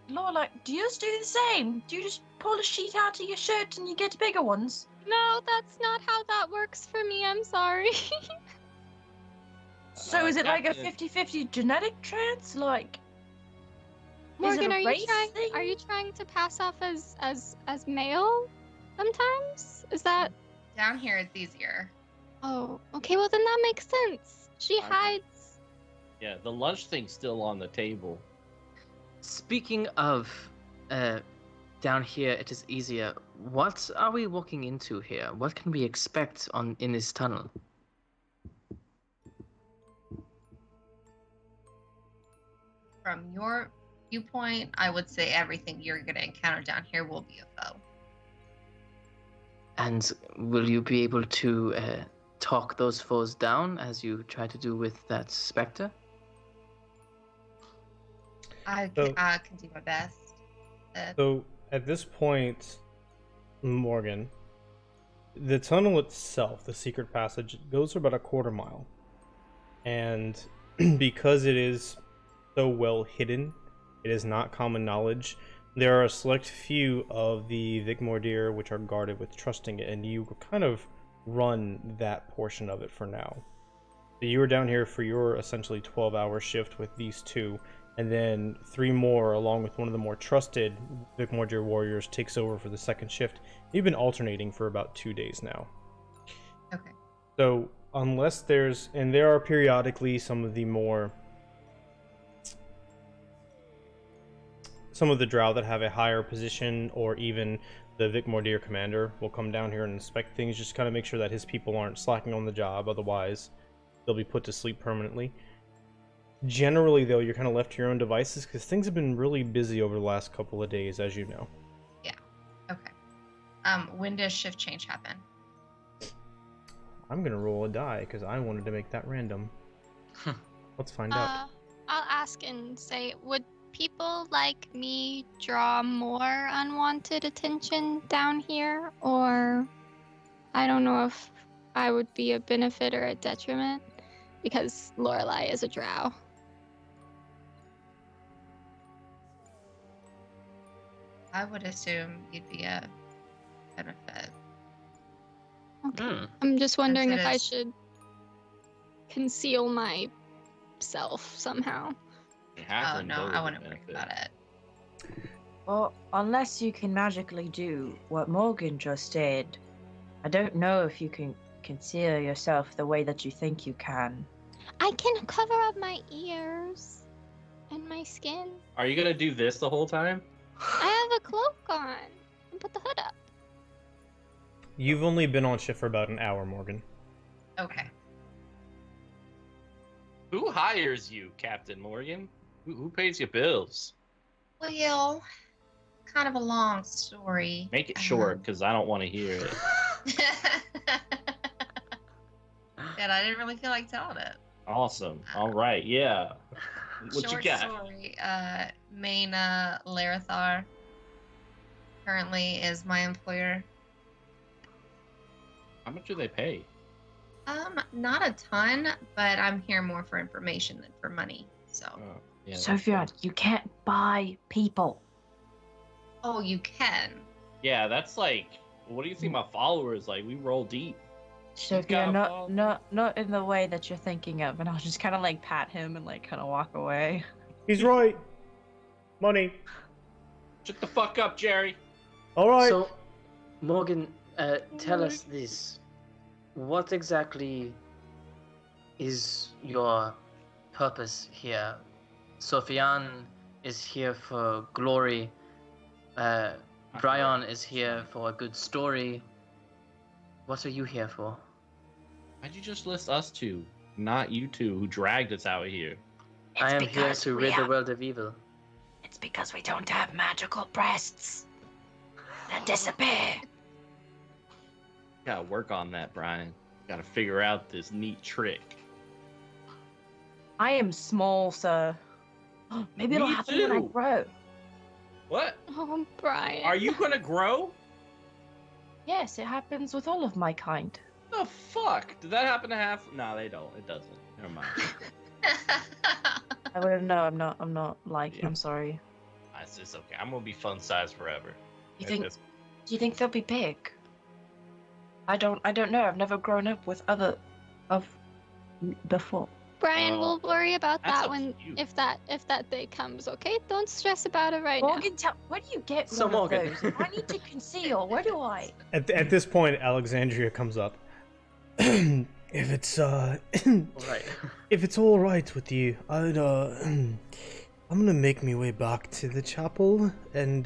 Lorelai, do you just do the same? Do you just pull a sheet out of your shirt and you get bigger ones? No, that's not how that works for me. I'm sorry. So is it like a Captain. 50-50 genetic trans? Like, is it Morgan, a are you race trying? thing? Are you trying to pass off as male? Sometimes is that? Down here, it's easier. Oh, okay. Well, then that makes sense. She Okay. hides. Yeah, the lunch thing's still on the table. Speaking of down here, it is easier. What are we walking into here? What can we expect in this tunnel? From your viewpoint, I would say everything you're going to encounter down here will be a foe. And will you be able to talk those foes down as you try to do with that specter? So- I can do my best. So at this point, Morgan, the tunnel itself, the secret passage, goes for about a quarter mile. And because it is so well hidden, it is not common knowledge. There are a select few of the Vigmordir which are guarded with trusting it, and you kind of run that portion of it for now. So you were down here for your essentially 12-hour shift with these two, and then 3 more along with one of the more trusted Vic Mordir warriors takes over for the second shift. You've been alternating for about 2 days now. Okay. So unless there's, and there are periodically some of the Drow that have a higher position, or even the Vic Mordir commander will come down here and inspect things, just kind of make sure that his people aren't slacking on the job, otherwise they'll be put to sleep permanently. Generally, though, you're kind of left to your own devices, because things have been really busy over the last couple of days, as you know. Yeah. Okay. When does shift change happen? I'm gonna roll a die, because I wanted to make that random. Let's find out. I'll ask and say, would people like me draw more unwanted attention down here, or I don't know if I would be a benefit or a detriment, because Lorelei is a drow. I would assume you'd be a benefit. Okay. I'm just wondering Since if it I is- should conceal myself somehow. Oh no, I wouldn't worry about it. Well, unless you can magically do what Morgan just did, I don't know if you can conceal yourself the way that you think you can. I can cover up my ears and my skin. Are you gonna do this the whole time? I have a cloak on. And put the hood up. You've only been on shift for about an hour, Morgan. Okay. Who hires you, Captain Morgan? Who pays your bills? Well, kind of a long story. Make it short, because I don't want to hear it. And I didn't really feel like telling it. Awesome. All right. Yeah. What Short you got? story. Maina Larethar currently is my employer. How much do they pay? Not a ton, but I'm here more for information than for money. So. Oh, yeah. Sophia, you can't buy people. Oh, you can. Yeah, that's like. What do you think my followers like? We roll deep. Sophia, got not in the way that you're thinking of, and I'll just kind of like pat him and like kind of walk away. He's right. Money. Shut the fuck up, Jerry. All right. So, Morgan, tell us this. What exactly is your Purpose here? Sophian is here for glory. Bryon is here for a good story. What are you here for? Why'd you just list us two, not you two who dragged us out here? I am here to rid the world of evil. It's because we don't have magical breasts that disappear. Gotta work on that, Brian. Gotta figure out this neat trick. I am small, sir. Maybe it'll Me happen when I too. grow. What? Oh, Brian. Are you gonna grow? Yes, it happens with all of my kind. The fuck? Did that happen to half? No, they don't. It doesn't. Never mind. I wouldn't know. I'm not like. Yeah. I'm sorry. It's just okay. I'm gonna be fun size forever. You At think? this- Do you think they'll be big? I don't know. I've never grown up with other of before. Brian, Oh, we'll worry about that's that up when to you. if that day comes. Okay, don't stress about it right now. Morgan, where do you get So one Morgan. of those? If I need to conceal, where do I? At this point, Alexandria comes up. If it's Right. if it's all right with you, I'd I'm gonna make me way back to the chapel and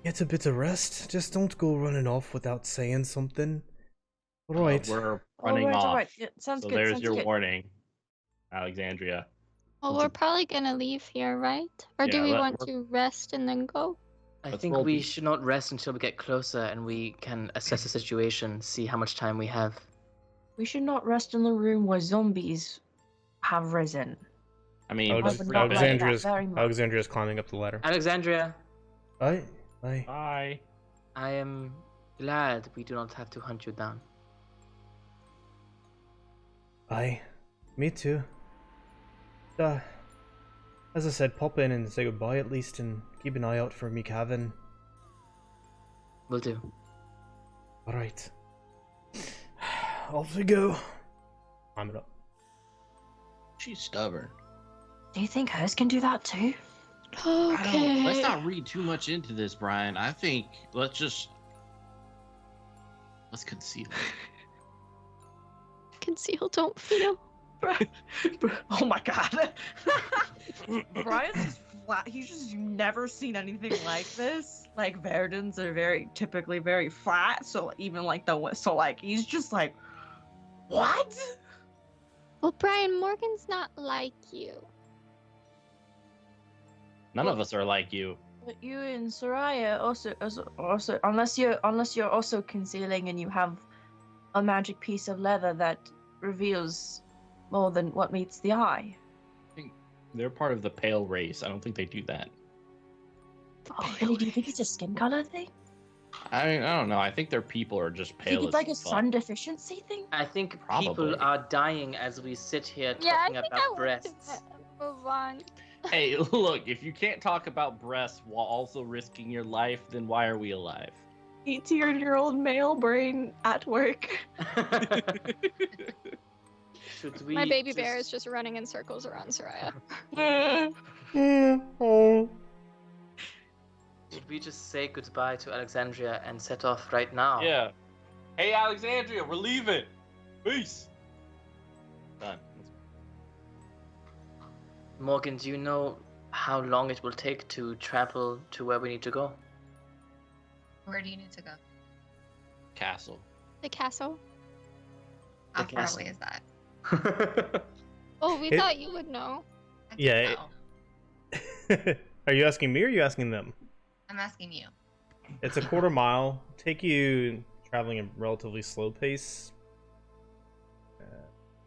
get a bit of rest. Just don't go running off without saying something. All right. We're running all off. right. Yeah, sounds So good. there's sounds your good. warning, Alexandria. Well, we're probably gonna leave here, right? Or do Yeah, we let- want to rest and then go? I Let's think roll we deep. should not rest until we get closer and we can assess the situation, see how much time we have. We should not rest in the room where zombies have risen. I mean, I would not like that Alexandria's very much. Alexandria's climbing up the ladder. Alexandria, Aye. bye. I am glad we do not have to hunt you down. Aye. Me too. As I said, pop in and say goodbye at least, and keep an eye out for me, Kevin. Will do. All right. off we go. Climb it up. She's stubborn. Do you think hers can do that too? Okay. Let's not read too much into this, Brian. I think let's conceal. Conceal, don't feel. Oh my god. Brian's just flat. He's just never seen anything like this. Like Verdans are typically very flat, so even like he's just like, what? Well, Brian, Morgan's not like you. None of us are like you. But you and Soraya also unless you're also concealing and you have a magic piece of leather that reveals more than what meets the eye. I think they're part of the pale race. I don't think they do that. Oh, really? Do you think it's a skin color thing? I don't know. I think their people are just Do you pale. think it's like a sun deficiency thing? I think Probably. people are dying as we sit here Yeah, I talking think about I want breasts. to move on. Hey, look, if you can't talk about breasts while also risking your life, then why are we alive? 18-year-old male brain at work. Should we My baby bear is just running in circles around Soraya. Should we just say goodbye to Alexandria and set off right now? Yeah. Hey, Alexandria, we're leaving. Peace. Done. Morgan, do you know how long it will take to travel to where we need to go? Where do you need to go? Castle. The castle. How The far castle. away is that? Oh, we It- thought you would know. I Yeah, don't know. Are you asking me or are you asking them? I'm asking you. It's a quarter mile. Take you traveling at a relatively slow pace. I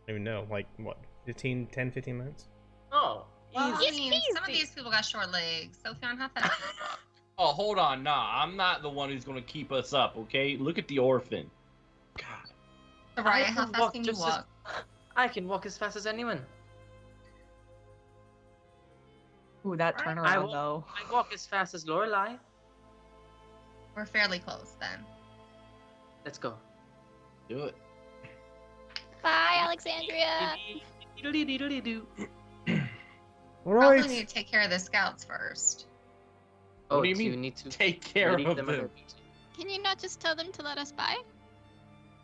don't even know, like what, 10, 15 minutes? Oh, Well, I Easy. mean, some of these people got short legs, so if you don't have that. Oh, hold on. Nah, I'm not the one who's going to keep us up, okay? Look at the orphan. God. Soraya, I how can fast walk can you just as- walk? I can walk as fast as anyone. Ooh, that Alright, turnaround I will- though. I walk as fast as Lorelai. We're fairly close then. Let's go. Do it. Bye, Alexandria. Diddly-diddly-doo. All Probably right. need to take care of the scouts first. Oh, What do you do you mean, need to take care relieve of them them? their duty? Can you not just tell them to let us by?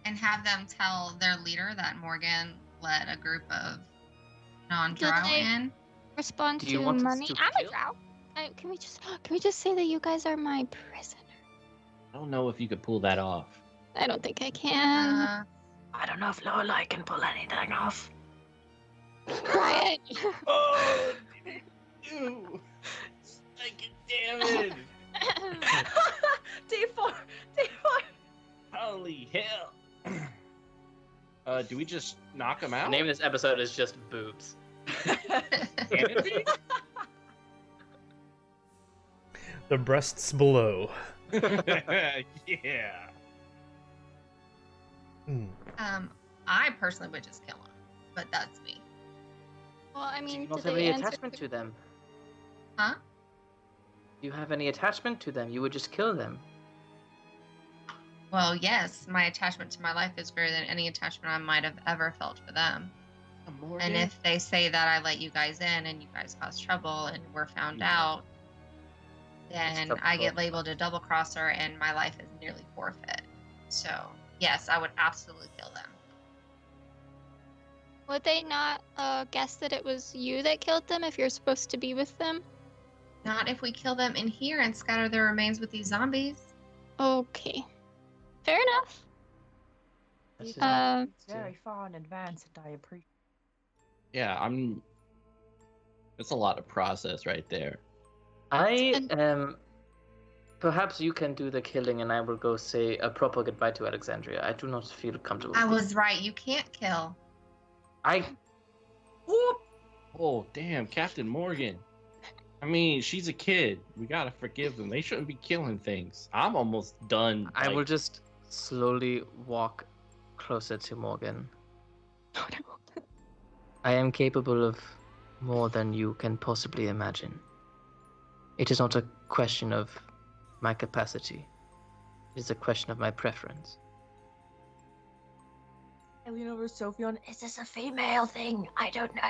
And have them tell their leader that Morgan led a group of non-drow they- in. Respond Do you to want us money. to I'm a kill? drow. Can we just say that you guys are my prisoner? I don't know if you could pull that off. I don't think I can. I don't know if Lorelai can pull anything off. Brian. Oh, you! Damn it! D4! Holy hell! Do we just knock him The out? name of this episode is just boobs. Can it be? The breasts below. Yeah. Hmm. I personally would just kill him, but that's me. Well, I Do mean, you not did have they any answer attachment to them? Huh? Do you have any attachment to them? You would just kill them. Well, yes, my attachment to my life is greater than any attachment I might have ever felt for them. And if they say that I let you guys in and you guys cause trouble and we're found Yeah. out, then That's I get trouble. labeled a double crosser and my life is nearly forfeit. So, yes, I would absolutely kill them. Would they not guess that it was you that killed them if you're supposed to be with them? Not if we kill them in here and scatter their remains with these zombies. Okay. Fair enough. That's just- It's very far in advance, and I appreciate. Yeah, I'm. That's a lot of process right there. Perhaps you can do the killing and I will go say a proper goodbye to Alexandria. I do not feel comfortable. I with was right. You can't kill. Whoop! Oh, damn, Captain Morgan. I mean, she's a kid. We gotta forgive them. They shouldn't be killing things. I'm almost done. I will like- just slowly walk closer to Morgan. Oh no. I am capable of more than you can possibly imagine. It is not a question of my capacity. It is a question of my preference. I lean over to Sophion. Is this a female thing? I don't know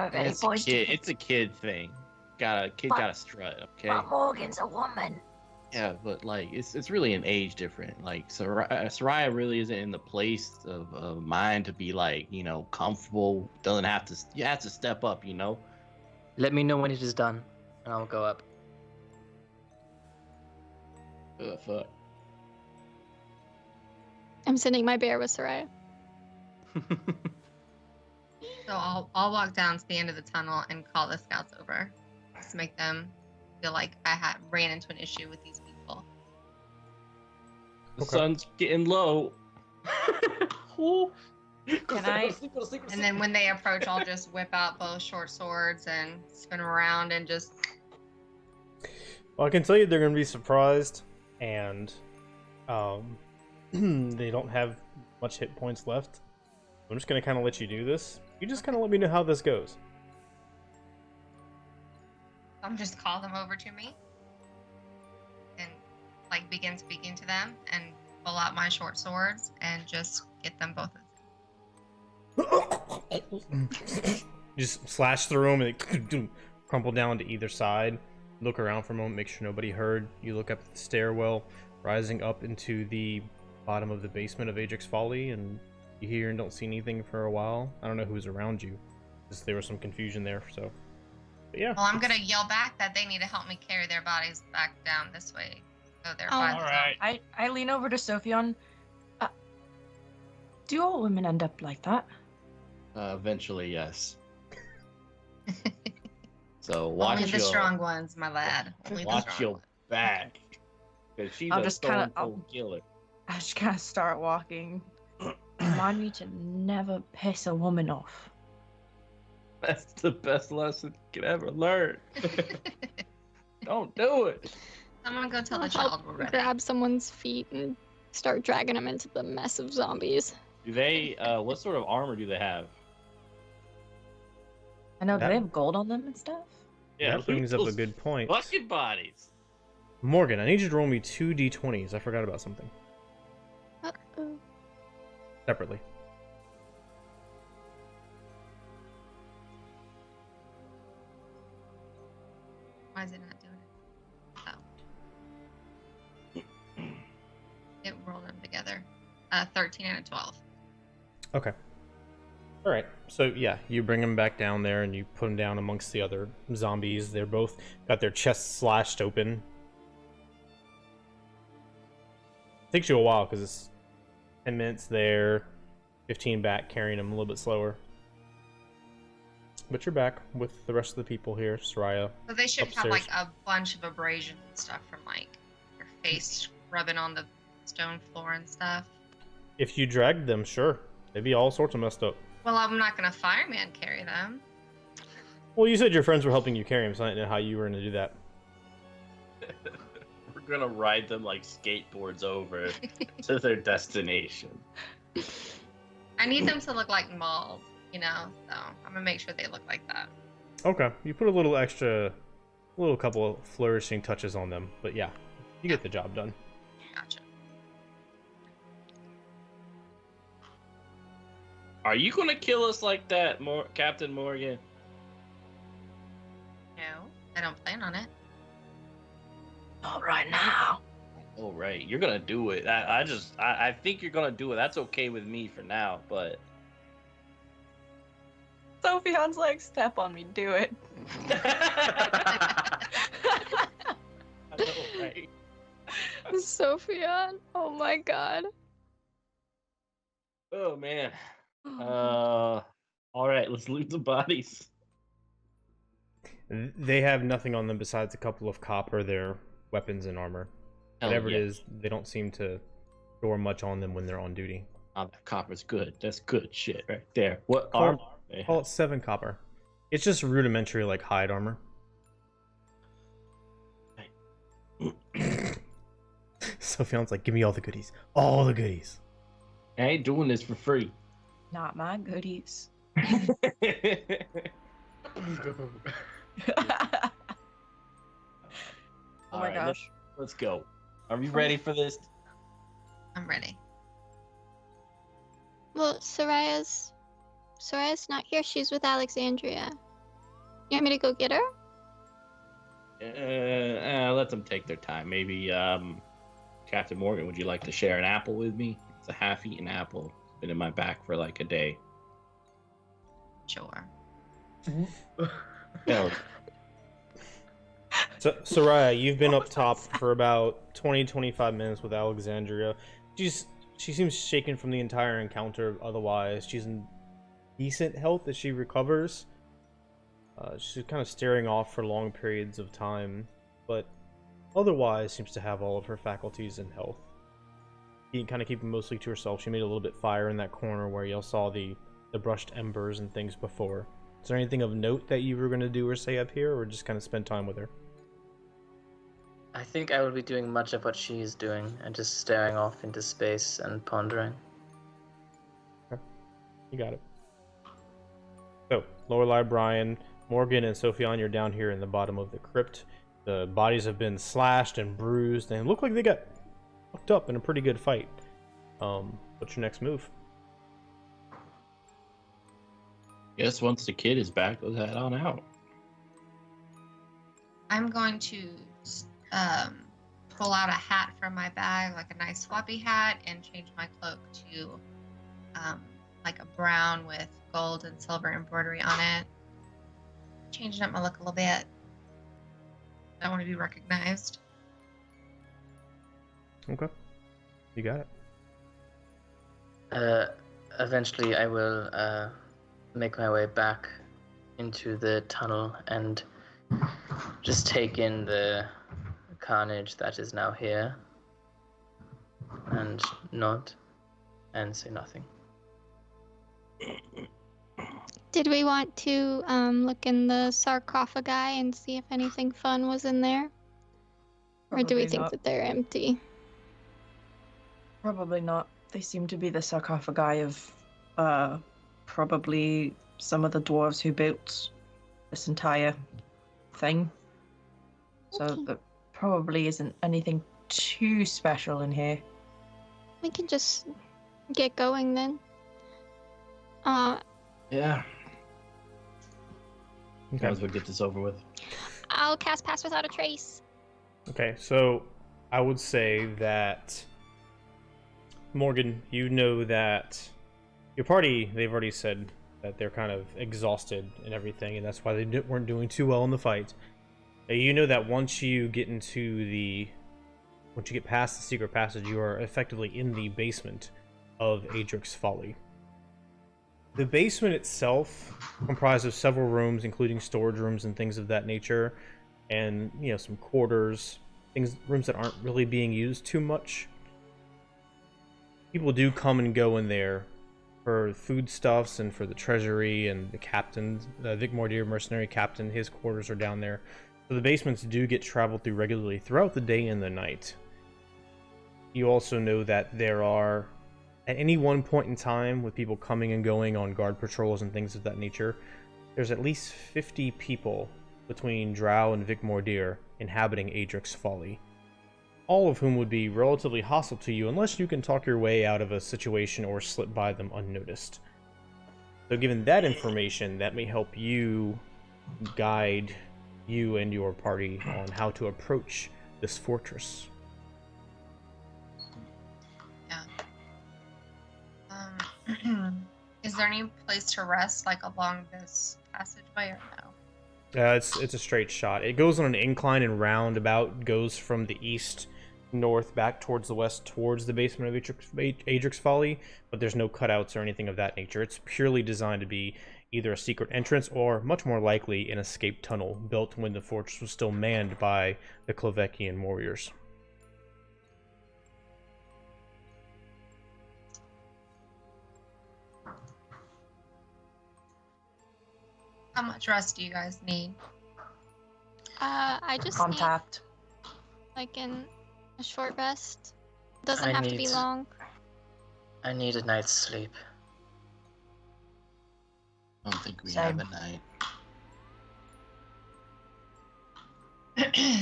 if any It's a boys do kid. it. It's a kid thing. Kid But- got a strut. Okay. But Morgan's a woman. Yeah, but like it's really an age different. Like Soraya really isn't in the place of mind to be like comfortable. Doesn't have to. You have to step up. Let me know when it is done, and I'll go up. Fuck. I'm sending my bear with Soraya. So I'll walk down to the end of the tunnel and call the scouts over, just to make them feel like I ran into an issue with these people. The sun's getting low. Can I? And then when they approach, I'll just whip out both short swords and spin them around and just. Well, I can tell you they're going to be surprised, and they don't have much hit points left. I'm just going to kind of let you do this. You just kind of let me know how this goes. I'm just call them over to me and begin speaking to them and pull out my short swords and just get them both. Just slash through them and they crumple down to either side. Look around for a moment, make sure nobody heard. You look up at the stairwell, rising up into the bottom of the basement of Ajax Folly, and you hear and don't see anything for a while. I don't know who's around you. Just there was some confusion there, so. But yeah. Well, I'm gonna yell back that they need to help me carry their bodies back down this way. So they're by All themselves. right. I lean over to Sophion. Do all women end up like that? Eventually, yes. So watch Only the your strong ones, my lad. Only the watch strong your ones. back. Cause she's I'll a just kinda- stone cold killer. I just kind of start walking. Remind me to never piss a woman off. That's the best lesson you can ever learn. Don't do it. Someone go tell the I'll child we're ready. grab someone's feet and start dragging them into the mess of zombies. Do they? What sort of armor do they have? I know, do That- they have gold on them and stuff? That brings up a those good point. Fucking bodies. Morgan, I need you to roll me 2 d20s. I forgot about something. Uh-oh. Separately. Why is it not doing it? Oh. It rolled them together. 13 and a 12. Okay. Alright, so yeah, you bring them back down there and you put them down amongst the other zombies. They're both got their chests slashed open. Takes you a while because it's 10 minutes there, 15 back, carrying them a little bit slower. But you're back with the rest of the people here, Soraya. So they should have Upstairs. a bunch of abrasions and stuff from their face rubbing on the stone floor and stuff. If you dragged them, sure. They'd be all sorts of messed up. Well, I'm not gonna fireman carry them. Well, you said your friends were helping you carry them, so I didn't know how you were going to do that. We're gonna ride them like skateboards over to their destination. I need them to look like mauled, so I'm gonna make sure they look like that. Okay, you put a little couple of flourishing touches on them, but yeah, you get the job done. Gotcha. Are you gonna kill us like that, Captain Morgan? No, I don't plan on it. Not right now. Oh right, you're gonna do it. I think you're gonna do it. That's okay with me for now, but Sophion's like, step on me, do it. I know, right? Sophia, oh my god. Oh man. All right, let's loot the bodies. They have nothing on them besides a couple of copper, their weapons and armor. Hell Whatever yeah. it is, they don't seem to store much on them when they're on duty. Oh, that copper's good. That's good shit right there. What Call- armor? they Call have? it 7 copper. It's just rudimentary, like hide armor. Sophion's like, give me all the goodies. All the goodies. I ain't doing this for free. Not my goodies. All my right, gosh. let's go. Are we ready for this? I'm ready. Well, Soraya's not here. She's with Alexandria. You want me to go get her? Let them take their time. Maybe, Captain Morgan, would you like to share an apple with me? It's a half-eaten apple. It's been in my back for like a day. Sure. No. So, Soraya, you've been up top for about 20-25 minutes with Alexandria. She seems shaken from the entire encounter. Otherwise, she's in decent health as she recovers. She's kind of staring off for long periods of time, but otherwise seems to have all of her faculties in health. She kind of keep them mostly to herself. She made a little bit fire in that corner where y'all saw the brushed embers and things before. Is there anything of note that you were going to do or say up here, or just kind of spend time with her? I think I will be doing much of what she's doing and just staring off into space and pondering. Okay. You got it. So, Lorelei, Brian, Morgan, and Sophion, you're down here in the bottom of the crypt. The bodies have been slashed and bruised and look like they got fucked up in a pretty good fight. What's your next move? Guess once the kid is back, let's head on out. I'm going to pull out a hat from my bag, like a nice floppy hat, and change my cloak to like a brown with gold and silver embroidery on it. Changing up my look a little bit. I want to be recognized. Okay. You got it. Eventually I will make my way back into the tunnel and just take in the carnage that is now here and nod and say nothing. Did we want to look in the sarcophagi and see if anything fun was in there? Or do we Probably think not. that they're empty? Probably not. They seem to be the sarcophagi of probably some of the dwarves who built this entire thing. So Okay. there probably isn't anything too special in here. We can just get going then. Yeah. Okay. Might as well get this over with. I'll cast Pass Without a Trace. Okay, so I would say that Morgan, you know that your party, they've already said that they're kind of exhausted and everything, and that's why they weren't doing too well in the fight. You know that once you get past the secret passage, you are effectively in the basement of Adric's Folly. The basement itself comprised of several rooms, including storage rooms and things of that nature, and some quarters, rooms that aren't really being used too much. People do come and go in there for foodstuffs and for the treasury and the captain, Vic Mordier, mercenary captain. His quarters are down there. So the basements do get traveled through regularly throughout the day and the night. You also know that there are, at any one point in time, with people coming and going on guard patrols and things of that nature, there's at least 50 people between Drow and Vic Mordier inhabiting Adric's Folly. All of whom would be relatively hostile to you unless you can talk your way out of a situation or slip by them unnoticed. So given that information, that may help you guide you and your party on how to approach this fortress. Yeah. Is there any place to rest, like along this passageway, or no? It's a straight shot. It goes on an incline and roundabout, goes from the east north back towards the west towards the basement of Adric's Folly, but there's no cutouts or anything of that nature. It's purely designed to be either a secret entrance or, much more likely, an escape tunnel built when the fortress was still manned by the Klovekian warriors. How much rest do you guys need? I just I'm need tapped. like a short rest. Doesn't I have to be need- long. I need a night's sleep. I don't think we Same. have a night.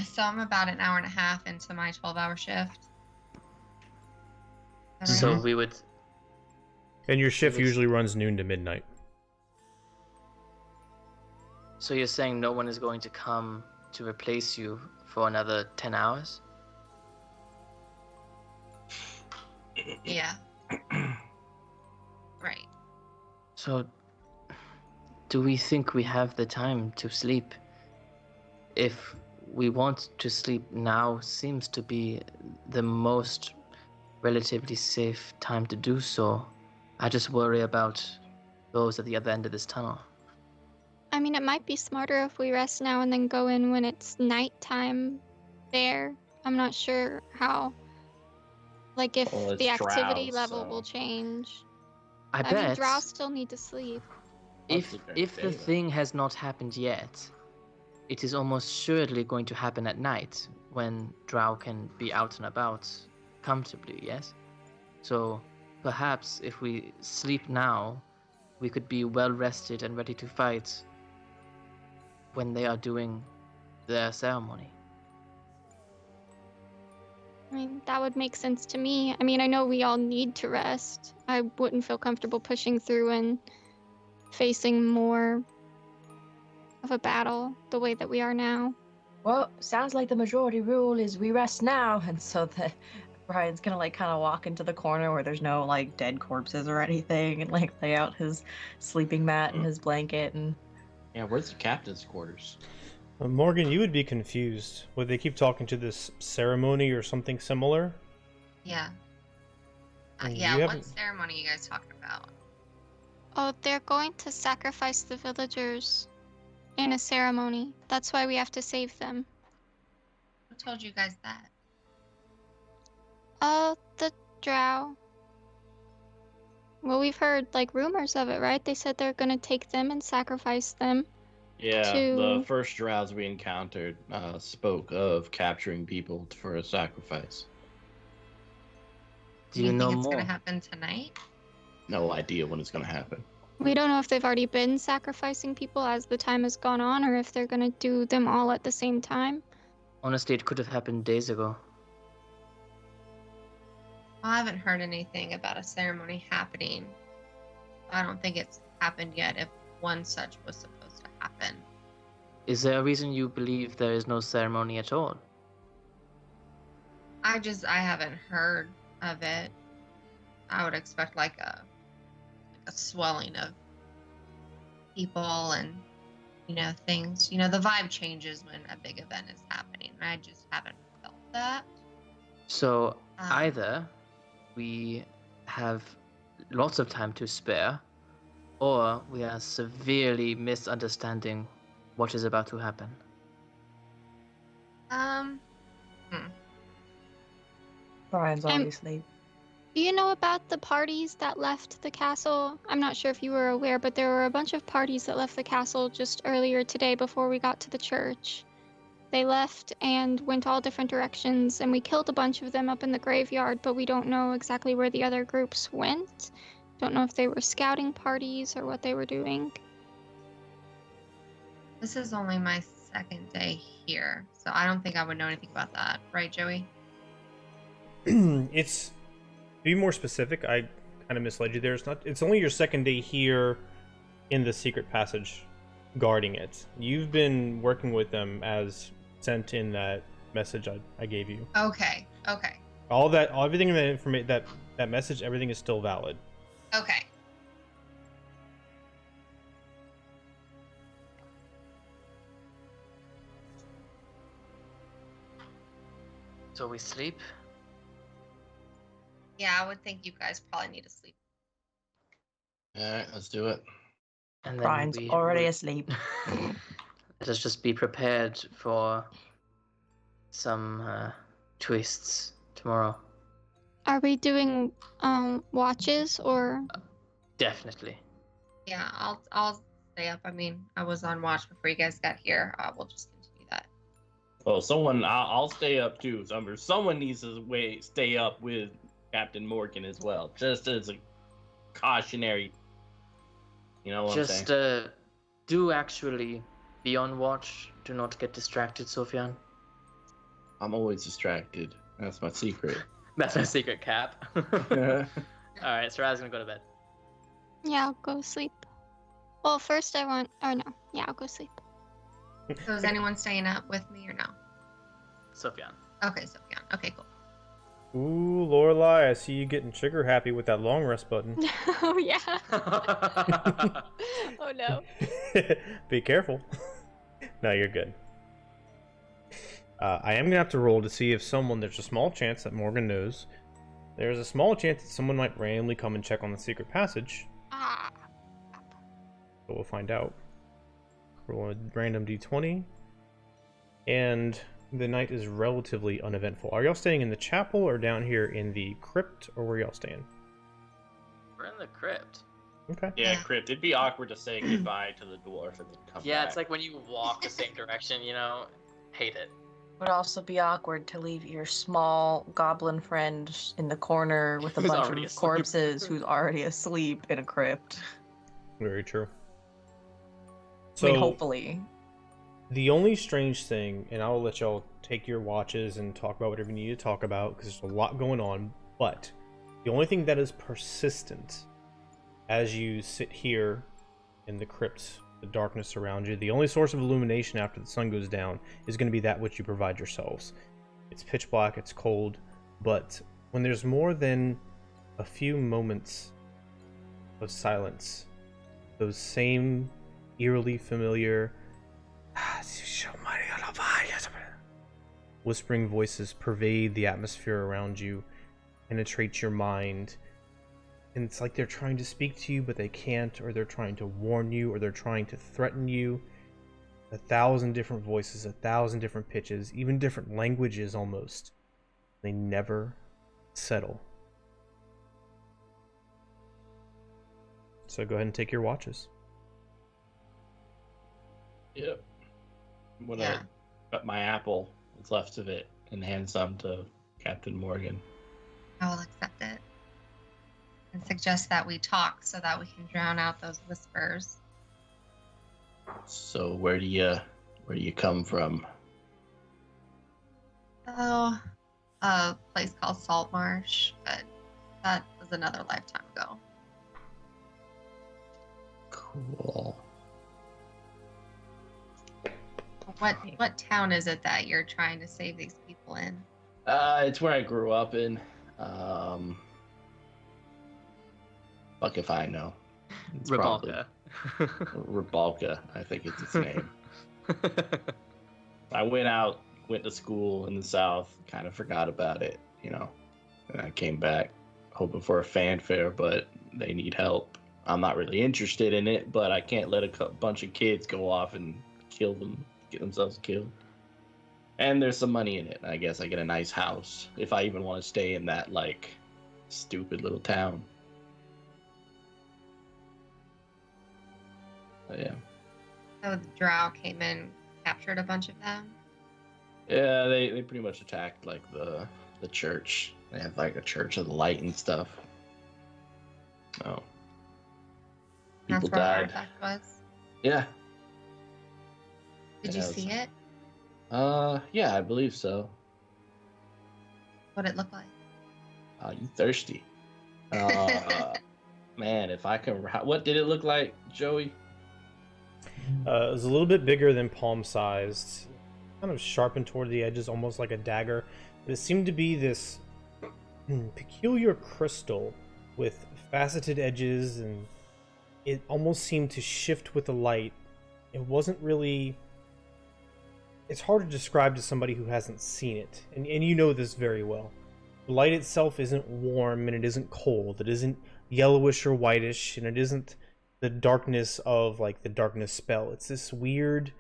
So I'm about an hour and a half into my 12-hour shift. Is that So right? we would And your shift Yes. usually runs noon to midnight. So you're saying no one is going to come to replace you for another 10 hours? Yeah. Right. So, do we think we have the time to sleep? If we want to sleep now, seems to be the most relatively safe time to do so. I just worry about those at the other end of this tunnel. I mean, it might be smarter if we rest now and then go in when it's nighttime there. I'm not sure how. Like, if Well, it's the activity Drow, level will so- change. I I mean, bet Drow still need to sleep. if That's a great if the day, then. thing has not happened yet, it is almost surely going to happen at night when Drow can be out and about comfortably, yes? So perhaps if we sleep now, we could be well rested and ready to fight when they are doing their ceremony. I mean, that would make sense to me. I mean, I know we all need to rest. I wouldn't feel comfortable pushing through and facing more of a battle the way that we are now. Well, sounds like the majority rule is we rest now, and so the Brian's gonna like kind of walk into the corner where there's no like dead corpses or anything, and like lay out his sleeping mat and his blanket and. Yeah, where's the captain's quarters? Morgan, you would be confused. Would they keep talking to this ceremony or something similar? Yeah. And Yeah, you what haven't- ceremony are you guys talking about? Oh, they're going to sacrifice the villagers in a ceremony. That's why we have to save them. Who told you guys that? The Drow. Well, we've heard like rumors of it, right? They said they're gonna take them and sacrifice them. Yeah, To- the first Drows we encountered spoke of capturing people for a sacrifice. Do you think know it's more? gonna happen tonight? No idea when it's gonna happen. We don't know if they've already been sacrificing people as the time has gone on, or if they're gonna do them all at the same time. Honestly, it could have happened days ago. I haven't heard anything about a ceremony happening. I don't think it's happened yet if one such was supposed to happen. Is there a reason you believe there is no ceremony at all? I haven't heard of it. I would expect like a swelling of people and things. The vibe changes when a big event is happening. I just haven't felt that. So Um, either we have lots of time to spare, or we are severely misunderstanding what is about to happen. Brian's I'm- already asleep. Do you know about the parties that left the castle? I'm not sure if you were aware, but there were a bunch of parties that left the castle just earlier today before we got to the church. They left and went all different directions, and we killed a bunch of them up in the graveyard, but we don't know exactly where the other groups went. Don't know if they were scouting parties or what they were doing. This is only my second day here, so I don't think I would know anything about that, right, Joey? It's, to be more specific, I kind of misled you there. It's only your second day here in the secret passage guarding it. You've been working with them as sent in that message I gave you. Okay. Everything in the information, that message, everything is still valid. Okay. So we sleep? Yeah, I would think you guys probably need to sleep. Alright, let's do it. And then Brian's we already will- asleep. Let us just be prepared for some twists tomorrow. Are we doing watches or? Definitely. Yeah, I'll stay up. I mean, I was on watch before you guys got here. We'll just continue that. Oh, I'll stay up too. Someone needs to stay up with Captain Morgan as well, just as a cautionary. You know what I'm saying? Just do actually be on watch. Do not get distracted, Sophian. I'm always distracted. That's my secret. That's my secret, Cap. Alright, so Raz gonna go to bed. Yeah, I'll go sleep. Well, first I want. Oh no. Yeah, I'll go sleep. So is anyone staying up with me or no? Sophian. Okay, Sophian. Okay, cool. Ooh, Lorelai, I see you getting trigger happy with that long rest button. Oh yeah. Oh no. Be careful. No, you're good. I am gonna have to roll to see if there's a small chance that Morgan knows. There's a small chance that someone might randomly come and check on the secret passage. Ah. But we'll find out. Roll a random d20. And the night is relatively uneventful. Are y'all staying in the chapel or down here in the crypt, or where y'all staying? We're in the crypt. Okay. Yeah, crypt. It'd be awkward to say goodbye to the dwarf and then come Yeah, back. it's like when you walk the same direction, you know? Hate it. Would also be awkward to leave your small goblin friend in the corner with a Who's bunch already of asleep. corpses who's already asleep in a crypt. Very true. I mean, hopefully. The only strange thing, and I'll let y'all take your watches and talk about whatever you need to talk about, because there's a lot going on, but the only thing that is persistent as you sit here in the crypt, the darkness around you, the only source of illumination after the sun goes down is going to be that which you provide yourselves. It's pitch black, it's cold, but when there's more than a few moments of silence, those same eerily familiar whispering voices pervade the atmosphere around you, penetrate your mind, and it's like they're trying to speak to you but they can't, or they're trying to warn you, or they're trying to threaten you. 1,000 different voices, 1,000 different pitches, even different languages almost. They never settle. So go ahead and take your watches. Yep. I'm gonna Yeah. cut my apple, what's left of it, and hand some to Captain Morgan. I will accept it. And suggest that we talk so that we can drown out those whispers. So where do you come from? Oh, a place called Salt Marsh, but that was another lifetime ago. Cool. What town is it that you're trying to save these people in? It's where I grew up in. Fuck if I know. It's Ribalka. Ribalka, I think it's its name. I went to school in the South, kind of forgot about it, and I came back hoping for a fanfare, but they need help. I'm not really interested in it, but I can't let a bunch of kids go off and get themselves killed. And there's some money in it. I guess I get a nice house if I even want to stay in that, stupid little town. But yeah. So the Drow came in, captured a bunch of them. Yeah, they pretty much attacked, the church. They have, a Church of the Light and stuff. Oh. People That's where died. Artifact was. Yeah. Did you Yeah, see it? Yeah, I believe so. What it looked like? You thirsty. Man, if I can... What did it look like, Joey? It was a little bit bigger than palm-sized, kind of sharpened toward the edges, almost like a dagger. But it seemed to be this peculiar crystal with faceted edges, and it almost seemed to shift with the light. It wasn't really... It's hard to describe to somebody who hasn't seen it, and you know this very well. The light itself isn't warm, and it isn't cold. It isn't yellowish or whitish, and it isn't the darkness of, the darkness spell. It's this weird,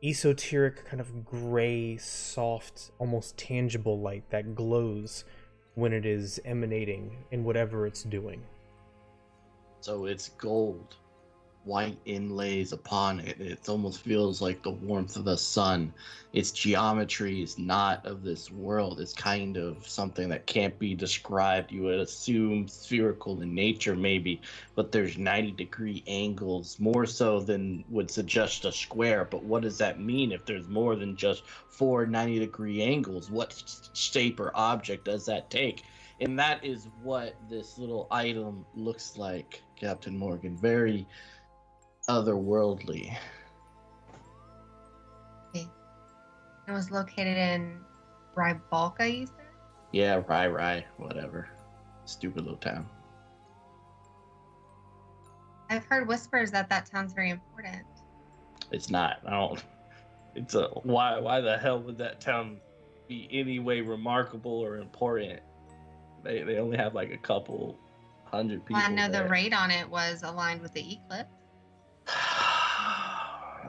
esoteric, kind of gray, soft, almost tangible light that glows when it is emanating in whatever it's doing. So it's gold. White inlays upon it. It almost feels like the warmth of the sun. Its geometry is not of this world. It's kind of something that can't be described. You would assume spherical in nature, maybe, but there's 90-degree angles, more so than would suggest a square. But what does that mean if there's more than just 4 90-degree angles? What shape or object does that take? And that is what this little item looks like, Captain Morgan. Very otherworldly. Okay. It was located in Rybalka, you said? Yeah, Rye, whatever. Stupid little town. I've heard whispers that that town's very important. It's not. I don't. It's a why the hell would that town be any way remarkable or important? They only have like a couple hundred people. Well, I know there. the rate on it was aligned with the eclipse.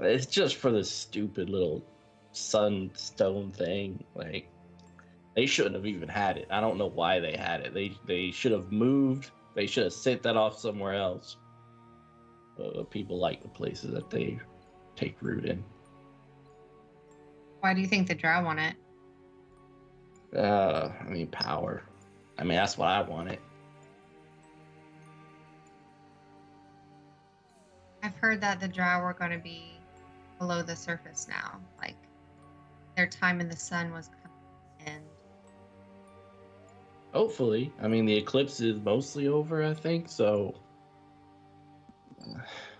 It's just for the stupid little sunstone thing. Like, they shouldn't have even had it. I don't know why they had it. They should have moved. They should have sent that off somewhere else. People like the places that they take root in. Why do you think the Drow want it? I mean, power. I mean, that's what I wanted. I've heard that the Drow are going to be below the surface now. Like, their time in the sun was coming to an end. Hopefully. I mean, the eclipse is mostly over, I think, so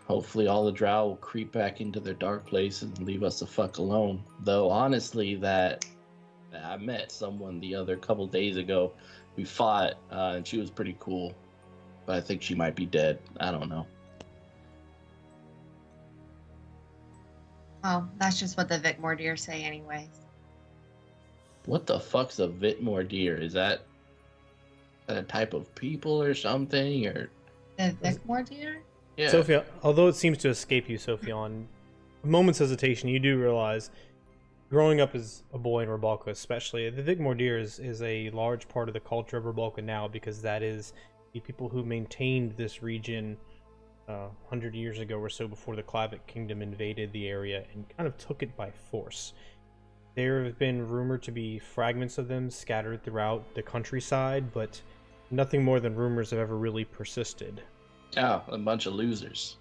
hopefully all the Drow will creep back into their dark places and leave us the fuck alone. Though, honestly, that I met someone the other couple days ago. We fought, and she was pretty cool. But I think she might be dead. I don't know. Well, that's just what the Vicmordir say anyways. What the fuck's a Vitmordir? Is that a type of people or something? Or The Vicmordir? yeah. Sophia, although it seems to escape you, Sophia, on a moment's hesitation, you do realize, growing up as a boy in Rabalka especially, the Vigmordir is a large part of the culture of Rabalka now, because that is the people who maintained this region 100 years ago or so, before the Klavic Kingdom invaded the area and kind of took it by force. There have been rumored to be fragments of them scattered throughout the countryside, but nothing more than rumors have ever really persisted. Oh, a bunch of losers.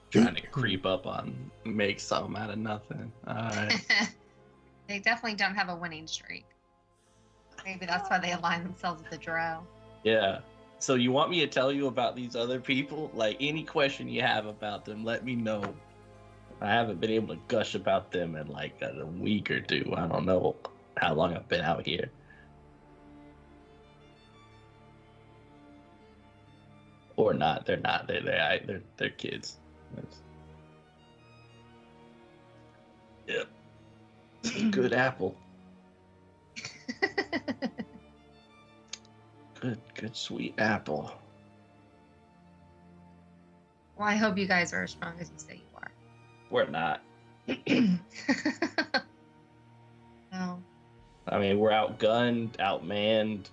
Trying to creep up on, make something out of nothing. Alright. They definitely don't have a winning streak. Maybe that's why they align themselves with the Drow. Yeah. So you want me to tell you about these other people? Like, any question you have about them, let me know. I haven't been able to gush about them in like a week or two. I don't know how long I've been out here. Or not. They're not. They're kids. Yep. It's a good apple. Good sweet apple. Well, I hope you guys are as strong as you say you are. We're not. No. I mean, we're outgunned, outmanned.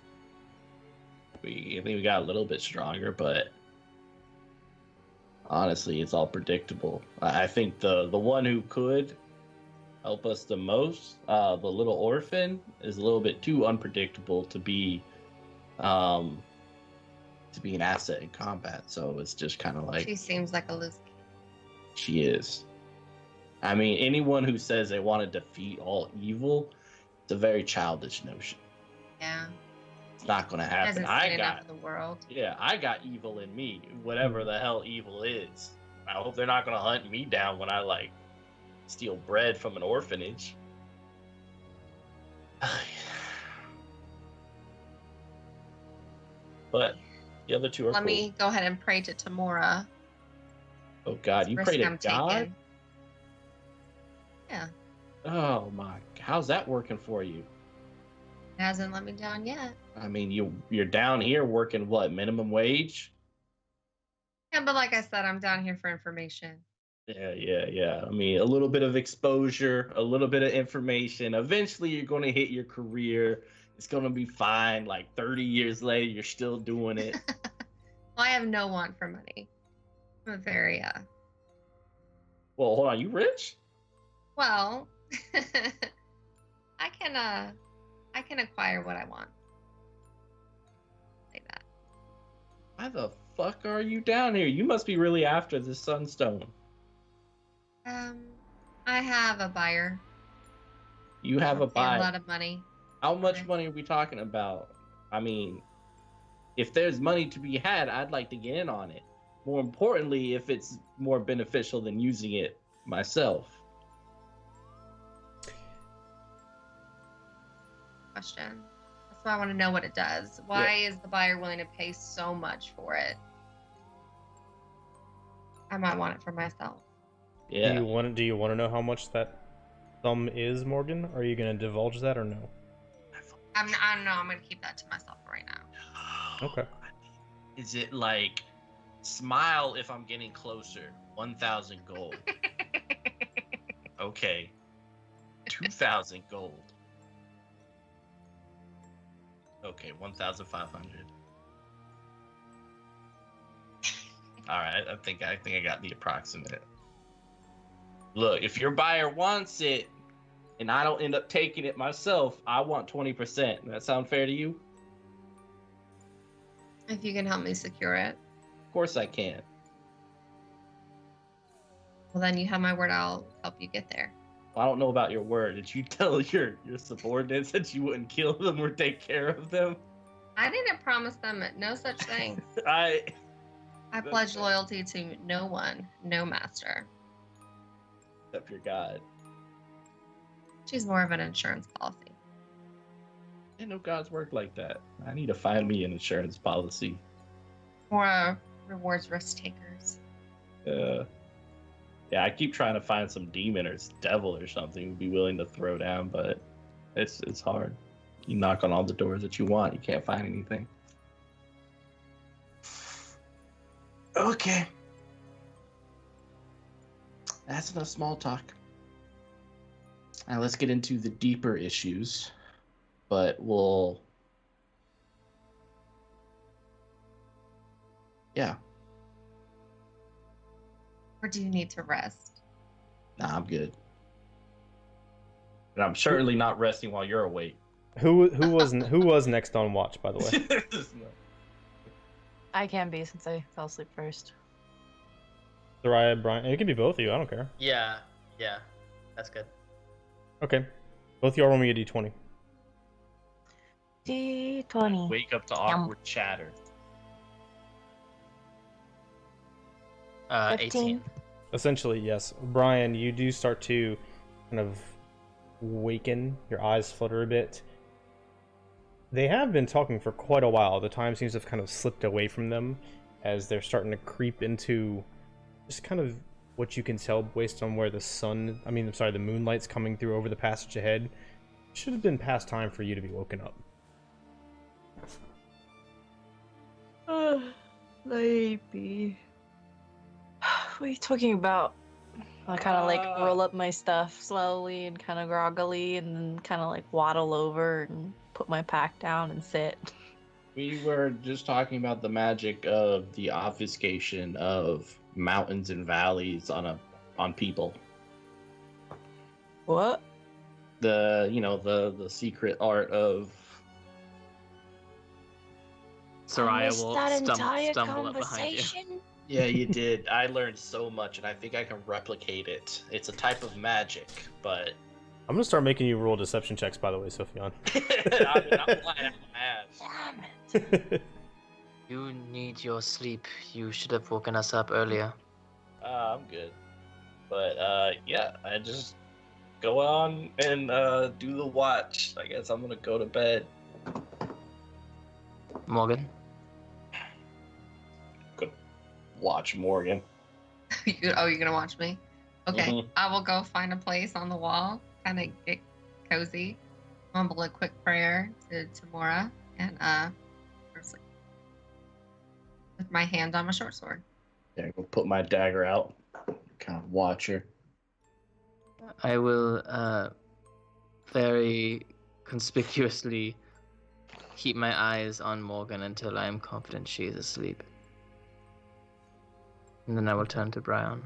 I think we got a little bit stronger, but honestly, it's all predictable. I think the one who could help us the most, the little orphan, is a little bit too unpredictable to be an asset in combat. So it's just kind of like, She seems like a loose. she is. I mean, anyone who says they want to defeat all evil, it's a very childish notion. Yeah. It's not going to happen. Hasn't seen enough of the world. Yeah, I got evil in me, whatever the hell evil is. I hope they're not going to hunt me down when I, like, steal bread from an orphanage. But the other two are Let cool. me go ahead and pray to Tamora. Oh, God, you Risk pray to I'm God? taking. Yeah. Oh, my. How's that working for you? It hasn't let me down yet. I mean, you're down here working, what, minimum wage? Yeah, but like I said, I'm down here for information. Yeah. I mean, a little bit of exposure, a little bit of information. Eventually, you're going to hit your career. It's going to be fine. Like 30 years later, you're still doing it. Well, I have no want for money. I'm a very, Well, hold on. You rich? well, I can acquire what I want. Like that. Why the fuck are you down here? You must be really after this sunstone. I have a buyer. You have a I'll pay buy. a lot of money. How much Okay. money are we talking about? I mean, if there's money to be had, I'd like to get in on it. More importantly, if it's more beneficial than using it myself. Question. That's why I want to know what it does. Why is the buyer willing to pay so much for it? I might want it for myself. Yeah. Do you want to know how much that sum is, Morgan? Are you going to divulge that or no? I don't know. I'm going to keep that to myself for right now. Okay. Is it like, smile if I'm getting closer, 1,000 gold? Okay. 2,000 gold. Okay, 1,500. All right, I think I got the approximate. Look, if your buyer wants it, and I don't end up taking it myself, I want 20%. Does that sound fair to you? If you can help me secure it. Of course I can. Well, then you have my word. I'll help you get there. Well, I don't know about your word. Did you tell your subordinates that you wouldn't kill them or take care of them? I didn't promise them no such thing. I pledge loyalty to no one, no master. Except your god. She's more of an insurance policy. I didn't know gods work like that. I need to find me an insurance policy. More rewards risk takers. Yeah, I keep trying to find some demon or devil or something who'd be willing to throw down, but it's hard. You knock on all the doors that you want, you can't find anything. Okay. That's enough small talk. Now let's get into the deeper issues, but we'll... Yeah. Or do you need to rest? Nah, I'm good. And I'm certainly not resting while you're awake. Who was next on watch, by the way? I can be since I fell asleep first. Soraya, Brian, it can be both of you. I don't care. Yeah, that's good. Okay, both of y'all roll me a d20. D20. Wake up to awkward chatter. 18. Essentially, yes. Brian, you do start to kind of waken. Your eyes flutter a bit. They have been talking for quite a while. The time seems to have kind of slipped away from them as they're starting to creep into just kind of what you can tell based on where the moonlight's coming through over the passage ahead. Should have been past time for you to be woken up. Maybe. What are you talking about? I kind of like roll up my stuff slowly and kind of groggily and then kind of like waddle over and put my pack down and sit. We were just talking about the magic of the obfuscation of mountains and valleys on people. What? The secret art of... Soraya will that entire stumble up behind you. conversation? Yeah, you did. I learned so much, and I think I can replicate it. It's a type of magic, but... I'm gonna start making you roll deception checks, by the way, Sophion. I'm lying out my ass. Damn it. You need your sleep. You should have woken us up earlier. I'm good. But, yeah, I just go on and do the watch. I guess I'm gonna go to bed. Morgan? Watch Morgan. You're gonna watch me? Okay. Mhm. I will go find a place on the wall, kind of get cozy, mumble a quick prayer to Mora, and go to sleep. With my hand on my short sword. Yeah, go put my dagger out. Kind of watch her. I will very conspicuously keep my eyes on Morgan until I am confident she is asleep. And then I will turn to Brian.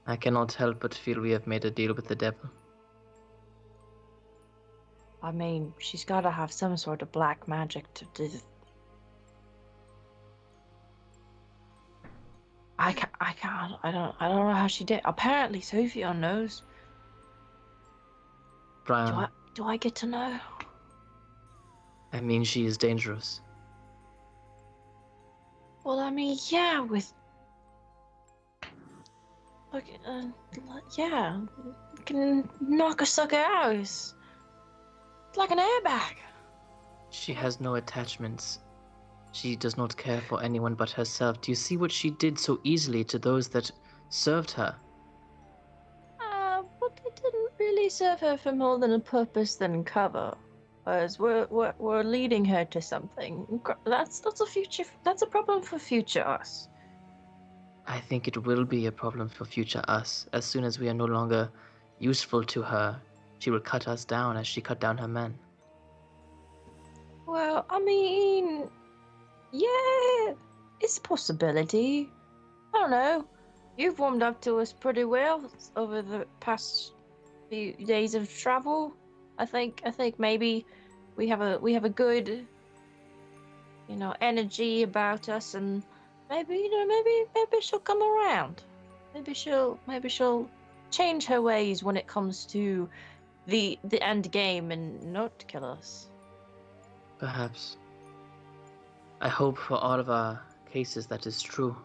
I cannot help but feel we have made a deal with the devil. I mean, she's got to have some sort of black magic to do. I can't. I don't know how she did. Apparently, Sophion knows. Brian, Do I get to know? I mean, she is dangerous. Well, I mean, yeah, with look, yeah, you can knock a sucker out. It's like an airbag. She has no attachments. She does not care for anyone but herself. Do you see what she did so easily to those that served her? But it didn't really serve her for more than a purpose than cover. Whereas we're leading her to something. That's a problem for future us. I think it will be a problem for future us. As soon as we are no longer useful to her, she will cut us down as she cut down her men. Well, I mean, yeah, it's a possibility. I don't know. You've warmed up to us pretty well over the past few days of travel. I think maybe we have a good, energy about us, and maybe maybe she'll come around. Maybe she'll change her ways when it comes to the end game and not kill us. Perhaps. I hope for all of our cases that is true.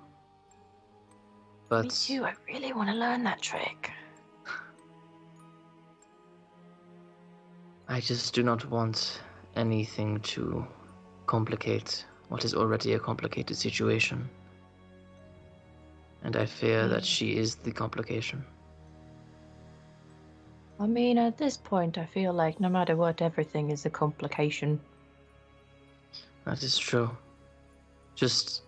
But Me too. I really want to learn that trick. I just do not want anything to complicate what is already a complicated situation. And I fear that she is the complication. I mean, at this point, I feel like no matter what, everything is a complication. That is true. Just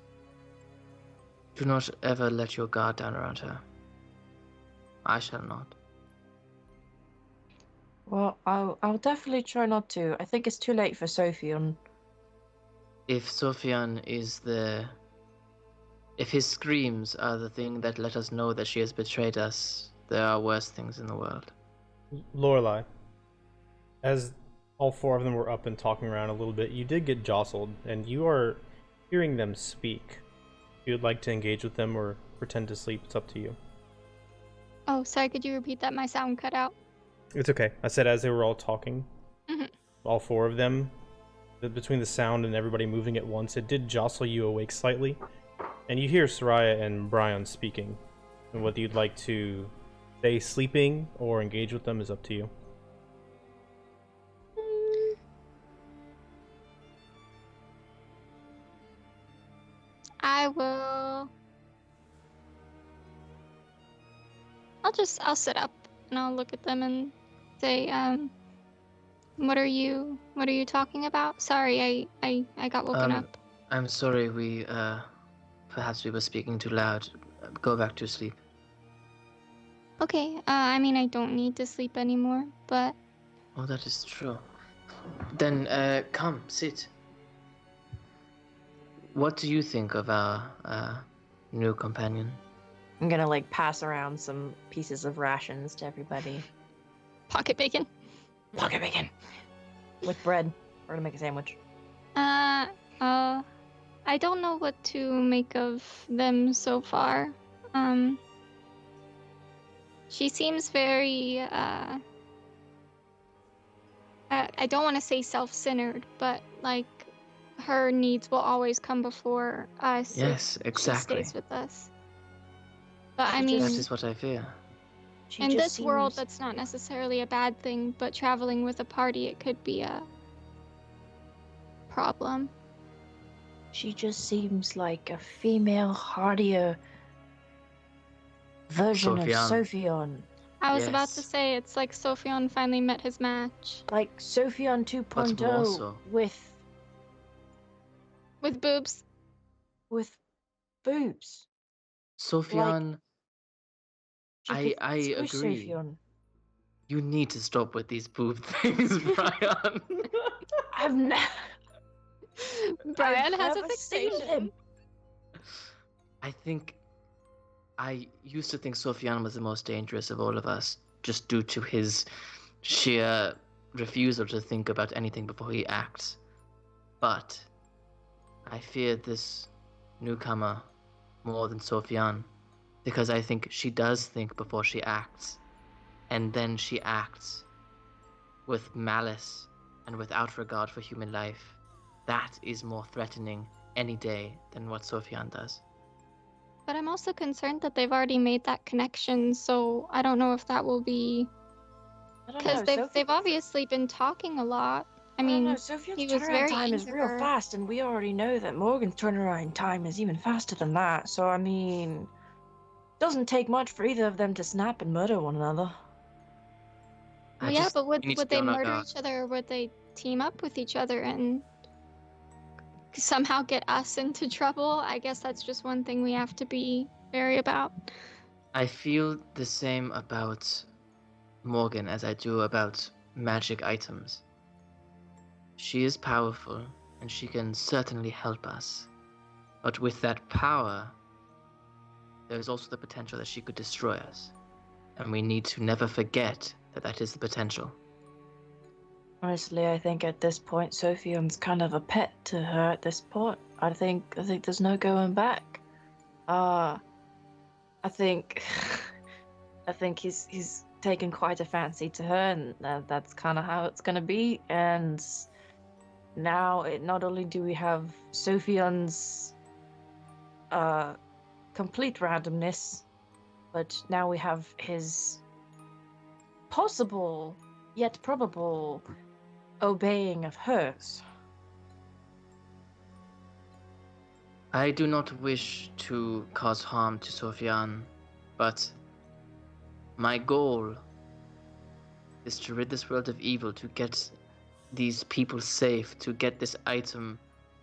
do not ever let your guard down around her. I shall not. Well, I'll definitely try not to. I think it's too late for Sophion. If Sophian is if his screams are the thing that let us know that she has betrayed us, there are worse things in the world. Lorelai, as all four of them were up and talking around a little bit, you did get jostled, and you are hearing them speak. If you'd like to engage with them or pretend to sleep, it's up to you. Oh, sorry, could you repeat that? My sound cut out. It's okay. I said as they were all talking, all four of them, between the sound and everybody moving at once, it did jostle you awake slightly. And you hear Soraya and Brian speaking. And whether you'd like to stay sleeping or engage with them is up to you. I will. I'll sit up and I'll look at them and say, what are you talking about? Sorry, I got woken up. I'm sorry, perhaps we were speaking too loud. Go back to sleep. Okay, I mean, I don't need to sleep anymore, but... Oh, that is true. Then, come, sit. What do you think of our new companion? I'm gonna, pass around some pieces of rations to everybody. Pocket bacon? Pocket bacon! With bread. We're gonna make a sandwich. I don't know what to make of them so far. She seems very, I don't want to say self-centered, but, her needs will always come before us. Yes, exactly. She stays with us. But, I mean... That is what I fear. In this world, that's not necessarily a bad thing, but traveling with a party, it could be a problem. She just seems like a female, hardier version of Sophion. I was about to say, it's like Sophion finally met his match. Like Sophion 2.0 with boobs. With boobs. Sophion, I agree. Sophion. You need to stop with these boob things, Brian. Brian has a fixation. I think I used to think Sophian was the most dangerous of all of us, just due to his sheer refusal to think about anything before he acts. But I feared this newcomer more than Sophian, because I think she does think before she acts, and then she acts with malice and without regard for human life, that is more threatening any day than what Sophian does. But I'm also concerned that they've already made that connection, so I don't know if that will be... I don't Because know. they've obviously been talking a lot. I mean, Sophia's he was turnaround very time is real eager. fast, and we already know that Morgan's turnaround time is even faster than that. So, I mean, doesn't take much for either of them to snap and murder one another. I Yeah, just- but we need would to be they on our murder guard. each other, or would they team up with each other and somehow get us into trouble? I guess that's just one thing we have to be wary about. I feel the same about Morgan as I do about magic items. She is powerful, and she can certainly help us. But with that power, there is also the potential that she could destroy us. And we need to never forget that that is the potential. Honestly, I think at this point, Sophian's kind of a pet to her at this point. I think there's no going back. I think he's taken quite a fancy to her, and that's kind of how it's gonna be. And now, not only do we have Sophian's complete randomness, but now we have his possible yet probable obeying of hers. I do not wish to cause harm to Sophian, but my goal is to rid this world of evil, to get these people safe, to get this item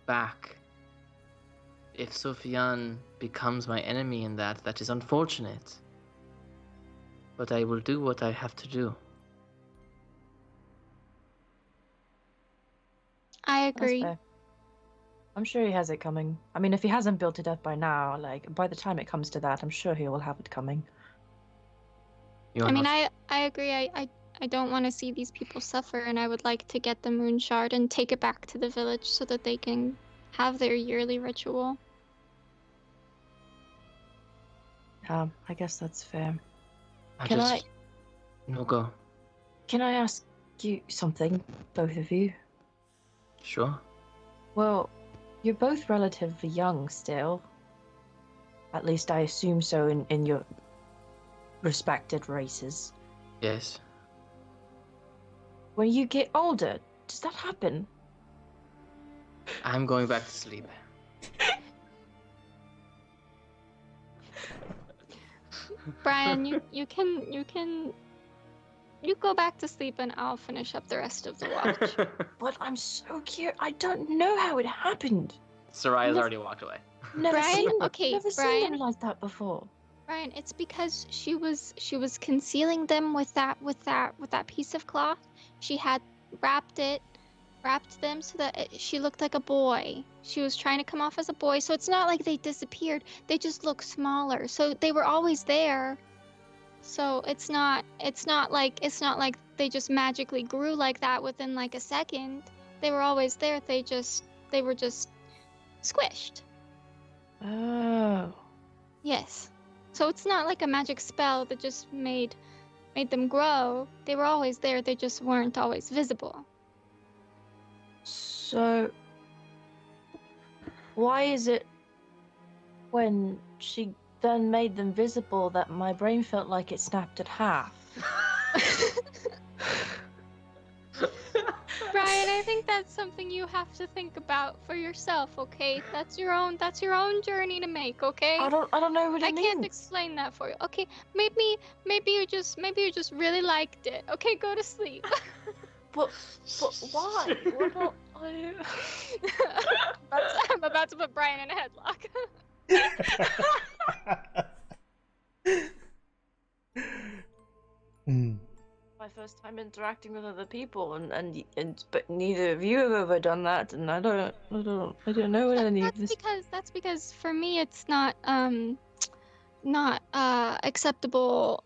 back. If Sophian becomes my enemy in that, that is unfortunate. But I will do what I have to do. I That's agree. fair. I'm sure he has it coming. I mean, if he hasn't built it up by now, by the time it comes to that, I'm sure he will have it coming. You are I mean, not- I agree. I don't want to see these people suffer, and I would like to get the moon shard and take it back to the village so that they can have their yearly ritual. I guess that's fair. Can Can I ask you something, both of you? Sure. Well, you're both relatively young still. At least I assume so in your respected races. Yes. When you get older, does that happen? I'm going back to sleep. Brian, you go back to sleep, and I'll finish up the rest of the watch. But I'm so curious. I don't know how it happened. Soraya's Never- already walked away. Never Brian? seen Okay, never seen Brian. them like that before. Brian, it's because she was concealing them with that piece of cloth. She had wrapped them so that she looked like a boy. She was trying to come off as a boy, so it's not like they disappeared. They just look smaller. So they were always there. So it's not like they just magically grew like that within like a second. They were always there. They were just squished. Oh. Yes. So it's not like a magic spell that just made them grow. They were always there. They just weren't always visible. So, why is it when she then made them visible that my brain felt like it snapped at half? Brian, I think that's something you have to think about for yourself, okay? That's your own journey to make, okay? I don't know what it I means. can't explain that for you. Okay, maybe you just really liked it. Okay, go to sleep. But why? What not, I'm about to put Brian in a headlock. My first time interacting with other people, but neither of you have ever done that, and I don't know what any of this. That's because for me it's not acceptable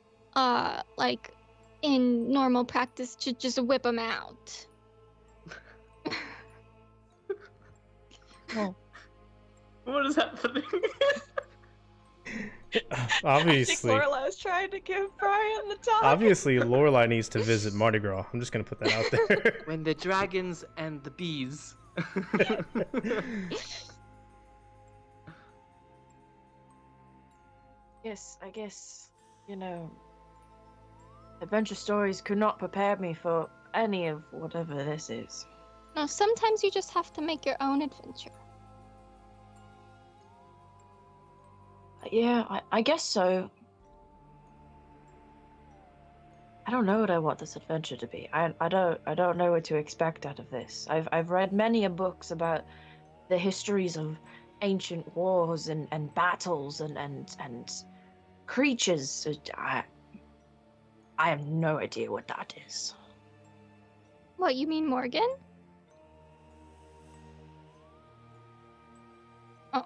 like in normal practice to just whip them out. Oh. What is happening? Obviously. I think Lorelai's trying to give Brian the time. Obviously, Lorelai needs to visit Mardi Gras. I'm just gonna put that out there. When the dragons and the bees. Yes, I guess, adventure stories could not prepare me for any of whatever this is. No, sometimes you just have to make your own adventure. Yeah, I guess so. I don't know what I want this adventure to be. I don't know what to expect out of this. I've read many books about the histories of ancient wars and battles and creatures. I have no idea what that is. What, you mean Morgan? Oh.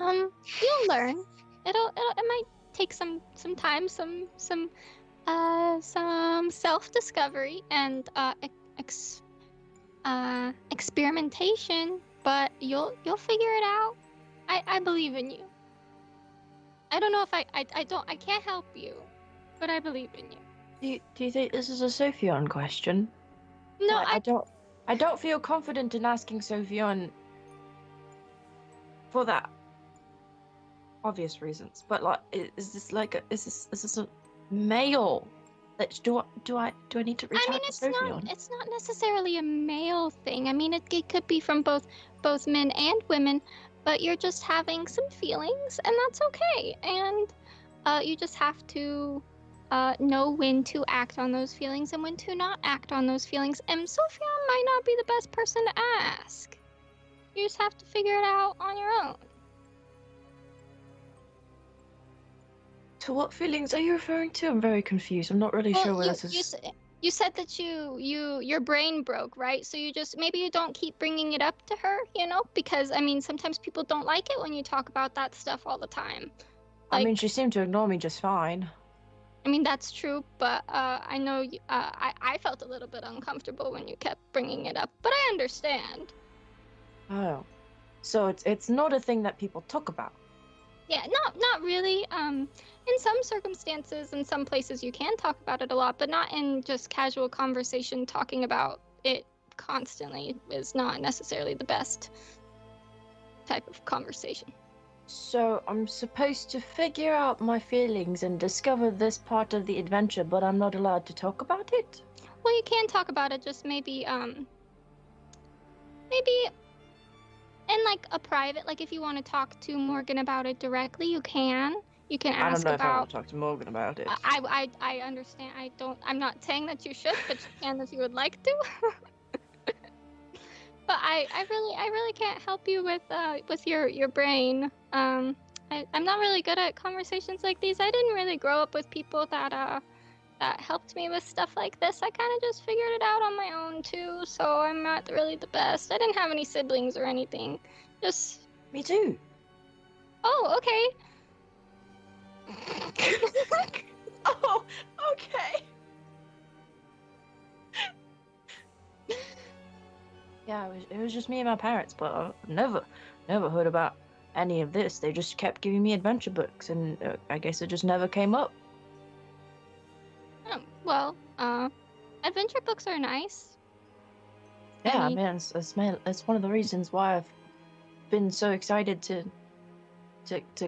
You'll learn. It might take some time, some self-discovery and experimentation, but you'll figure it out. I believe in you. I don't know if I can't help you, but I believe in you. Do you think this is a Sophion question? No, I don't feel confident in asking Sophion for that obvious reasons. But like, is this a male? Do I need to reach out to Sophion? It's not necessarily a male thing. I mean, it could be from both men and women, but you're just having some feelings, and that's okay. And you just have to know when to act on those feelings and when to not act on those feelings. And Sophion might not be the best person to ask. You just have to figure it out on your own. To what feelings are you referring to? I'm very confused. I'm not really sure where this is. You said that your brain broke, right? So maybe you don't keep bringing it up to her, because I mean sometimes people don't like it when you talk about that stuff all the time. I mean, she seemed to ignore me just fine. I mean, that's true, but I know I felt a little bit uncomfortable when you kept bringing it up, but I understand. Oh, so it's not a thing that people talk about. Yeah, not really. In some circumstances, in some places, you can talk about it a lot, but not in just casual conversation. Talking about it constantly is not necessarily the best type of conversation. So I'm supposed to figure out my feelings and discover this part of the adventure, but I'm not allowed to talk about it? Well, you can talk about it, just maybe in like a private, like if you want to talk to Morgan about it directly, you can. You can ask I don't know about. if I want to talk to Morgan about it. I understand. I'm not saying that you should, but you can if you would like to. But I really can't help you with your brain. I'm not really good at conversations like these. I didn't really grow up with people that helped me with stuff like this. I kind of just figured it out on my own too, so I'm not really the best. I didn't have any siblings or anything. Just me too. Oh, okay. Oh, okay. Yeah, it was just me and my parents, but I've never heard about any of this. They just kept giving me adventure books, and I guess it just never came up. Well, adventure books are nice. Yeah, I mean, it's one of the reasons why I've been so excited to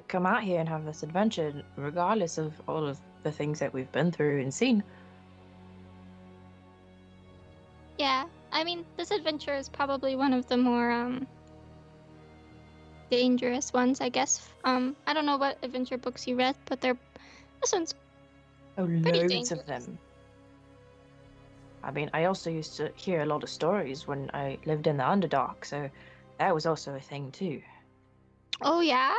come out here and have this adventure, regardless of all of the things that we've been through and seen. Yeah, I mean, this adventure is probably one of the more dangerous ones, I guess. I don't know what adventure books you read, but this one's pretty loads of them. I mean, I also used to hear a lot of stories when I lived in the Underdark, so that was also a thing too. Oh yeah?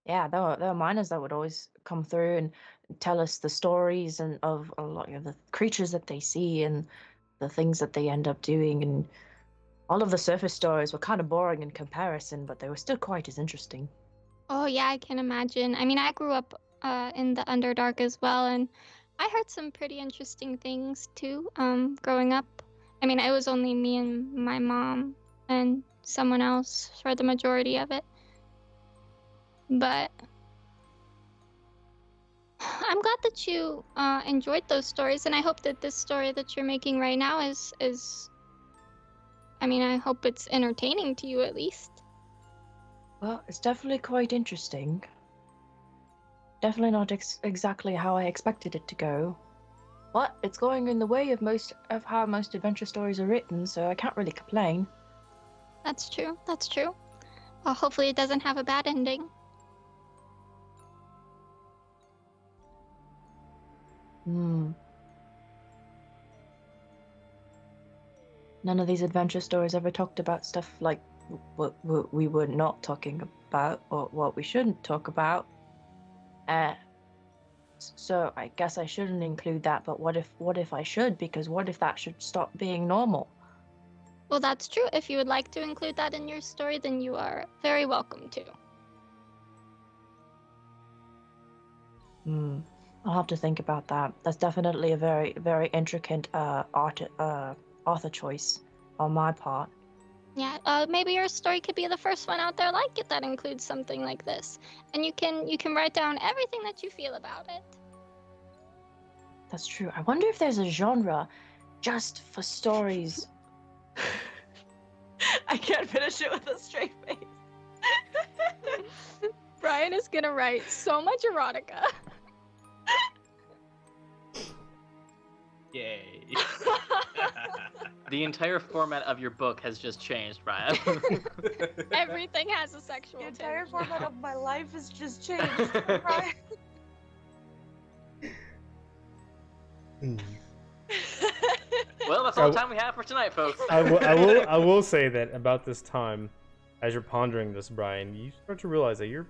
Yeah, there were miners that would always come through and tell us the stories and of a lot of the creatures that they see and the things that they end up doing, and all of the surface stories were kind of boring in comparison, but they were still quite as interesting. Oh yeah, I can imagine. I mean, I grew up in the Underdark as well, and I heard some pretty interesting things too. Growing up, I mean, it was only me and my mom and someone else for the majority of it. But I'm glad that you enjoyed those stories, and I hope that this story that you're making right now is. I mean, I hope it's entertaining to you at least. Well, it's definitely quite interesting. Definitely not exactly how I expected it to go. But it's going in the way of how most adventure stories are written, so I can't really complain. That's true. That's true. Well, hopefully it doesn't have a bad ending. Hmm. None of these adventure stories ever talked about stuff like what we were not talking about or what we shouldn't talk about. So I guess I shouldn't include that, but what if I should? Because what if that should stop being normal? Well, that's true. If you would like to include that in your story, then you are very welcome to. I'll have to think about that. That's definitely a very, very intricate author choice on my part. Yeah, maybe your story could be the first one out there like it that includes something like this, and you can write down everything that you feel about it. That's true. I wonder if there's a genre just for stories. I can't finish it with a straight face. Brian is gonna write so much erotica. Yay. The entire format of your book has just changed, Brian. Everything has a sexual The entire tinge. format of my life has just changed. Right? Well, that's all the time we have for tonight, folks. I will say that about this time, as you're pondering this, Brian, you start to realize that you're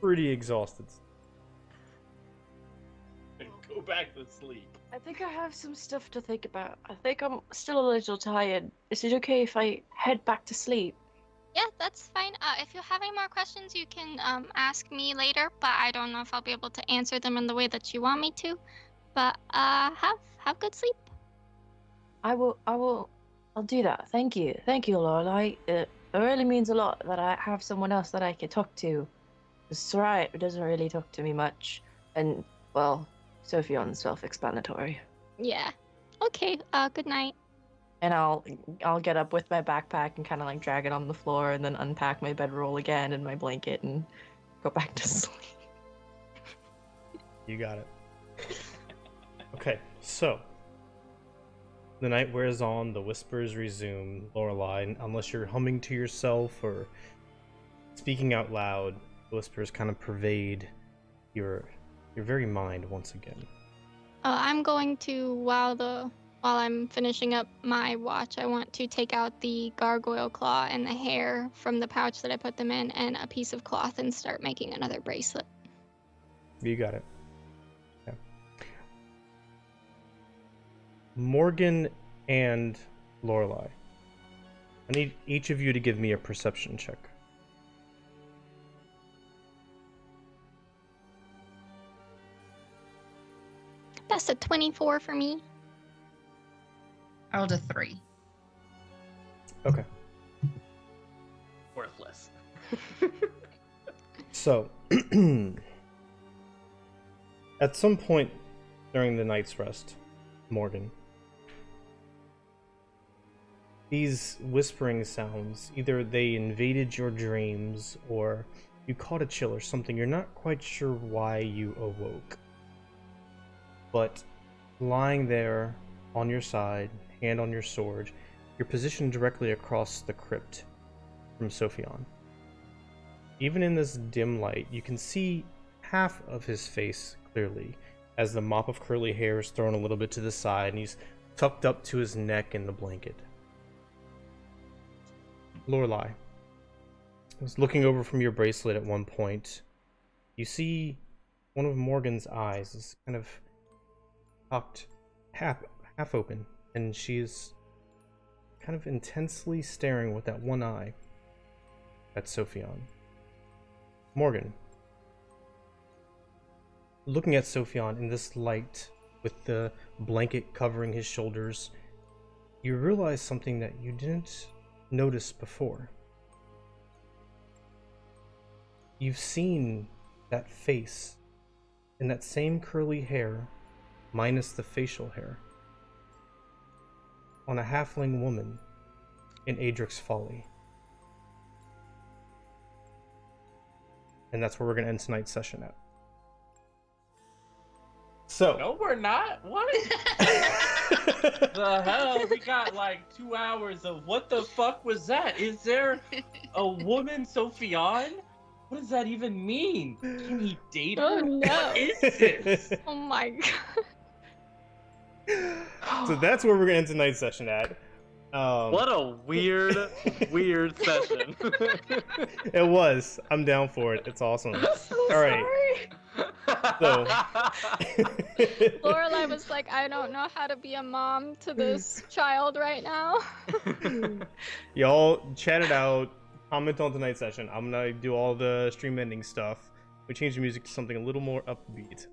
pretty exhausted. Go back to sleep. I think I have some stuff to think about. I think I'm still a little tired. Is it okay if I head back to sleep? Yeah, that's fine. If you have any more questions, you can ask me later, but I don't know if I'll be able to answer them in the way that you want me to. But have good sleep. I'll do that. Thank you, Lorelai. It really means a lot that I have someone else that I can talk to. Soraya doesn't really talk to me much, and well, Sophion's self-explanatory. Yeah. Okay. Good night. And I'll get up with my backpack and kind of like drag it on the floor, and then unpack my bedroll again and my blanket and go back to sleep. You got it. Okay, so the night wears on, the whispers resume, Lorelai, unless you're humming to yourself or speaking out loud, the whispers kind of pervade your very mind once again. I'm going to while I'm finishing up my watch, I want to take out the gargoyle claw and the hair from the pouch that I put them in and a piece of cloth and start making another bracelet. You got it. Yeah. Morgan and Lorelai, I need each of you to give me a perception check. That's a 24 for me. I rolled a 3. Okay. Worthless. So, at some point during the night's rest, Morgan, these whispering sounds, either they invaded your dreams or you caught a chill or something. You're not quite sure why you awoke. But lying there on your side, hand on your sword, you're positioned directly across the crypt from Sophion. Even in this dim light, you can see half of his face clearly, as the mop of curly hair is thrown a little bit to the side and he's tucked up to his neck in the blanket. Lorelai, I was looking over from your bracelet at one point. You see one of Morgan's eyes is kind of cocked half open, and she's kind of intensely staring with that one eye at Sophion. Morgan, looking at Sophion in this light with the blanket covering his shoulders, you realize something that you didn't notice before. You've seen that face in that same curly hair, minus the facial hair, on a halfling woman in Adric's Folly. And that's where we're going to end tonight's session at. So. No, we're not. What? The hell? We got like 2 hours of what the fuck was that? Is there a woman Sophion? What does that even mean? Can he date her? Oh no. What is this? Oh my god. So that's where we're going to end tonight's session at. What a weird, weird session. It was. I'm down for it. It's awesome. All right. So. Lorelai was like, I don't know how to be a mom to this child right now. Y'all chat it out. Comment on tonight's session. I'm gonna do all the stream ending stuff. We changed the music to something a little more upbeat.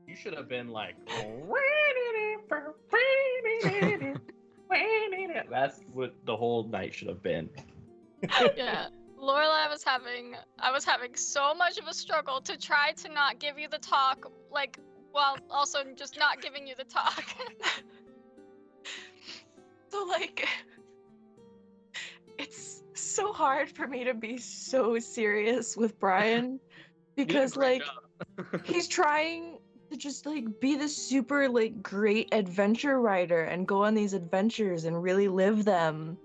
You should have been like. That's what the whole night should have been. Yeah. Lorelai I was having so much of a struggle to try to not give you the talk, like, while also just not giving you the talk. So, like, it's so hard for me to be so serious with Brian because, like, he's trying to just, like, be this super, like, great adventure writer and go on these adventures and really live them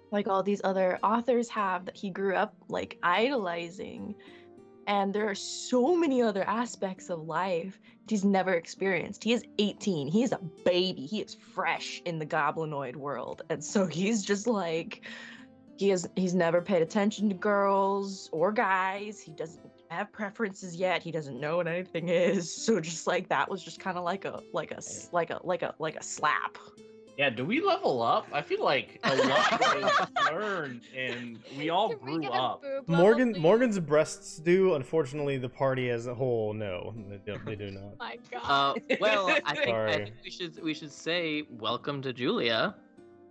like all these other authors have that he grew up, like, idolizing. And there are so many other aspects of life he's never experienced. He is 18. He is a baby. He is fresh in the goblinoid world. And so he's just like, he's never paid attention to girls or guys. He doesn't have preferences yet. He doesn't know what anything is. So just like that was just kind of like a slap. Yeah, do we level up? I feel like a lot was learned and we all Can we grew get a up. boob level, please? Morgan's breasts do. Unfortunately, the party as a whole, no, they do not. My god. Well, I think Sorry. we should say welcome to Julia.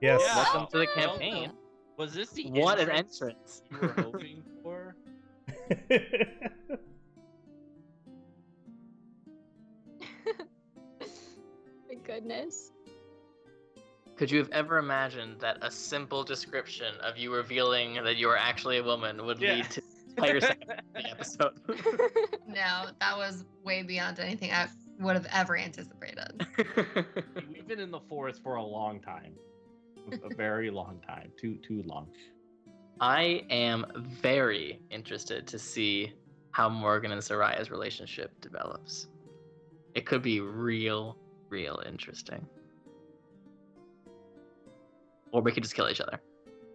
Yes. Yeah. Welcome to the Welcome. campaign. Was this the What an entrance! you were hoping for? My goodness. Could you have ever imagined that a simple description of you revealing that you are actually a woman would lead to player second in the episode? No, that was way beyond anything I would have ever anticipated. We've been in the forest for a long time. A very long time. Too long. I am very interested to see how Morgan and Soraya's relationship develops. It could be real interesting. Or we could just kill each other.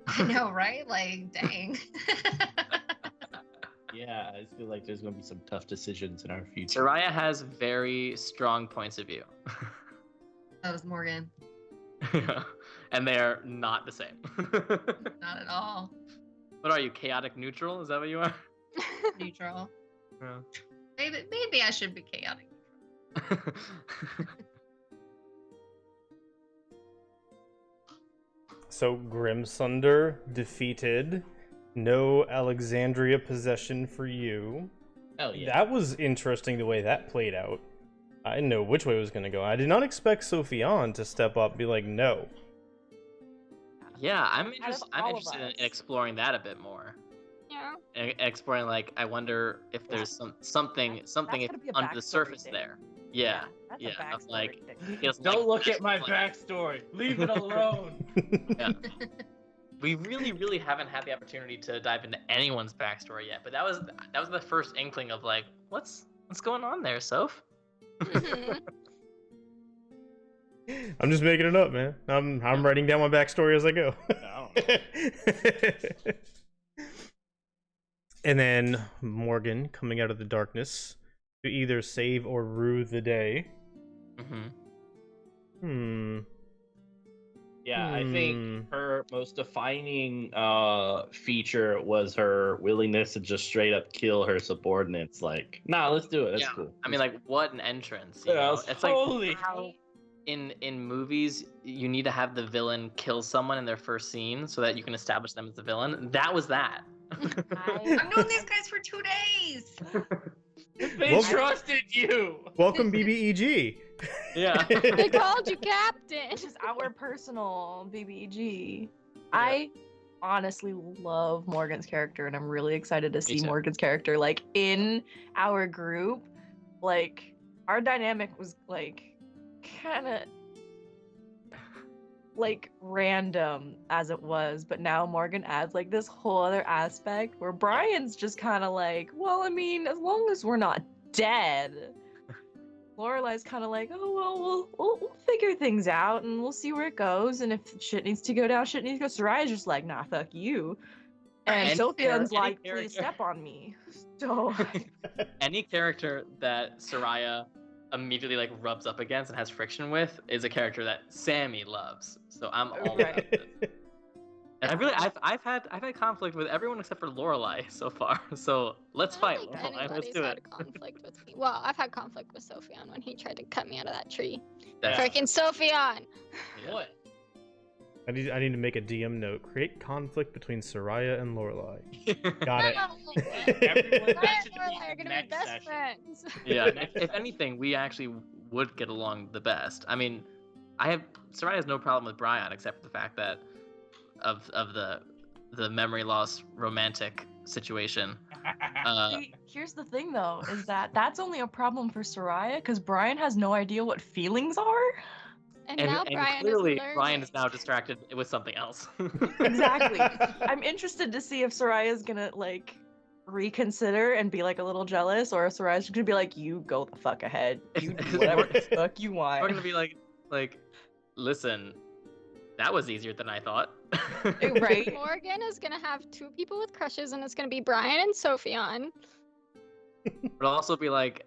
I know, right? Like, dang. Yeah, I feel like there's gonna be some tough decisions in our future. Soraya has very strong points of view. That was Morgan. And they're not the same. Not at all. What are you, chaotic neutral? Is that what you are? Neutral. Yeah. Maybe I should be chaotic. So Grimsunder defeated. No Alexandria possession for you. Hell yeah. That was interesting the way that played out. I didn't know which way it was going to go. I did not expect Sophion to step up and be like, no. Yeah, I'm Out of interested all of in us. exploring that a bit more. Yeah. Exploring, like, I wonder if there's something gonna be a under the backstory surface thing. there. Yeah, That's yeah, a of backstory like, thing. feels Don't like look just at my like- backstory. Leave it alone. Yeah. We really haven't had the opportunity to dive into anyone's backstory yet, but that was the first inkling of like, what's going on there, Soph? I'm just making it up, man. I'm writing down my backstory as I go. And then Morgan coming out of the darkness to either save or rue the day. Yeah, I think her most defining feature was her willingness to just straight up kill her subordinates. Like, nah, let's do it. That's cool. I mean, like, what an entrance! You Yeah, know? it's It's totally- like how in movies you need to have the villain kill someone in their first scene so that you can establish them as the villain. That was that. I've known these guys for 2 days. They Well- trusted you. Welcome, BBEG. Yeah. They called you captain. Which is our personal BBG. I honestly love Morgan's character, and I'm really excited to see too. Morgan's character like in our group. Like our dynamic was like kind of like random as it was, but now Morgan adds like this whole other aspect where Brian's just kind of like, well, I mean, as long as we're not dead. Lorelai's kind of like, oh well, we'll figure things out and we'll see where it goes. And if shit needs to go down, shit needs to go. Soraya's just like, nah, fuck you. And Any Sophia's char- any like, please character- step on me. So Any character that Soraya immediately like rubs up against and has friction with is a character that Sammy loves. So I'm all Right. about this. And I've had conflict with everyone except for Lorelai so far. So let's I fight, don't think Lorelai. Let's anybody's do had it. conflict with me. Well, I've had conflict with Sophion when he tried to cut me out of that tree. That's- Freaking Sophion! yeah. What? I need to make a DM note. Create conflict between Soraya and Lorelai. Got it. Everyone- Ryan that should and be Lorelai are gonna be next best session. friends. Yeah, if anything, we actually would get along the best. I mean, Soraya has no problem with Brian except for the fact that of the memory loss romantic situation. see, here's the thing though, is that that's only a problem for Soraya because Brian has no idea what feelings are. And now and Brian clearly is learning. Brian is now distracted with something else. Exactly. I'm interested to see if Soraya's gonna like reconsider and be like a little jealous, or if Soraya's gonna be like, "You go the fuck ahead. You do whatever the fuck you want." We're gonna be like, listen, that was easier than I thought. Right? Morgan is gonna have two people with crushes, and it's gonna be Brian and Sophion. But I'll also be like,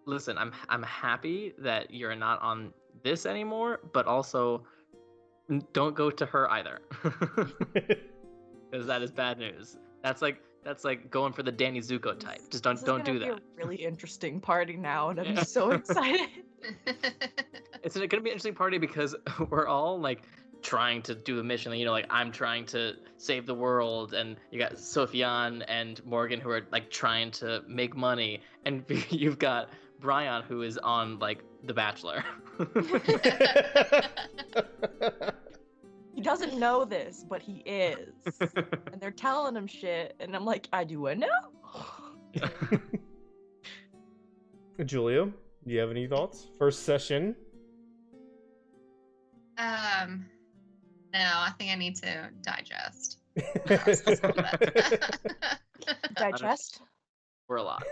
listen, I'm happy that you're not on this anymore, but also don't go to her either. Because that is bad news. That's like going for the Danny Zuko type. Just don't do This is gonna be that. a really interesting party now, and I'm Yeah. so excited. It's going to be an interesting party because we're all like trying to do the mission. You know, like I'm trying to save the world, and you got Sophian and Morgan who are like trying to make money, and you've got Brian who is on like The Bachelor. He doesn't know this, but he is. And they're telling him shit, and I'm like, I do I know? Julio, do you have any thoughts? First session. No, I think I need to digest. Digest? We're a lot.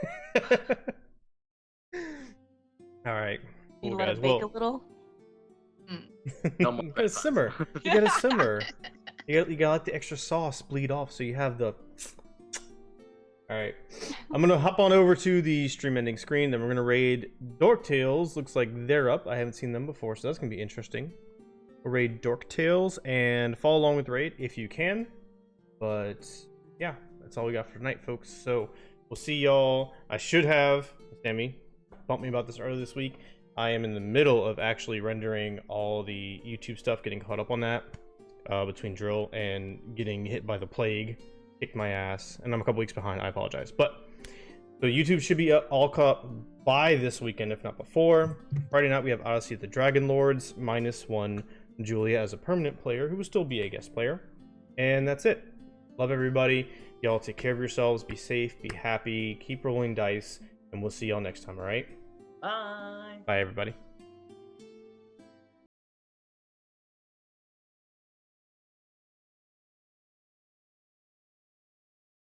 All right. You Cool, let guys. it bake Well, a little? No more you gotta red vines. simmer. You gotta simmer. You gotta let the extra sauce bleed off so you have the. Alright. I'm gonna hop on over to the stream ending screen, then we're gonna raid Dork Tales. Looks like they're up. I haven't seen them before, so that's gonna be interesting. We'll raid Dork Tales and follow along with the raid if you can. But yeah, that's all we got for tonight, folks. So we'll see y'all. I should have Sammy bumped me about this earlier this week. I am in the middle of actually rendering all the YouTube stuff, getting caught up on that between drill and getting hit by the plague, kicked my ass, and I'm a couple weeks behind. I apologize. But so YouTube should be all caught up by this weekend, if not before. Friday night we have Odyssey of the Dragon Lords, -1 Julia as a permanent player, who will still be a guest player. And that's it. Love everybody. Y'all take care of yourselves. Be safe. Be happy. Keep rolling dice. And we'll see y'all next time, alright? Bye. Bye, everybody.